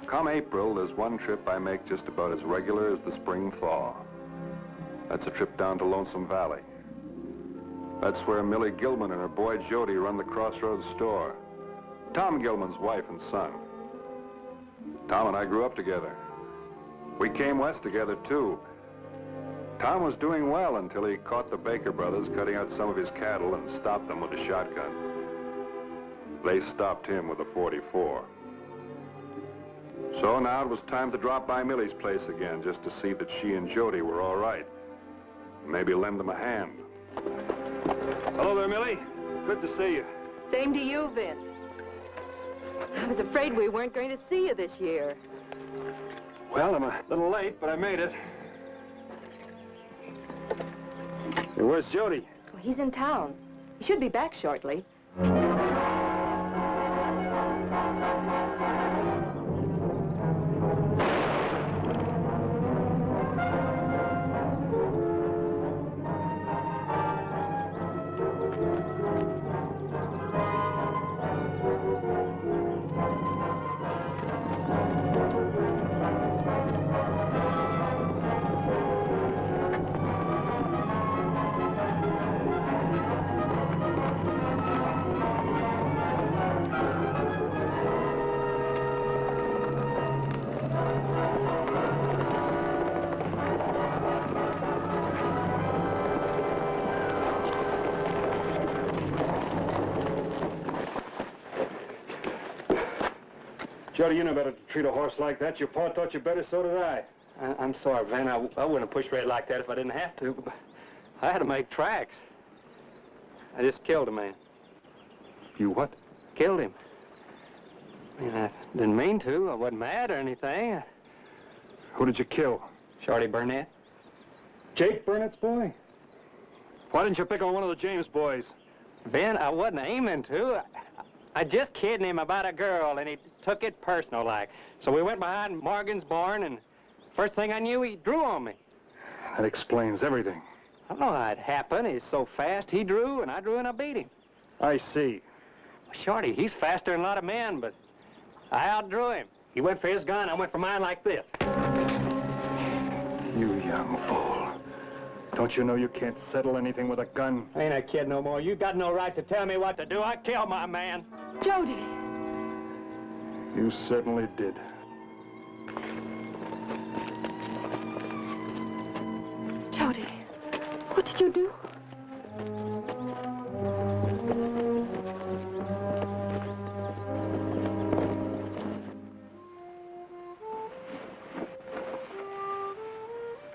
Come April, there's one trip I make just about as regular as the spring thaw. That's a trip down to Lonesome Valley. That's where Millie Gilman and her boy Jody run the Crossroads store. Tom Gilman's wife and son. Tom and I grew up together. We came west together, too. Tom was doing well until he caught the Baker brothers cutting out some of his cattle and stopped them with a shotgun. They stopped him with a .44. So now it was time to drop by Millie's place again, just to see that she and Jody were all right. Maybe lend them a hand. Hello there, Millie. Good to see you. Same to you, Vince. I was afraid we weren't going to see you this year. Well, I'm a little late, but I made it. Hey, where's Jody? Well, he's in town. He should be back shortly. Jody, you know better to treat a horse like that. Your pa taught you better, so did I. I'm sorry, Van. I wouldn't have pushed Red like that if I didn't have to. But I had to make tracks. I just killed a man. You what? Killed him. I mean, I didn't mean to. I wasn't mad or anything. Who did you kill? Shorty Burnett. Jake Burnett's boy? Why didn't you pick on one of the James boys? Ben, I wasn't aiming to. I just kidding him about a girl, and he took it personal like. So we went behind Morgan's barn, and first thing I knew, he drew on me. That explains everything. I don't know how it happened. He's so fast. He drew, and I drew, and I beat him. I see. Shorty, he's faster than a lot of men, but I outdrew him. He went for his gun, I went for mine like this. You young fool. Don't you know you can't settle anything with a gun? I ain't a kid no more. You got no right to tell me what to do. I killed my man. Jody. You certainly did. Jody, what did you do?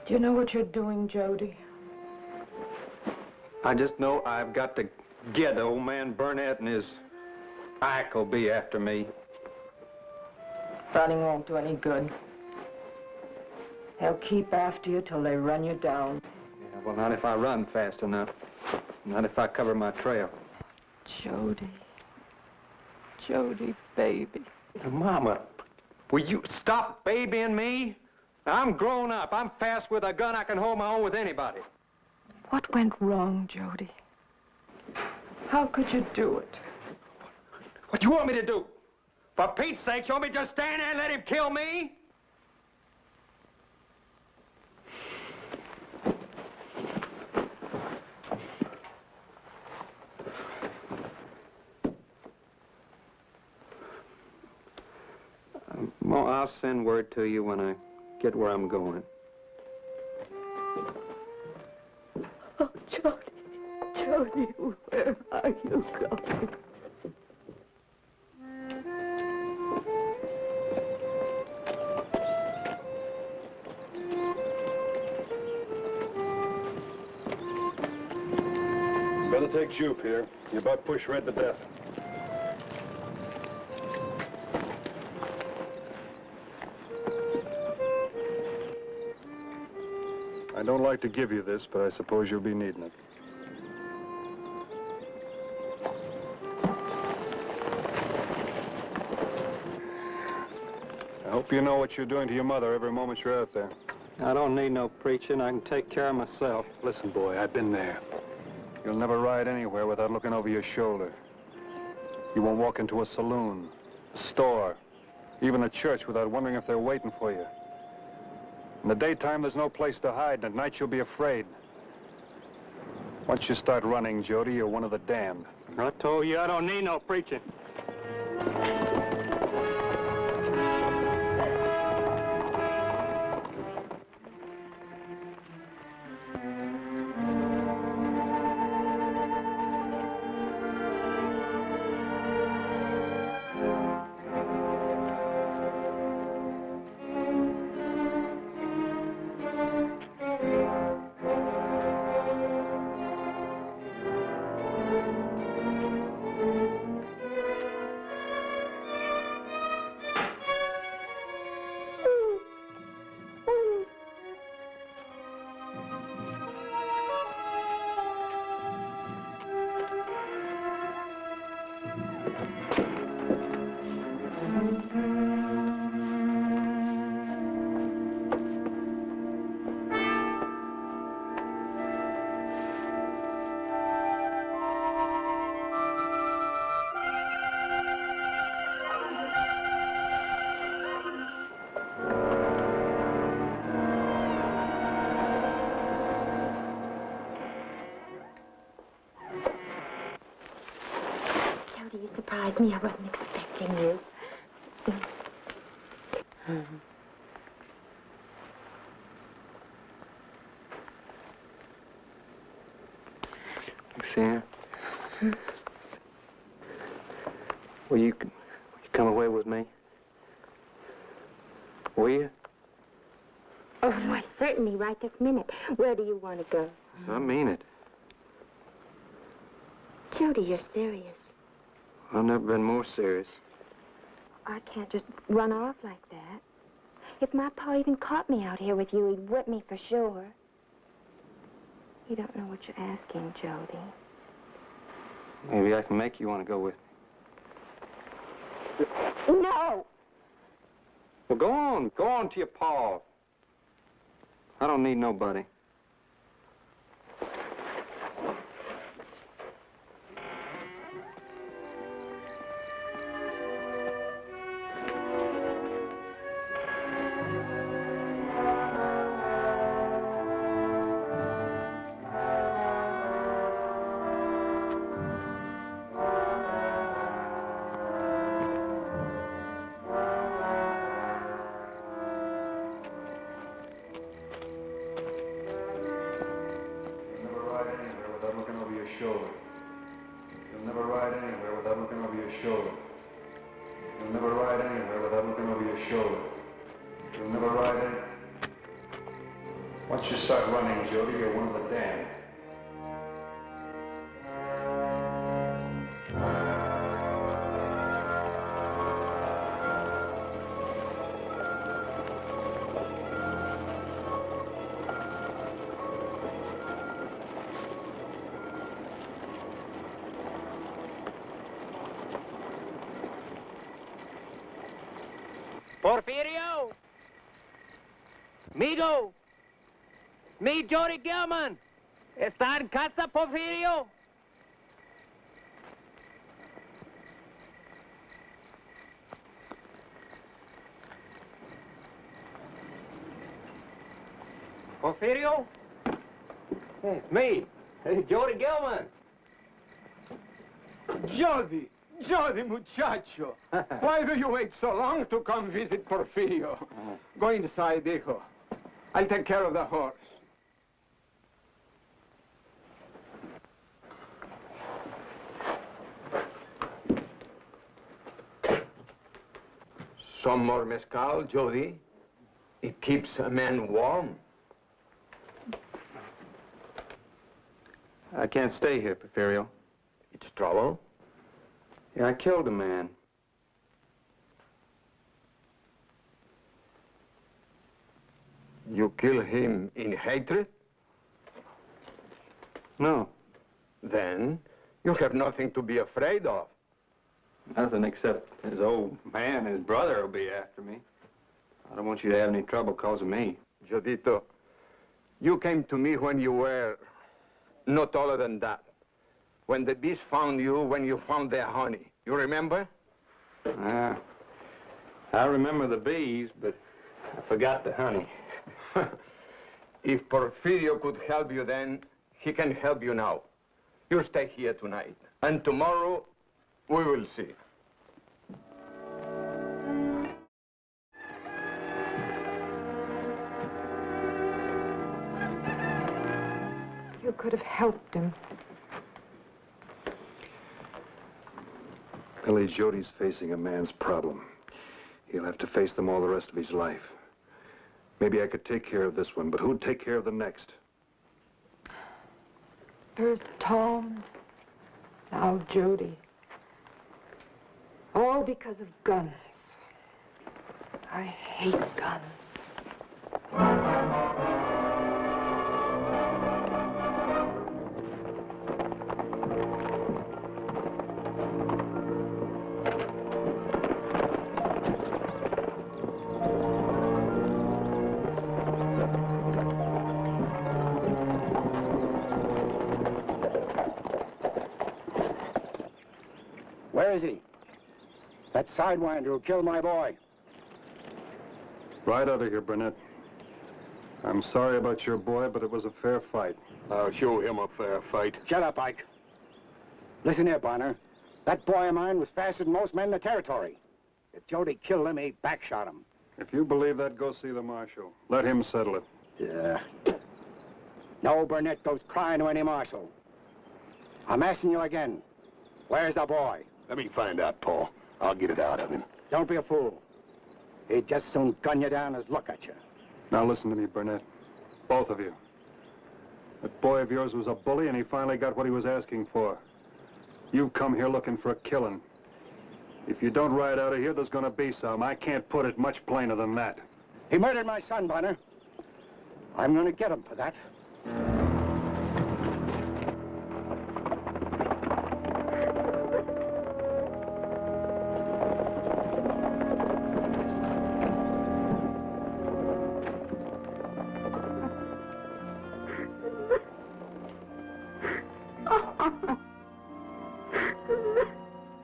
Do you know what you're doing, Jody? I just know I've got to get old man Burnett, and his Ike will be after me. Running won't do any good. They'll keep after you till they run you down. Yeah, well, not if I run fast enough. Not if I cover my trail. Jody. Jody, baby. Mama, will you stop babying me? I'm grown up. I'm fast with a gun. I can hold my own with anybody. What went wrong, Jody? How could you do it? What do you want me to do? For Pete's sake, you want me to just stand there and let him kill me? Well, I'll send word to you when I get where I'm going. Oh, Jody, Jody, where are you going? Better take Jupe here. You about pushed Red to death. I don't like to give you this, but I suppose you'll be needing it. I hope you know what you're doing to your mother every moment you're out there. I don't need no preaching. I can take care of myself. Listen, boy, I've been there. You'll never ride anywhere without looking over your shoulder. You won't walk into a saloon, a store, even a church without wondering if they're waiting for you. In the daytime, there's no place to hide, and at night you'll be afraid. Once you start running, Jody, you're one of the damned. I told you I don't need no preaching. Jody, you surprised me. I wasn't expecting you. Sam? Will you come away with me? Will you? Oh, why, certainly, right this minute. Where do you want to go? I mean it. Jody, you're serious. I've never been more serious. I can't just run off like that. If my pa even caught me out here with you, he'd whip me for sure. You don't know what you're asking, Jody. Maybe I can make you want to go with me. No! Well, go on. Go on to your pa. I don't need nobody. Once you start running, Jody, you're one of the damned. Porfirio! Migo! Me, Jody Gilman! ¿Está en casa, Porfirio? Porfirio? Hey, it's me. Hey, Jody Gilman. Jody! Jody, muchacho! Why do you wait so long to come visit Porfirio? Go inside, hijo. I'll take care of the horse. Some more mezcal, Jody. It keeps a man warm. I can't stay here, Porfirio. It's trouble? Yeah, I killed a man. You kill him in hatred? No. Then you have nothing to be afraid of. Nothing except his old man, his brother, will be after me. I don't want you to have any trouble because of me. Jodito, you came to me when you were no taller than that. When the bees found you, when you found their honey. You remember? I remember the bees, but I forgot the honey. If Porfirio could help you then, he can help you now. You stay here tonight, and tomorrow we will see. You could have helped him. Billy, Jody's facing a man's problem. He'll have to face them all the rest of his life. Maybe I could take care of this one, but who'd take care of the next? First Tom, now Jody. All because of guns. I hate guns. Where is he? That sidewinder who killed my boy. Right out of here, Burnett. I'm sorry about your boy, but it was a fair fight. I'll show him a fair fight. Shut up, Ike. Listen here, partner. That boy of mine was faster than most men in the territory. If Jody killed him, he backshot him. If you believe that, go see the marshal. Let him settle it. Yeah. No Burnett goes crying to any marshal. I'm asking you again. Where's the boy? Let me find out, Paul. I'll get it out of him. Don't be a fool. He'd just soon gun you down as look at you. Now listen to me, Burnett. Both of you. That boy of yours was a bully, and he finally got what he was asking for. You've come here looking for a killing. If you don't ride out of here, there's gonna be some. I can't put it much plainer than that. He murdered my son, Bonner. I'm gonna get him for that.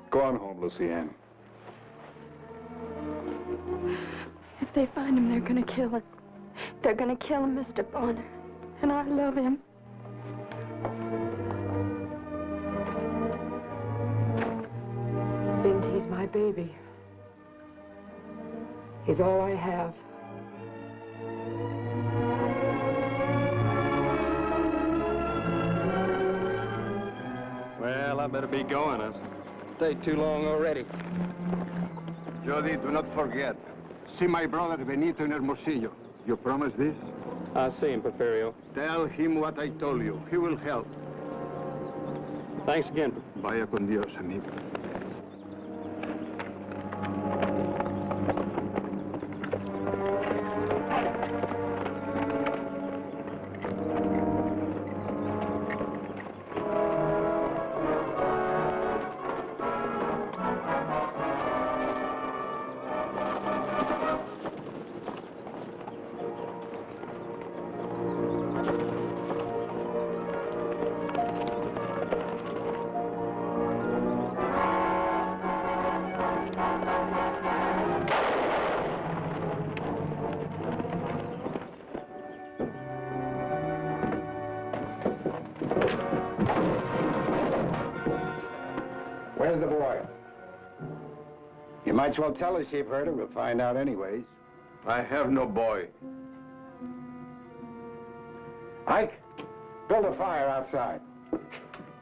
Go on home, Lucianne. If they find him, they're gonna kill him. They're gonna kill him, Mr. Bonner. And I love him. He's my baby. He's all I have. Well, I better be going. I've stayed too long already. Jody, do not forget. See my brother Benito in Hermosillo. You promise this? I'll see him, Porfirio. Tell him what I told you. He will help. Thanks again. Vaya con Dios, amigo. Where's the boy? You might as well tell us, Chief Herder. We'll find out anyways. I have no boy. Ike, build a fire outside.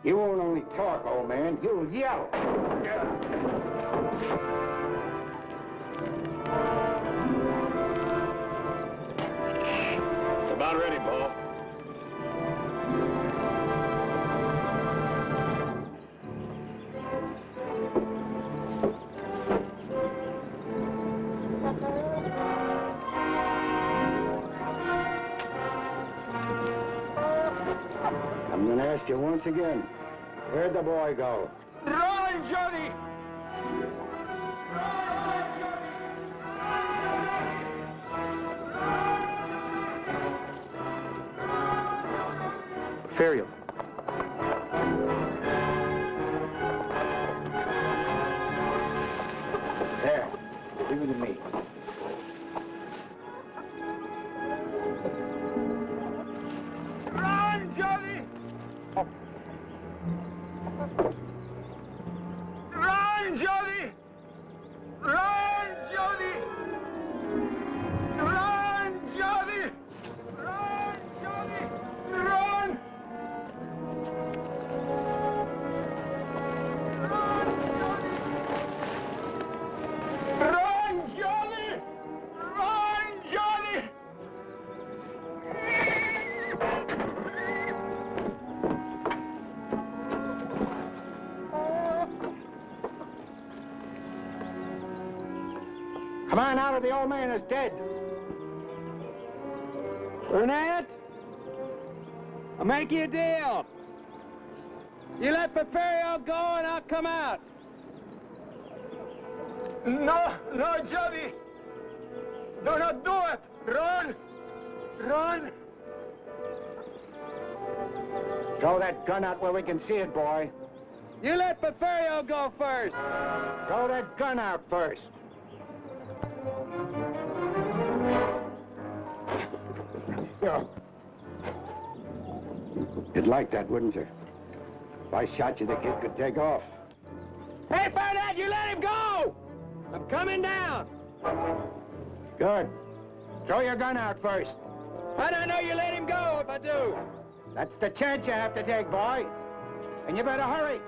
You won't only talk, old man. You'll yell. About ready, Paul. I'm gonna ask you once again. Where'd the boy go? Run, Johnny! Porfirio. There. Leave it to me. Run, Johnny! Run, Johnny! Run, Johnny! Run, Johnny! Run, Johnny! Run! Run, Johnny! Run, Johnny! Come on out, or the old man is dead. Burnett, I'll make you a deal. You let Porfirio go and I'll come out. No, no, Johnny! Do not do it! Run! Run! Throw that gun out where we can see it, boy. You let Porfirio go first. Throw that gun out first. You'd like that, wouldn't you? If I shot you, the kid could take off. Hey, Bernard, you let him go! I'm coming down. Good. Throw your gun out first. I don't know you let him go if I do. That's the chance you have to take, boy. And you better hurry.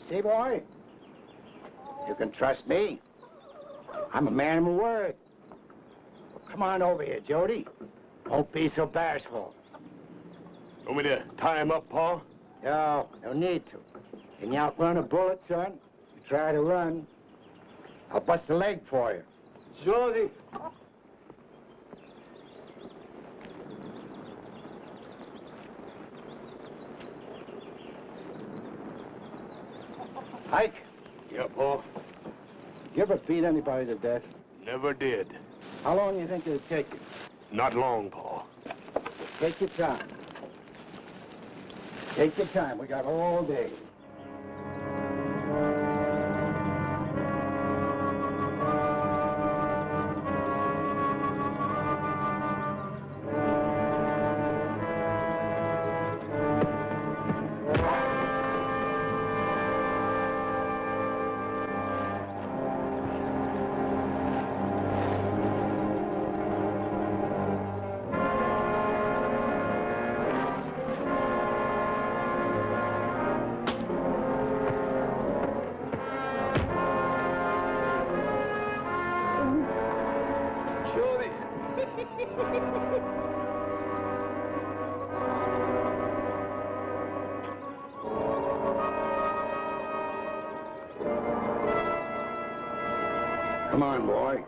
See, boy? You can trust me. I'm a man of my word. Come on over here, Jody. Don't be so bashful. Want me to tie him up, Paul? No need to. Can you outrun a bullet, son? You try to run, I'll bust a leg for you. Jody. Ike. Yeah, Paul? You ever beat anybody to death? Never did. How long do you think it'd take you? Not long, Paul. Take your time. Take your time. We got all day. Come on, boy.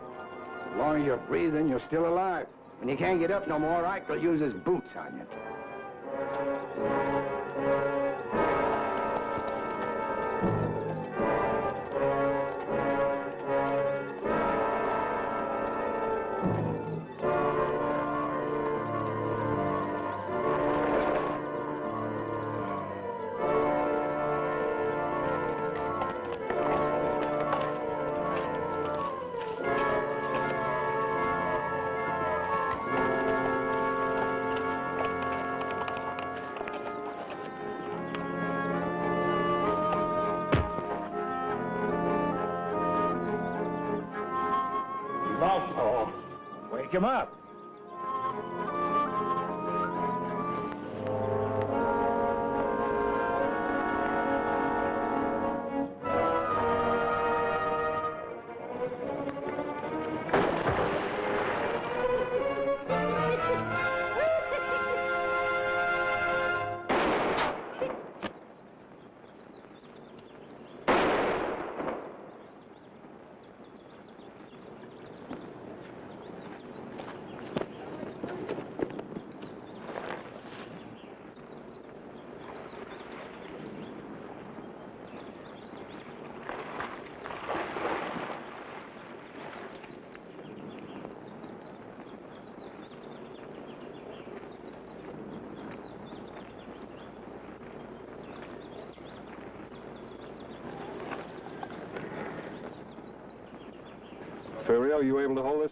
As long as you're breathing, you're still alive. When you can't get up no more, Ike will use his boots on you. Paul. Wake him up. Ferrio, you able to hold it?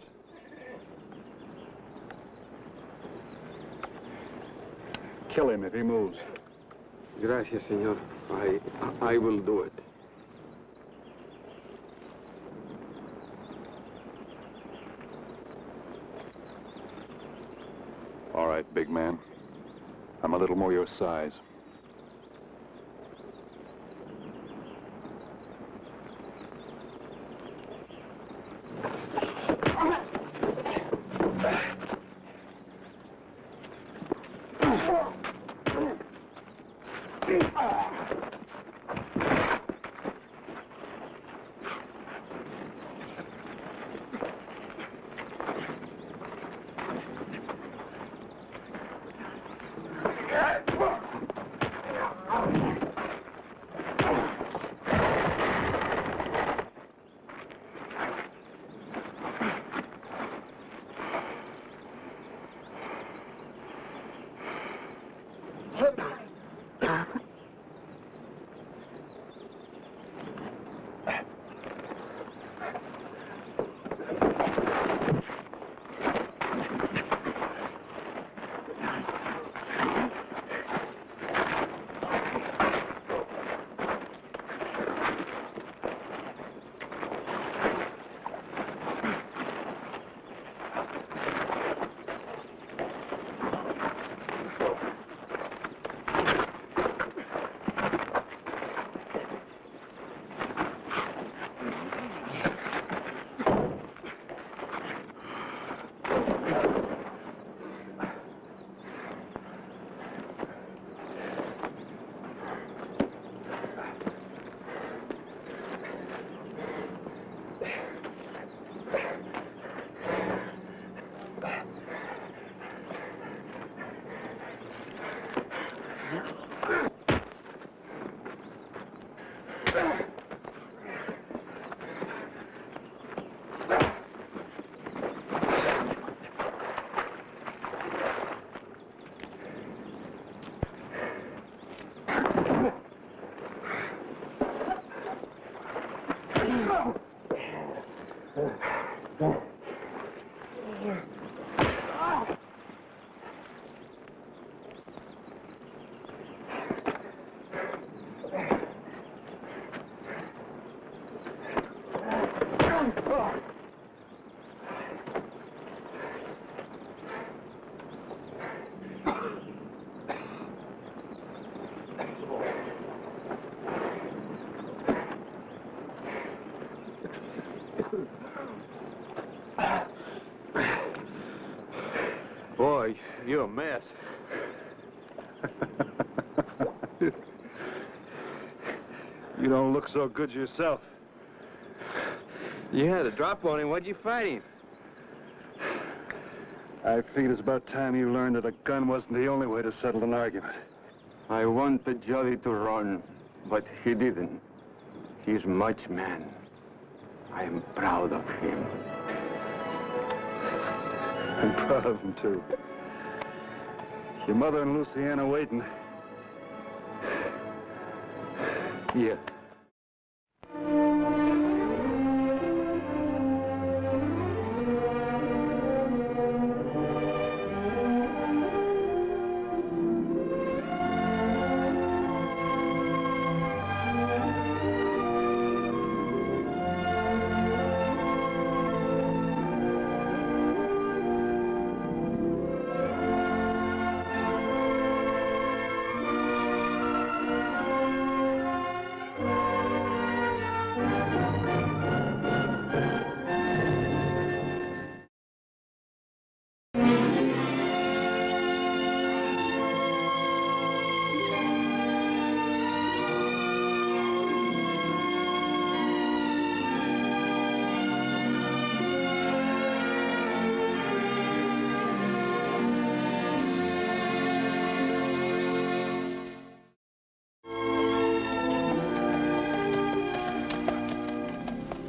Kill him if he moves. Gracias, señor. I will do it. All right, big man. I'm a little more your size. Boy, you're a mess. You don't look so good yourself. You had a drop on him. What'd you fight him? I figured it's about time you learned that a gun wasn't the only way to settle an argument. I wanted Jolly to run, but he didn't. He's much man. I am proud of him. I'm proud of him, too. Your mother and Luciana waiting. Yeah.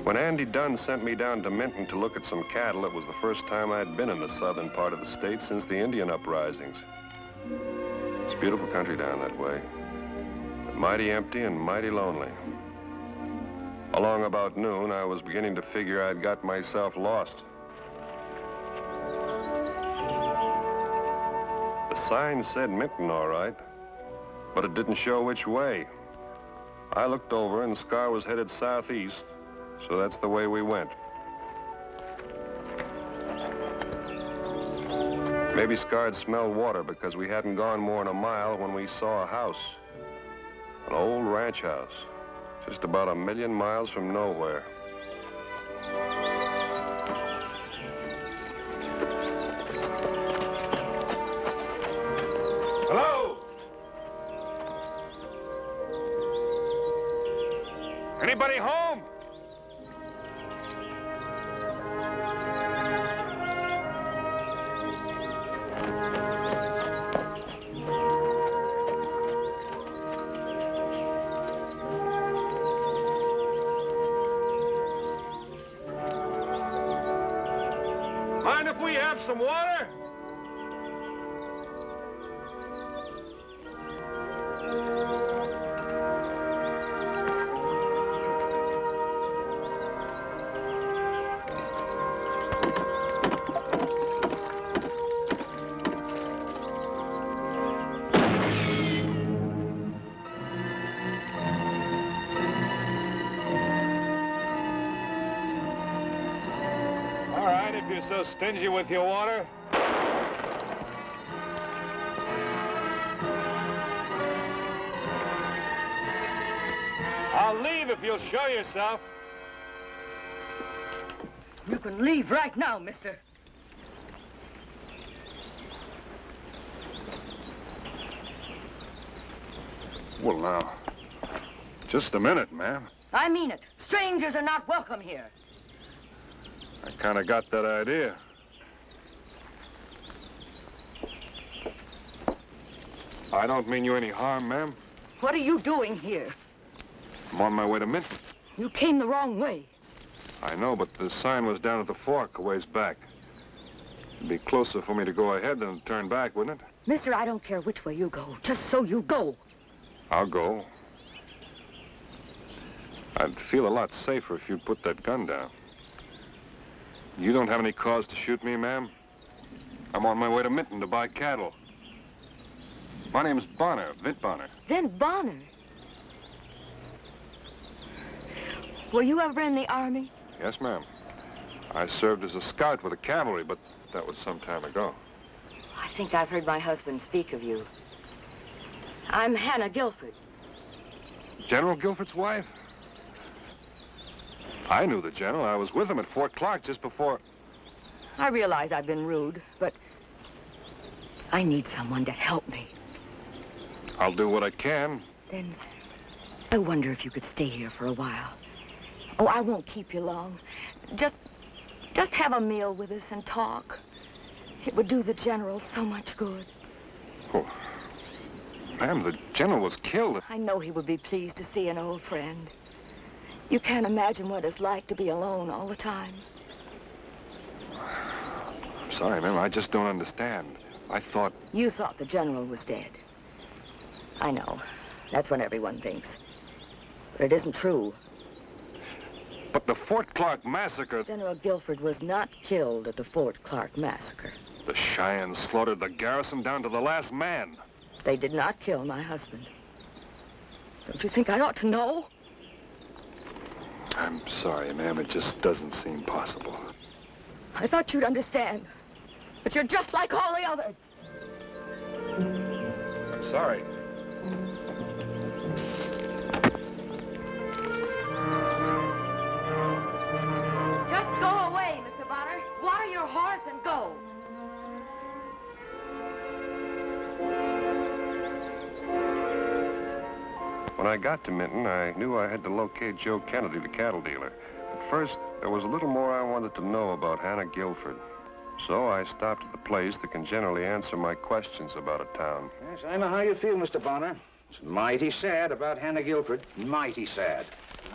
When Andy Dunn sent me down to Minton to look at some cattle, it was the first time I'd been in the southern part of the state since the Indian uprisings. It's beautiful country down that way, but mighty empty and mighty lonely. Along about noon, I was beginning to figure I'd got myself lost. The sign said Minton, all right, but it didn't show which way. I looked over, and Scar was headed southeast, so that's the way we went. Maybe Scar had smelled water because we hadn't gone more than a mile when we saw a house. An old ranch house, just about 1,000,000 miles from nowhere. Hello? Anybody home? Mind if we have some water? All right, if you're so stingy with your water. I'll leave if you'll show yourself. You can leave right now, mister. Well, now, just a minute, ma'am. I mean it. Strangers are not welcome here. I kind of got that idea. I don't mean you any harm, ma'am. What are you doing here? I'm on my way to Minton. You came the wrong way. I know, but the sign was down at the fork a ways back. It'd be closer for me to go ahead than to turn back, wouldn't it? Mister, I don't care which way you go, just so you go. I'll go. I'd feel a lot safer if you'd put that gun down. You don't have any cause to shoot me, ma'am. I'm on my way to Minton to buy cattle. My name's Bonner, Vint Bonner. Vint Bonner? Were you ever in the Army? Yes, ma'am. I served as a scout with the cavalry, but that was some time ago. I think I've heard my husband speak of you. I'm Hannah Guilford. General Guilford's wife? I knew the general. I was with him at Fort Clark just before... I realize I've been rude, but I need someone to help me. I'll do what I can. Then I wonder if you could stay here for a while. Oh, I won't keep you long. Just have a meal with us and talk. It would do the general so much good. Oh, ma'am, the general was killed. I know he would be pleased to see an old friend. You can't imagine what it's like to be alone all the time. I'm sorry, ma'am. I just don't understand. I thought... You thought the general was dead. I know. That's what everyone thinks. But it isn't true. But the Fort Clark massacre... General Guilford was not killed at the Fort Clark massacre. The Cheyennes slaughtered the garrison down to the last man. They did not kill my husband. Don't you think I ought to know? I'm sorry, ma'am. It just doesn't seem possible. I thought you'd understand. But you're just like all the others. I'm sorry. Just go away, Mr. Bonner. Water your horse and go. When I got to Minton, I knew I had to locate Joe Kennedy, the cattle dealer. But first, there was a little more I wanted to know about Hannah Guilford. So I stopped at the place that can generally answer my questions about a town. Yes, I know how you feel, Mr. Bonner. It's mighty sad about Hannah Guilford. Mighty sad.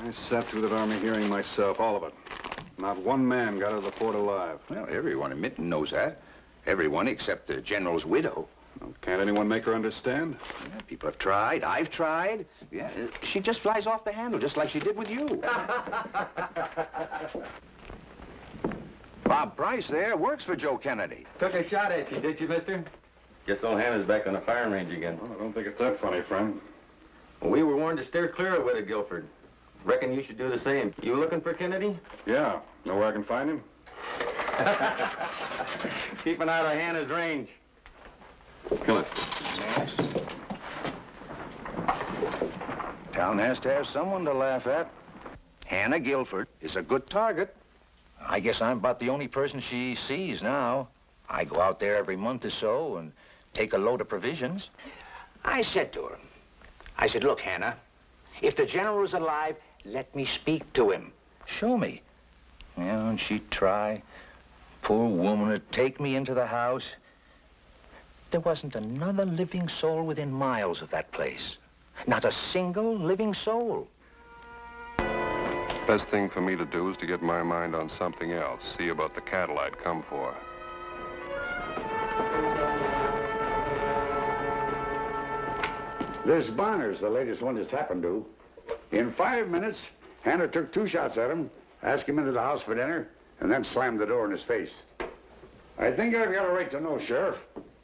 I sat through that Army hearing myself, all of it. Not one man got out of the fort alive. Well, everyone in Minton knows that. Everyone except the general's widow. Well, can't anyone make her understand? Yeah, people have tried. I've tried. Yeah, she just flies off the handle, just like she did with you. Bob Price there works for Joe Kennedy. Took a shot at you, did you, mister? Guess old Hannah's back on the firing range again. Well, I don't think it's that funny, friend. Well, we were warned to steer clear of Widow Guilford. Reckon you should do the same. You looking for Kennedy? Yeah. Know where I can find him? Keeping out of Hannah's range. Kill it. Yes. Town has to have someone to laugh at. Hannah Guilford is a good target. I guess I'm about the only person she sees now. I go out there every month or so and take a load of provisions. I said to her, I said, look, Hannah, if the general is alive, let me speak to him. Show me. Yeah, and she'd try. Poor woman would take me into the house. There wasn't another living soul within miles of that place. Not a single living soul. Best thing for me to do is to get my mind on something else. See about the cattle I'd come for. This Bonner's the latest one that's happened to. In 5 minutes, Hannah took 2 shots at him, asked him into the house for dinner, and then slammed the door in his face. I think I've got a right to know, Sheriff,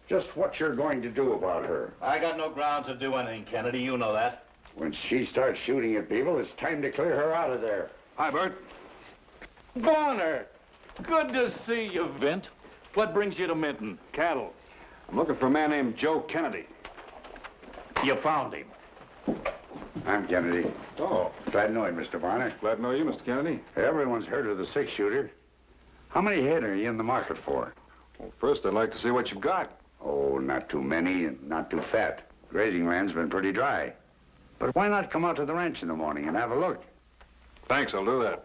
just what you're going to do about her. I got no ground to do anything, Kennedy. You know that. When she starts shooting at people, it's time to clear her out of there. Hi, Bert. Bonner, good to see you, Vint. What brings you to Minton? Cattle. I'm looking for a man named Joe Kennedy. You found him. I'm Kennedy. Oh. Glad to know you, Mr. Bonner. Glad to know you, Mr. Kennedy. Everyone's heard of the 6-shooter. How many head are you in the market for? Well, first, I'd like to see what you've got. Oh, not too many and not too fat. Grazing land's been pretty dry. But why not come out to the ranch in the morning and have a look? Thanks, I'll do that.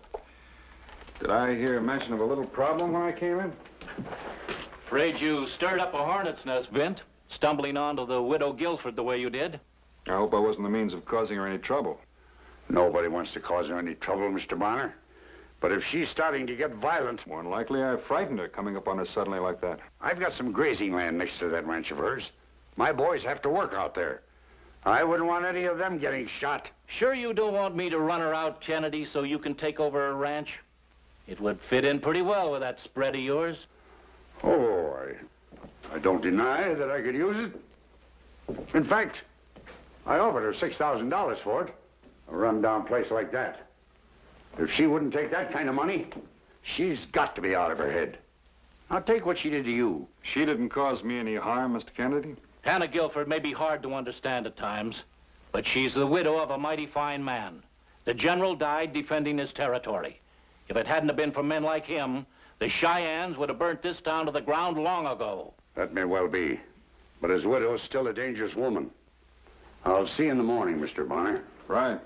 Did I hear mention of a little problem when I came in? Afraid you stirred up a hornet's nest, Vint, stumbling onto the Widow Guilford the way you did. I hope I wasn't the means of causing her any trouble. Nobody wants to cause her any trouble, Mr. Bonner. But if she's starting to get violent... More than likely, I frightened her coming up on her suddenly like that. I've got some grazing land next to that ranch of hers. My boys have to work out there. I wouldn't want any of them getting shot. Sure you don't want me to run her out, Kennedy, so you can take over her ranch? It would fit in pretty well with that spread of yours. Oh, I don't deny that I could use it. In fact, I offered her $6,000 for it. A run-down place like that. If she wouldn't take that kind of money, she's got to be out of her head. Now take what she did to you. She didn't cause me any harm, Mr. Kennedy. Hannah Guilford may be hard to understand at times, but she's the widow of a mighty fine man. The general died defending his territory. If it hadn't have been for men like him, the Cheyennes would have burnt this town to the ground long ago. That may well be. But his widow's still a dangerous woman. I'll see you in the morning, Mr. Bonner. Right.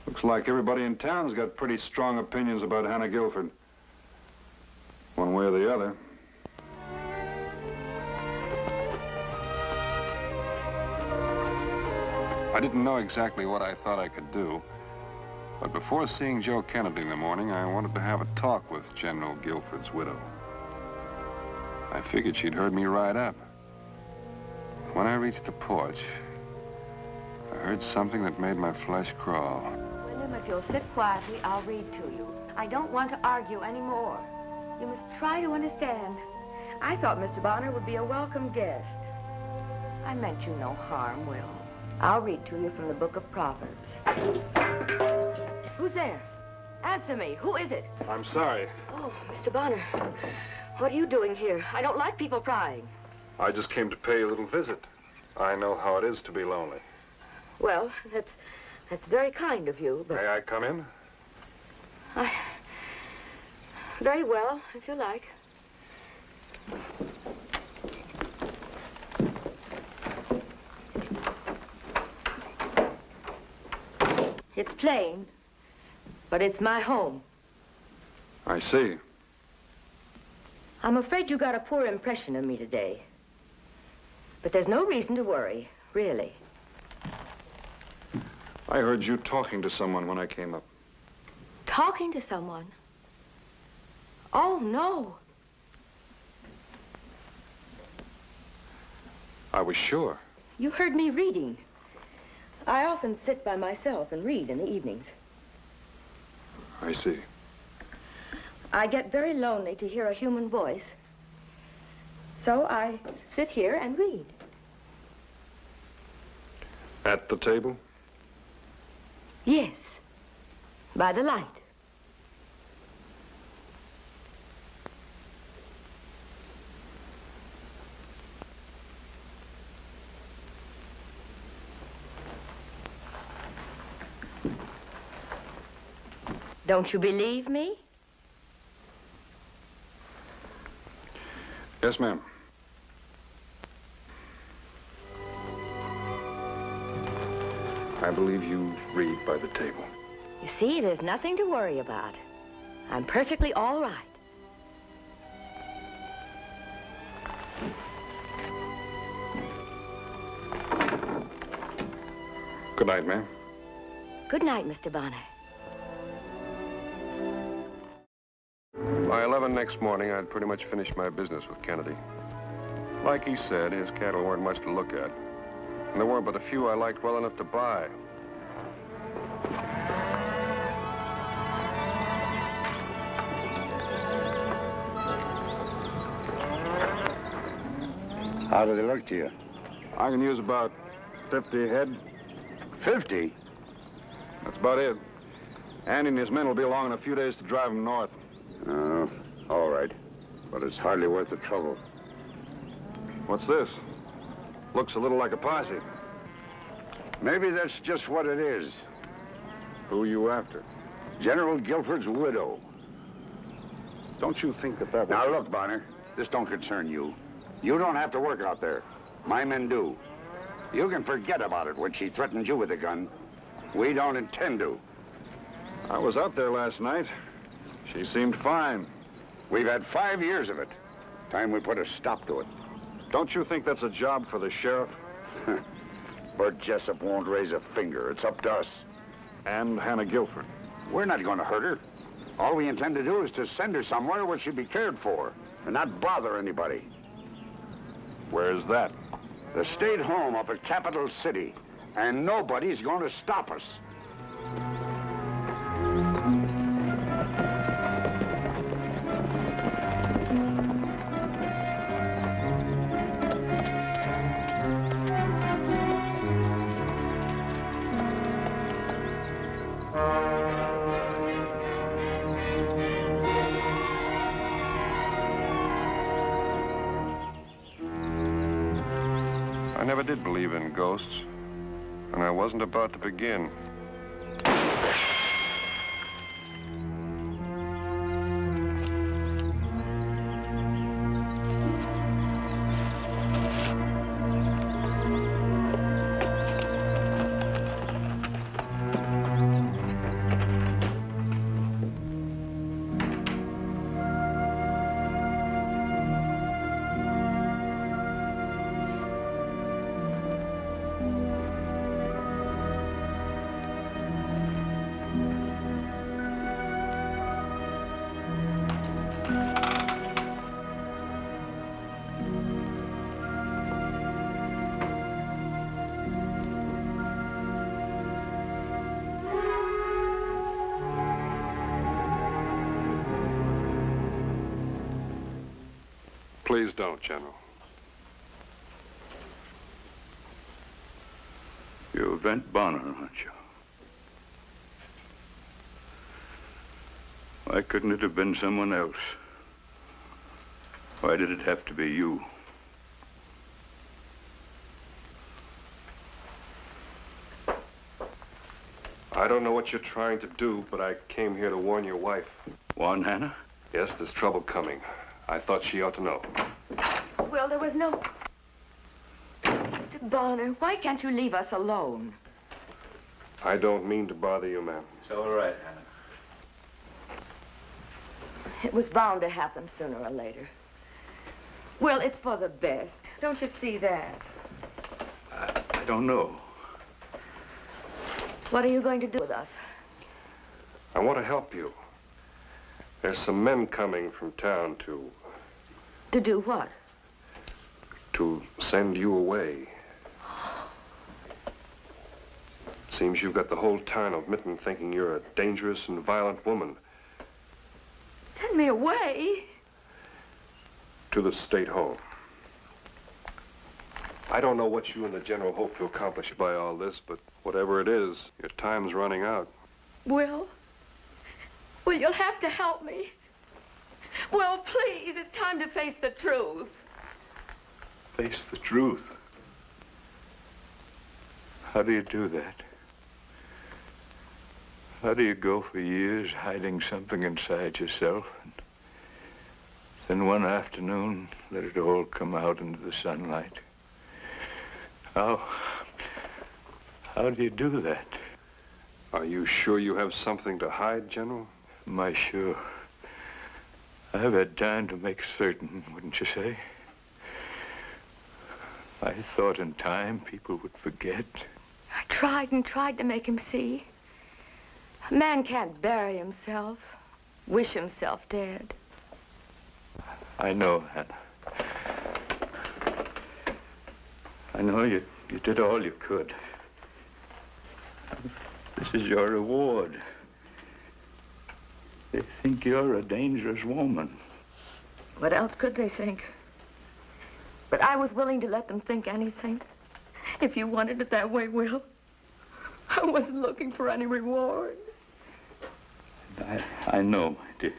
Looks like everybody in town's got pretty strong opinions about Hannah Guilford. One way or the other. I didn't know exactly what I thought I could do, but before seeing Joe Kennedy in the morning, I wanted to have a talk with General Guilford's widow. I figured she'd heard me ride up. When I reached the porch, I heard something that made my flesh crawl. William, if you'll sit quietly, I'll read to you. I don't want to argue anymore. You must try to understand. I thought Mr. Bonner would be a welcome guest. I meant you no harm, Will. I'll read to you from the book of Proverbs. Who's there? Answer me. Who is it? I'm sorry. Oh, Mr. Bonner. What are you doing here? I don't like people prying. I just came to pay you a little visit. I know how it is to be lonely. Well, that's very kind of you, but... May I come in? Very well, if you like. It's plain, but it's my home. I see. I'm afraid you got a poor impression of me today. But there's no reason to worry, really. I heard you talking to someone when I came up. Talking to someone? Oh, no. I was sure. You heard me reading. I often sit by myself and read in the evenings. I see. I get very lonely to hear a human voice. So I sit here and read. At the table? Yes, by the light. Don't you believe me? Yes, ma'am. I believe you read by the table. You see, there's nothing to worry about. I'm perfectly all right. Good night, ma'am. Good night, Mr. Bonner. By 11 next morning, I'd pretty much finished my business with Kennedy. Like he said, his cattle weren't much to look at. And there were but a few I liked well enough to buy. How do they look to you? I can use about 50 head. 50? That's about it. Andy and his men will be along in a few days to drive them north. All right. But it's hardly worth the trouble. What's this? Looks a little like a posse. Maybe that's just what it is. Who are you after? General Guilford's widow. Don't you think that Now, look, Bonner. This don't concern you. You don't have to work out there. My men do. You can forget about it when she threatened you with a gun. We don't intend to. I was out there last night. She seemed fine. We've had 5 years of it. Time we put a stop to it. Don't you think that's a job for the sheriff? Bert Jessup won't raise a finger. It's up to us. And Hannah Guilford. We're not going to hurt her. All we intend to do is to send her somewhere where she'll be cared for and not bother anybody. Where's that? The state home up at Capital City. And nobody's going to stop us. never did believe in ghosts, and I wasn't about to begin. Please don't, General. You're Vent Bonner, aren't you? Why couldn't it have been someone else? Why did it have to be you? I don't know what you're trying to do, but I came here to warn your wife. Warn Hannah? Yes, there's trouble coming. I thought she ought to know. Well, there was no... Mr. Bonner, why can't you leave us alone? I don't mean to bother you, ma'am. It's all right, Hannah. It was bound to happen sooner or later. Well, it's for the best. Don't you see that? I don't know. What are you going to do with us? I want to help you. There's some men coming from town to do what? To send you away. Seems you've got the whole town of Mitten thinking you're a dangerous and violent woman. Send me away? To the state home. I don't know what you and the general hope to accomplish by all this, but whatever it is, your time's running out. Will, you'll have to help me. Well, please, it's time to face the truth. Face the truth. How do you do that? How do you go for years hiding something inside yourself, and then one afternoon let it all come out into the sunlight? How do you do that? Are you sure you have something to hide, General? Am I sure? I've had time to make certain, wouldn't you say? I thought in time people would forget. I tried and tried to make him see. A man can't bury himself, wish himself dead. I know, Hannah. I know you did all you could. This is your reward. They think you're a dangerous woman. What else could they think? But I was willing to let them think anything. If you wanted it that way, Will. I wasn't looking for any reward. I know, my dear.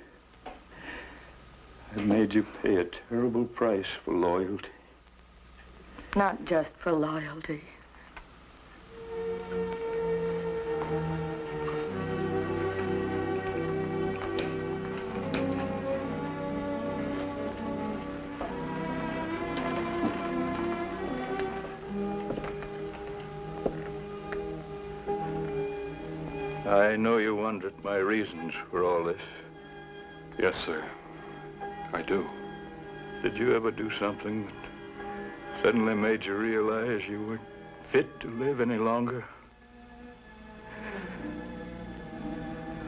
I've made you pay a terrible price for loyalty. Not just for loyalty. I know you wondered my reasons for all this. Yes, sir. I do. Did you ever do something that suddenly made you realize you weren't fit to live any longer?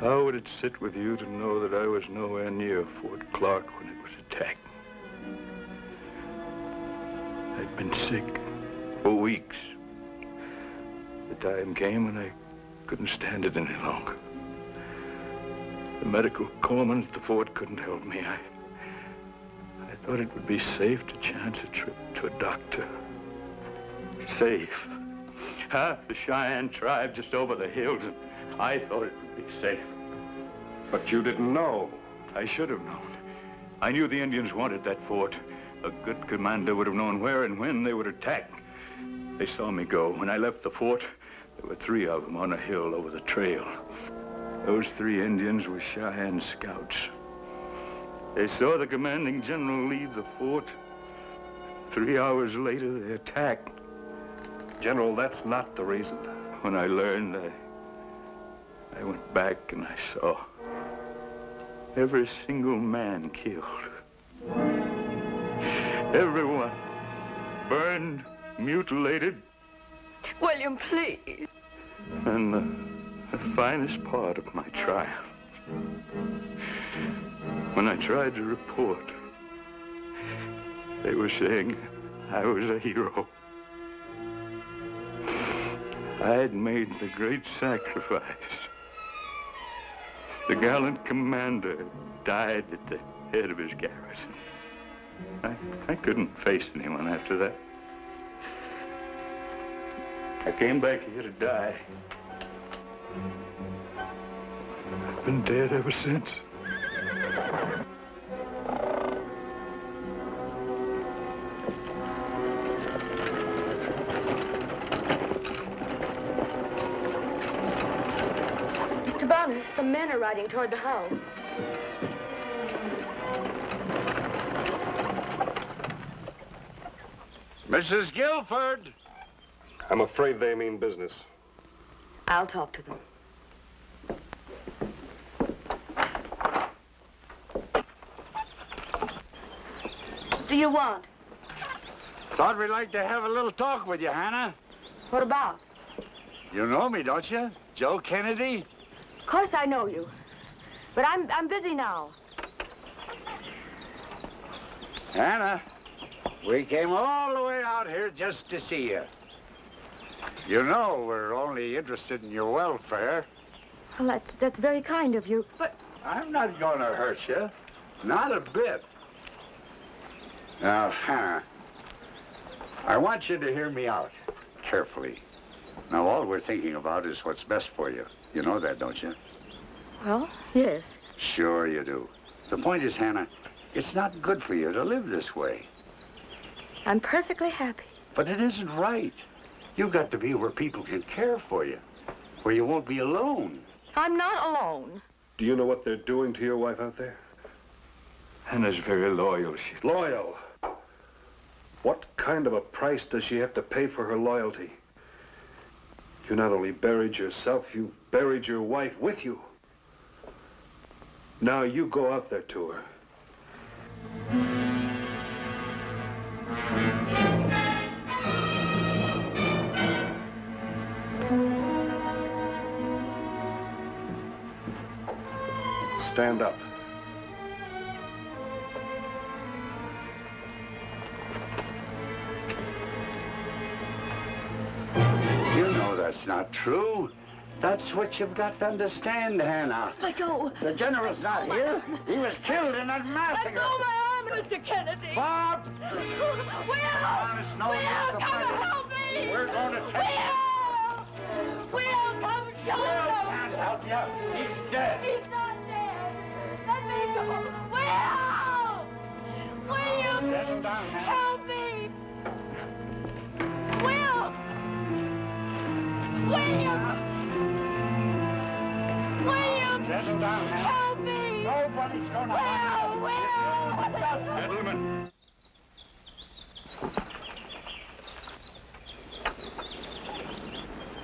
How would it sit with you to know that I was nowhere near Fort Clark when it was attacked? I'd been sick for weeks. The time came when I couldn't stand it any longer. The medical corpsman at the fort couldn't help me. I thought it would be safe to chance a trip to a doctor. Safe. Half the Cheyenne tribe just over the hills, and I thought it would be safe. But you didn't know. I should have known. I knew the Indians wanted that fort. A good commander would have known where and when they would attack. They saw me go. When I left the fort, there were 3 of them on a hill over the trail. Those 3 Indians were Cheyenne scouts. They saw the commanding general leave the fort. 3 hours later, they attacked. General, that's not the reason. When I learned, I went back and I saw every single man killed. Everyone burned, mutilated. William, please. And the finest part of my triumph, when I tried to report, they were saying I was a hero. I had made the great sacrifice. The gallant commander died at the head of his garrison. I couldn't face anyone after that. I came back here to die. I've been dead ever since. Mr. Bond, some men are riding toward the house. Mrs. Guilford! I'm afraid they mean business. I'll talk to them. What do you want? Thought we'd like to have a little talk with you, Hannah. What about? You know me, don't you? Joe Kennedy? Of course I know you. But I'm busy now. Hannah, we came all the way out here just to see you. You know we're only interested in your welfare. Well, that's very kind of you, but... I'm not going to hurt you. Not a bit. Now, Hannah, I want you to hear me out carefully. Now, all we're thinking about is what's best for you. You know that, don't you? Well, yes. Sure you do. The point is, Hannah, it's not good for you to live this way. I'm perfectly happy. But it isn't right. You've got to be where people can care for you, where you won't be alone. I'm not alone. Do you know what they're doing to your wife out there? Hannah's very loyal. She's loyal? What kind of a price does she have to pay for her loyalty? You not only buried yourself, you buried your wife with you. Now you go out there to her. Stand up. You know that's not true. That's what you've got to understand, Hannah. Let go. The general's not here. He was killed in that massacre. Let go my arm, Mr. Kennedy. Bob! Will! Honest, no use Will, to come fight. and help me! We're going to take Will! Will, come and show him! Can't help you. He's dead. He's not dead. Let me go. Will! William! Settle down, Hannah. Help me! Will! William! William! Settle down, Hannah. Help me! Nobody's going to Will! Will! Gentlemen.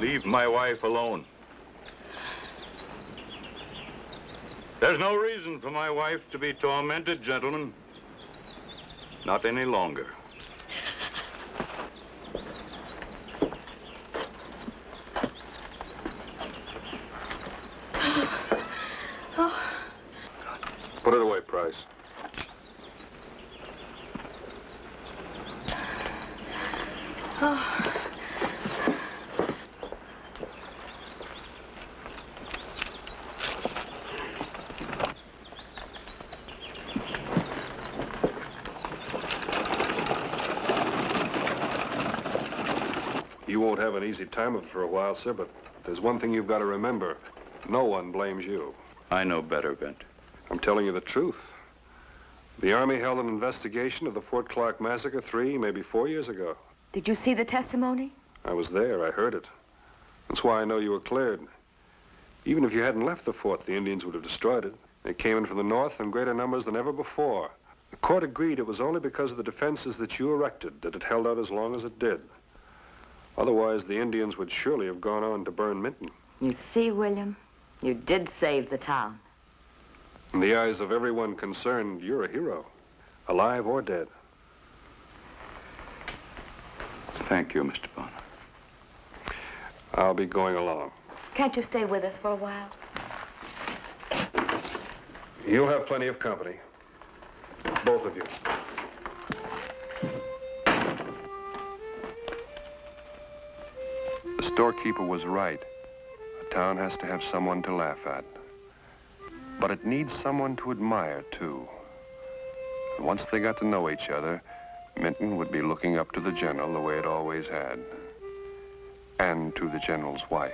Leave my wife alone. There's no reason for my wife to be tormented, gentlemen. Not any longer. Put it away, Price. Oh. You won't have an easy time of it for a while, sir, but there's one thing you've got to remember. No one blames you. I know better, Bent. I'm telling you the truth. The Army held an investigation of the Fort Clark massacre 3, maybe 4 years ago. Did you see the testimony? I was there. I heard it. That's why I know you were cleared. Even if you hadn't left the fort, the Indians would have destroyed it. They came in from the north in greater numbers than ever before. The court agreed it was only because of the defenses that you erected that it held out as long as it did. Otherwise, the Indians would surely have gone on to burn Minton. You see, William, you did save the town. In the eyes of everyone concerned, you're a hero, alive or dead. Thank you, Mr. Bonner. I'll be going along. Can't you stay with us for a while? You'll have plenty of company. Both of you. The storekeeper was right. A town has to have someone to laugh at. But it needs someone to admire, too. And once they got to know each other, Minton would be looking up to the general the way it always had. And to the general's wife.